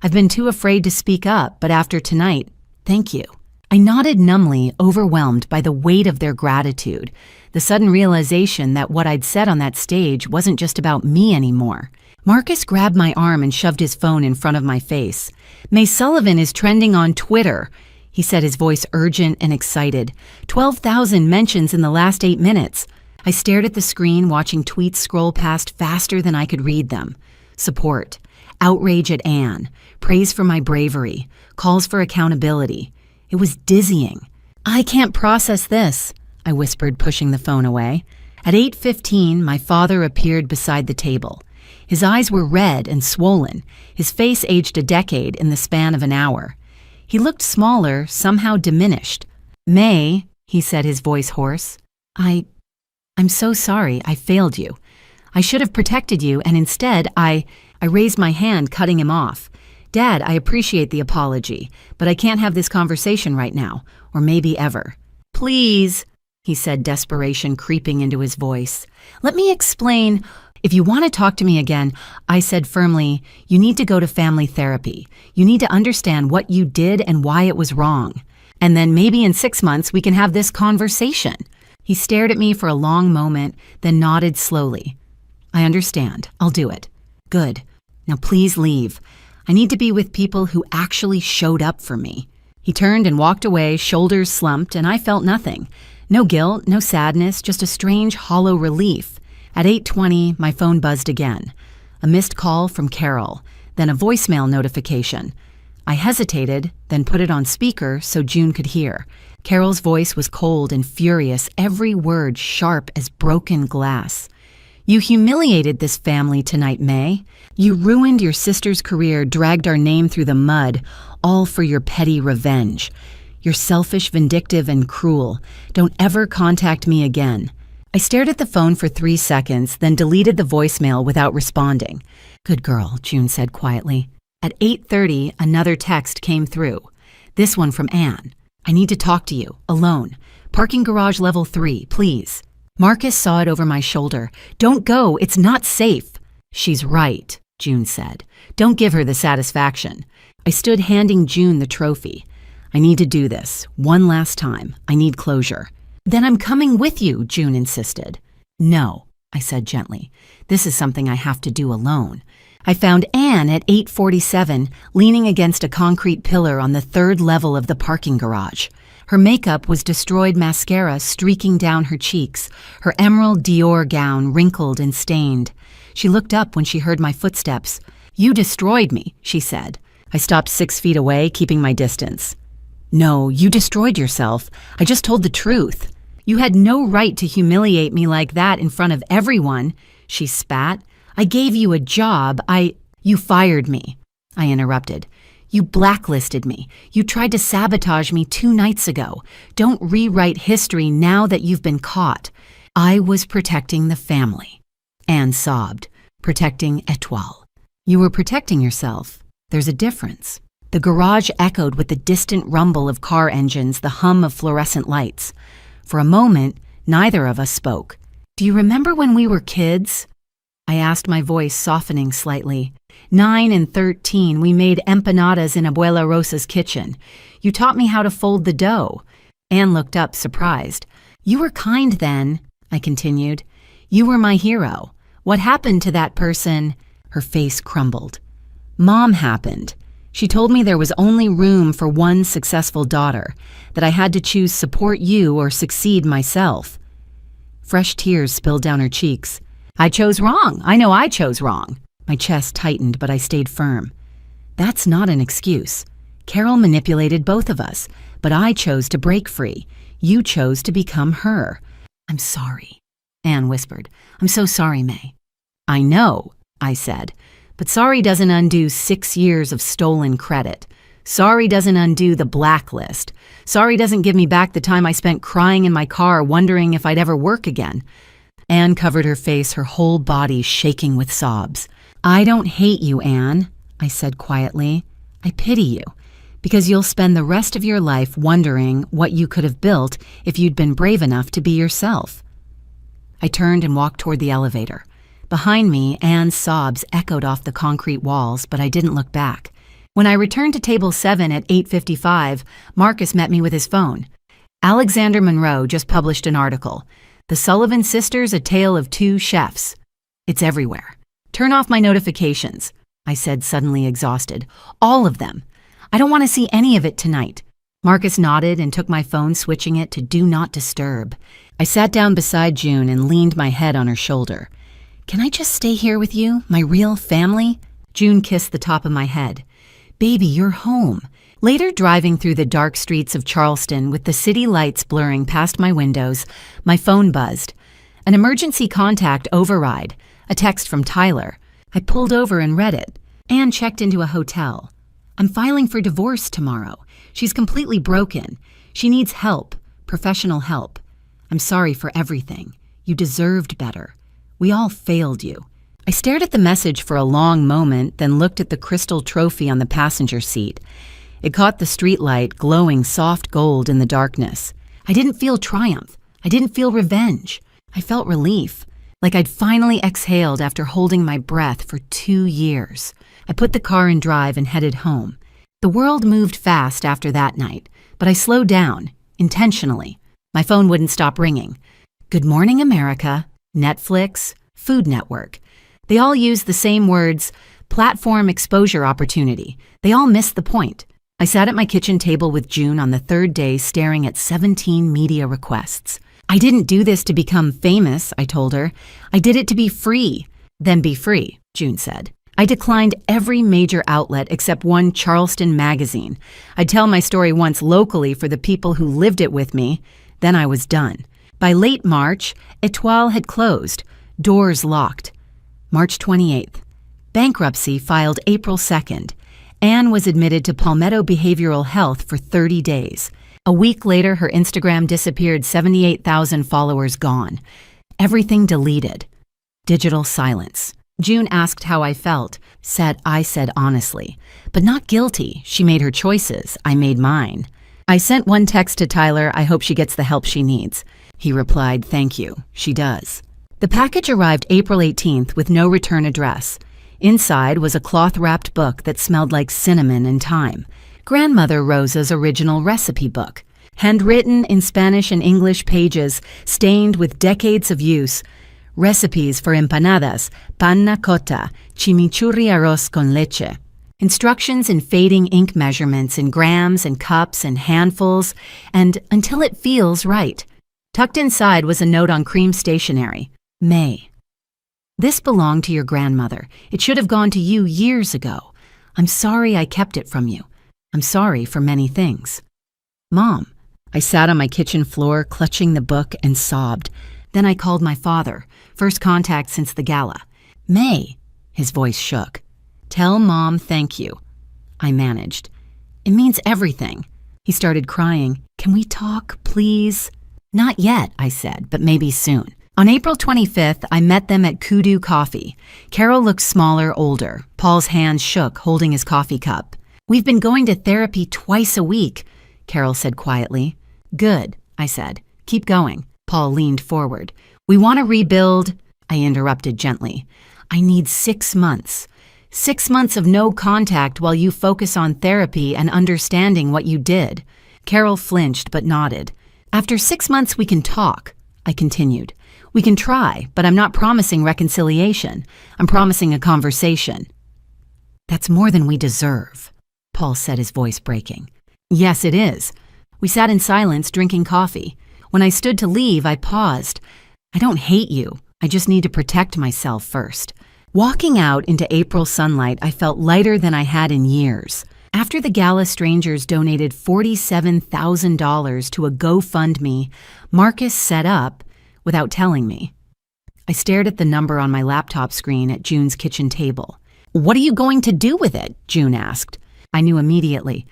"I've been too afraid to speak up, but after tonight, thank you." I nodded numbly, overwhelmed by the weight of their gratitude, the sudden realization that what I'd said on that stage wasn't just about me anymore. Marcus grabbed my arm and shoved his phone in front of my face. "May Sullivan is trending on Twitter," he said, his voice urgent and excited. 12,000 mentions in the last 8 minutes. I stared at the screen, watching tweets scroll past faster than I could read them. Support, outrage at Anne, praise for my bravery, calls for accountability. It was dizzying. "I can't process this," I whispered, pushing the phone away. At 8:15, my father appeared beside the table. His eyes were red and swollen, his face aged a decade in the span of an hour. He looked smaller, somehow diminished. "May," he said, his voice hoarse, I I'm so sorry, I failed you. I should have protected you, and instead I raised my hand, cutting him off. Dad, I appreciate the apology, but I can't have this conversation right now, or maybe ever. Please, he said, desperation creeping into his voice. Let me explain. If you want to talk to me again, I said firmly, you need to go to family therapy. You need to understand what you did and why it was wrong. And then maybe in 6 months we can have this conversation. He stared at me for a long moment, then nodded slowly. I understand. I'll do it. Good. Now please leave. I need to be with people who actually showed up for me. He turned and walked away, shoulders slumped, and I felt nothing. No guilt, no sadness, just a strange, hollow relief. At 8:20, my phone buzzed again. A missed call from Carol, then a voicemail notification. I hesitated, then put it on speaker so June could hear. Carol's voice was cold and furious, every word sharp as broken glass. You humiliated this family tonight, May. You ruined your sister's career, dragged our name through the mud, all for your petty revenge. You're selfish, vindictive, and cruel. Don't ever contact me again. I stared at the phone for 3 seconds, then deleted the voicemail without responding. Good girl, June said quietly. At 8:30, another text came through. This one from Anne. I need to talk to you, alone. Parking garage level 3, please. Marcus saw it over my shoulder. Don't go, it's not safe. She's right, June said. Don't give her the satisfaction. I stood handing June the trophy. I need to do this, one last time. I need closure. Then I'm coming with you, June insisted. No, I said gently. This is something I have to do alone. I found Anne at 8:47, leaning against a concrete pillar on the 3rd level of the parking garage. Her makeup was destroyed mascara streaking down her cheeks, her emerald Dior gown wrinkled and stained. She looked up when she heard my footsteps. You destroyed me, she said. I stopped 6 feet away, keeping my distance. No, you destroyed yourself. I just told the truth. You had no right to humiliate me like that in front of everyone, she spat. I gave you a job. You fired me, I interrupted. You blacklisted me. You tried to sabotage me 2 nights ago. Don't rewrite history now that you've been caught. I was protecting the family. Anne sobbed. Protecting Etoile. You were protecting yourself. There's a difference. The garage echoed with the distant rumble of car engines, the hum of fluorescent lights. For a moment, neither of us spoke. Do you remember when we were kids? I asked, my voice softening slightly. 9 and 13, we made empanadas in Abuela Rosa's kitchen. You taught me how to fold the dough. Anne looked up, surprised. You were kind then, I continued. You were my hero. What happened to that person? Her face crumbled. Mom happened. She told me there was only room for one successful daughter, that I had to choose support you or succeed myself. Fresh tears spilled down her cheeks. I chose wrong. I know I chose wrong. My chest tightened, but I stayed firm. That's not an excuse. Carol manipulated both of us, but I chose to break free. You chose to become her. I'm sorry, Anne whispered. I'm so sorry, May. I know, I said, but sorry doesn't undo 6 years of stolen credit. Sorry doesn't undo the blacklist. Sorry doesn't give me back the time I spent crying in my car wondering if I'd ever work again. Anne covered her face, her whole body shaking with sobs. I don't hate you, Anne, I said quietly. I pity you, because you'll spend the rest of your life wondering what you could have built if you'd been brave enough to be yourself. I turned and walked toward the elevator. Behind me, Anne's sobs echoed off the concrete walls, but I didn't look back. When I returned to table 7 at 8:55, Marcus met me with his phone. Alexander Monroe just published an article. The Sullivan Sisters, A Tale of Two Chefs. It's everywhere. Turn off my notifications, I said, suddenly exhausted. All of them. I don't want to see any of it tonight. Marcus nodded and took my phone, switching it to Do Not Disturb. I sat down beside June and leaned my head on her shoulder. Can I just stay here with you, my real family? June kissed the top of my head. Baby, you're home. Later, driving through the dark streets of Charleston with the city lights blurring past my windows, my phone buzzed. An emergency contact override, a text from Tyler. I pulled over and read it. Anne checked into a hotel. I'm filing for divorce tomorrow. She's completely broken. She needs help, professional help. I'm sorry for everything. You deserved better. We all failed you. I stared at the message for a long moment, then looked at the crystal trophy on the passenger seat. It caught the streetlight, glowing soft gold in the darkness. I didn't feel triumph. I didn't feel revenge. I felt relief, like I'd finally exhaled after holding my breath for 2 years. I put the car in drive and headed home. The world moved fast after that night, but I slowed down, intentionally. My phone wouldn't stop ringing. Good Morning America, Netflix, Food Network. They all use the same words, platform exposure opportunity. They all miss the point. I sat at my kitchen table with June on the 3rd day staring at 17 media requests. I didn't do this to become famous, I told her. I did it to be free. Then be free, June said. I declined every major outlet except one Charleston magazine. I'd tell my story once locally for the people who lived it with me. Then I was done. By late March, Etoile had closed, doors locked. March 28th. Bankruptcy filed April 2nd. Anne was admitted to Palmetto Behavioral Health for 30 days. A week later, her Instagram disappeared, 78,000 followers gone. Everything deleted. Digital silence. June asked how I felt. I said honestly. But not guilty. She made her choices. I made mine. I sent one text to Tyler. I hope she gets the help she needs. He replied, thank you. She does. The package arrived April 18th with no return address. Inside was a cloth-wrapped book that smelled like cinnamon and thyme. Grandmother Rosa's original recipe book. Handwritten in Spanish and English pages, stained with decades of use. Recipes for empanadas, panna cotta, chimichurri arroz con leche. Instructions in fading ink measurements in grams and cups and handfuls, and until it feels right. Tucked inside was a note on cream stationery. May. This belonged to your grandmother. It should have gone to you years ago. I'm sorry I kept it from you. I'm sorry for many things. Mom. I sat on my kitchen floor, clutching the book, and sobbed. Then I called my father, first contact since the gala. May. His voice shook. Tell Mom thank you. I managed. It means everything. He started crying. Can we talk, please? Not yet, I said, but maybe soon. On April 25th, I met them at Kudu Coffee. Carol looked smaller, older. Paul's hands shook, holding his coffee cup. We've been going to therapy twice a week, Carol said quietly. Good, I said. Keep going. Paul leaned forward. We want to rebuild, I interrupted gently. I need 6 months. 6 months of no contact while you focus on therapy and understanding what you did. Carol flinched but nodded. After 6 months we can talk, I continued. We can try, but I'm not promising reconciliation. I'm promising a conversation. That's more than we deserve, Paul said, his voice breaking. Yes, it is. We sat in silence, drinking coffee. When I stood to leave, I paused. I don't hate you. I just need to protect myself first. Walking out into April sunlight, I felt lighter than I had in years. After the gala, strangers donated $47,000 to a GoFundMe Marcus set up without telling me. I stared at the number on my laptop screen at June's kitchen table. What are you going to do with it? June asked. I knew immediately.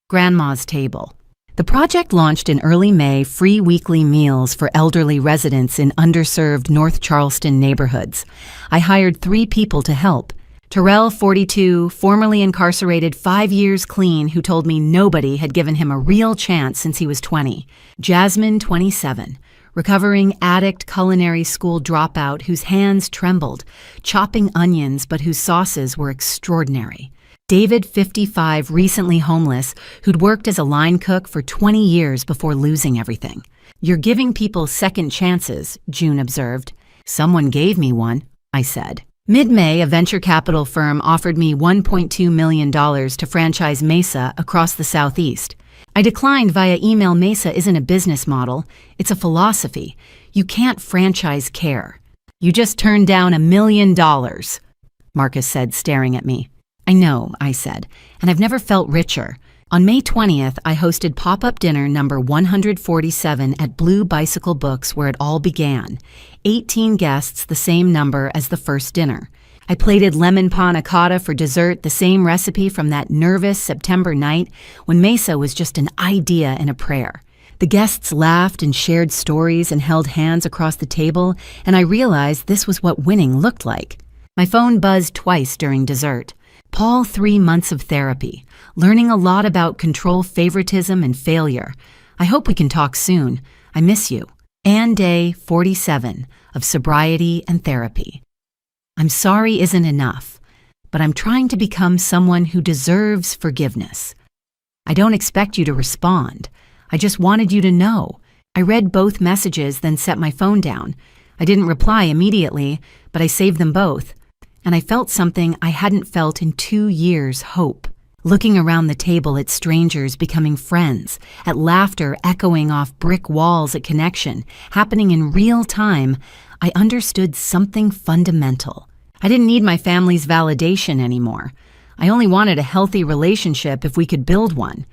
Grandma's table. The project launched in early May free weekly meals for elderly residents in underserved North Charleston neighborhoods. I hired 3 people to help. Terrell, 42, formerly incarcerated 5 years clean, who told me nobody had given him a real chance since he was 20. Jasmine, 27, recovering addict culinary school dropout whose hands trembled, chopping onions but whose sauces were extraordinary. David, 55, recently homeless, who'd worked as a line cook for 20 years before losing everything. You're giving people second chances, June observed. Someone gave me one, I said. Mid-May, a venture capital firm offered me $1.2 million to franchise Mesa across the Southeast. I declined via email. Mesa isn't a business model, it's a philosophy. You can't franchise care. You just turned down $1 million, Marcus said, staring at me. I know, I said, and I've never felt richer. On May 20th, I hosted pop-up dinner number 147 at Blue Bicycle Books, where it all began. 18 guests, the same number as the first dinner. I plated lemon panna cotta for dessert, the same recipe from that nervous September night when Mesa was just an idea and a prayer. The guests laughed and shared stories and held hands across the table, and I realized this was what winning looked like. My phone buzzed twice during dessert. Paul, 3 months of therapy, learning a lot about control favoritism and failure. I hope we can talk soon. I miss you. And day 47 of sobriety and therapy. I'm sorry isn't enough, but I'm trying to become someone who deserves forgiveness. I don't expect you to respond. I just wanted you to know. I read both messages, then set my phone down. I didn't reply immediately, but I saved them both. And I felt something I hadn't felt in 2 years, hope. Looking around the table at strangers becoming friends, at laughter echoing off brick walls at connection, happening in real time, I understood something fundamental. I didn't need my family's validation anymore. I only wanted a healthy relationship if we could build one.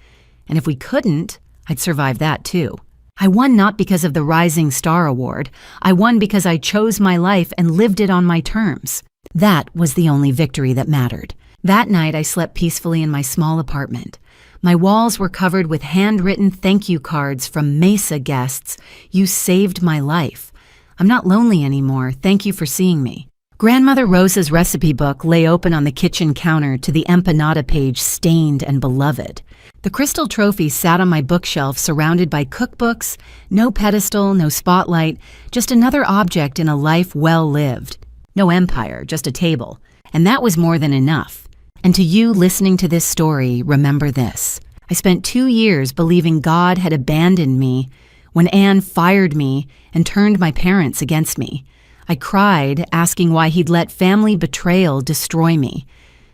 And if we couldn't, I'd survive that too. I won not because of the Rising Star Award. I won because I chose my life and lived it on my terms. That was the only victory that mattered. That night, I slept peacefully in my small apartment. My walls were covered with handwritten thank you cards from Mesa guests. You saved my life. I'm not lonely anymore. Thank you for seeing me. Grandmother Rosa's recipe book lay open on the kitchen counter to the empanada page stained and beloved. The crystal trophy sat on my bookshelf surrounded by cookbooks, no pedestal, no spotlight, just another object in a life well lived. No empire, just a table. And that was more than enough. And to you listening to this story, remember this. I spent 2 years believing God had abandoned me when Anne fired me and turned my parents against me. I cried, asking why he'd let family betrayal destroy me.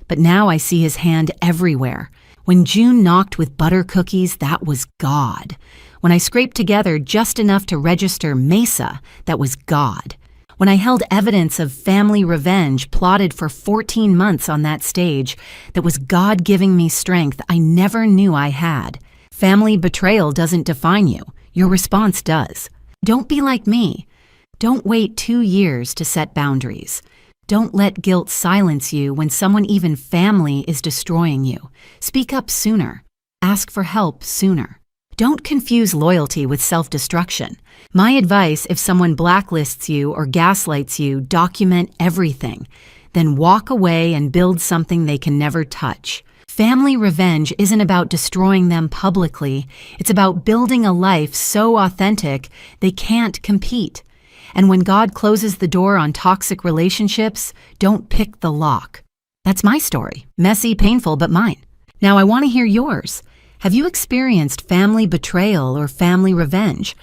But now I see his hand everywhere. When June knocked with butter cookies, that was God. When I scraped together just enough to register Mesa, that was God. When I held evidence of family revenge plotted for 14 months on that stage, that was God giving me strength I never knew I had. Family betrayal doesn't define you. Your response does. Don't be like me. Don't wait 2 years to set boundaries. Don't let guilt silence you when someone, even family, is destroying you. Speak up sooner. Ask for help sooner. Don't confuse loyalty with self-destruction. My advice, if someone blacklists you or gaslights you, document everything. Then walk away and build something they can never touch. Family revenge isn't about destroying them publicly. It's about building a life so authentic they can't compete. And when God closes the door on toxic relationships, don't pick the lock. That's my story. Messy, painful, but mine. Now I want to hear yours. Have you experienced family betrayal or family revenge?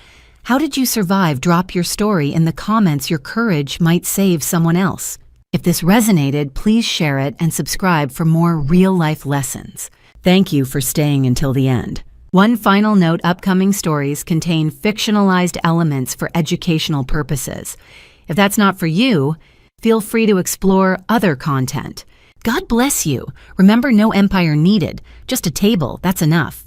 How did you survive? Drop your story in the comments. Your courage might save someone else. If this resonated, please share it and subscribe for more real-life lessons. Thank you for staying until the end. One final note, upcoming stories contain fictionalized elements for educational purposes. If that's not for you, feel free to explore other content. God bless you. Remember, no empire needed. Just a table, that's enough.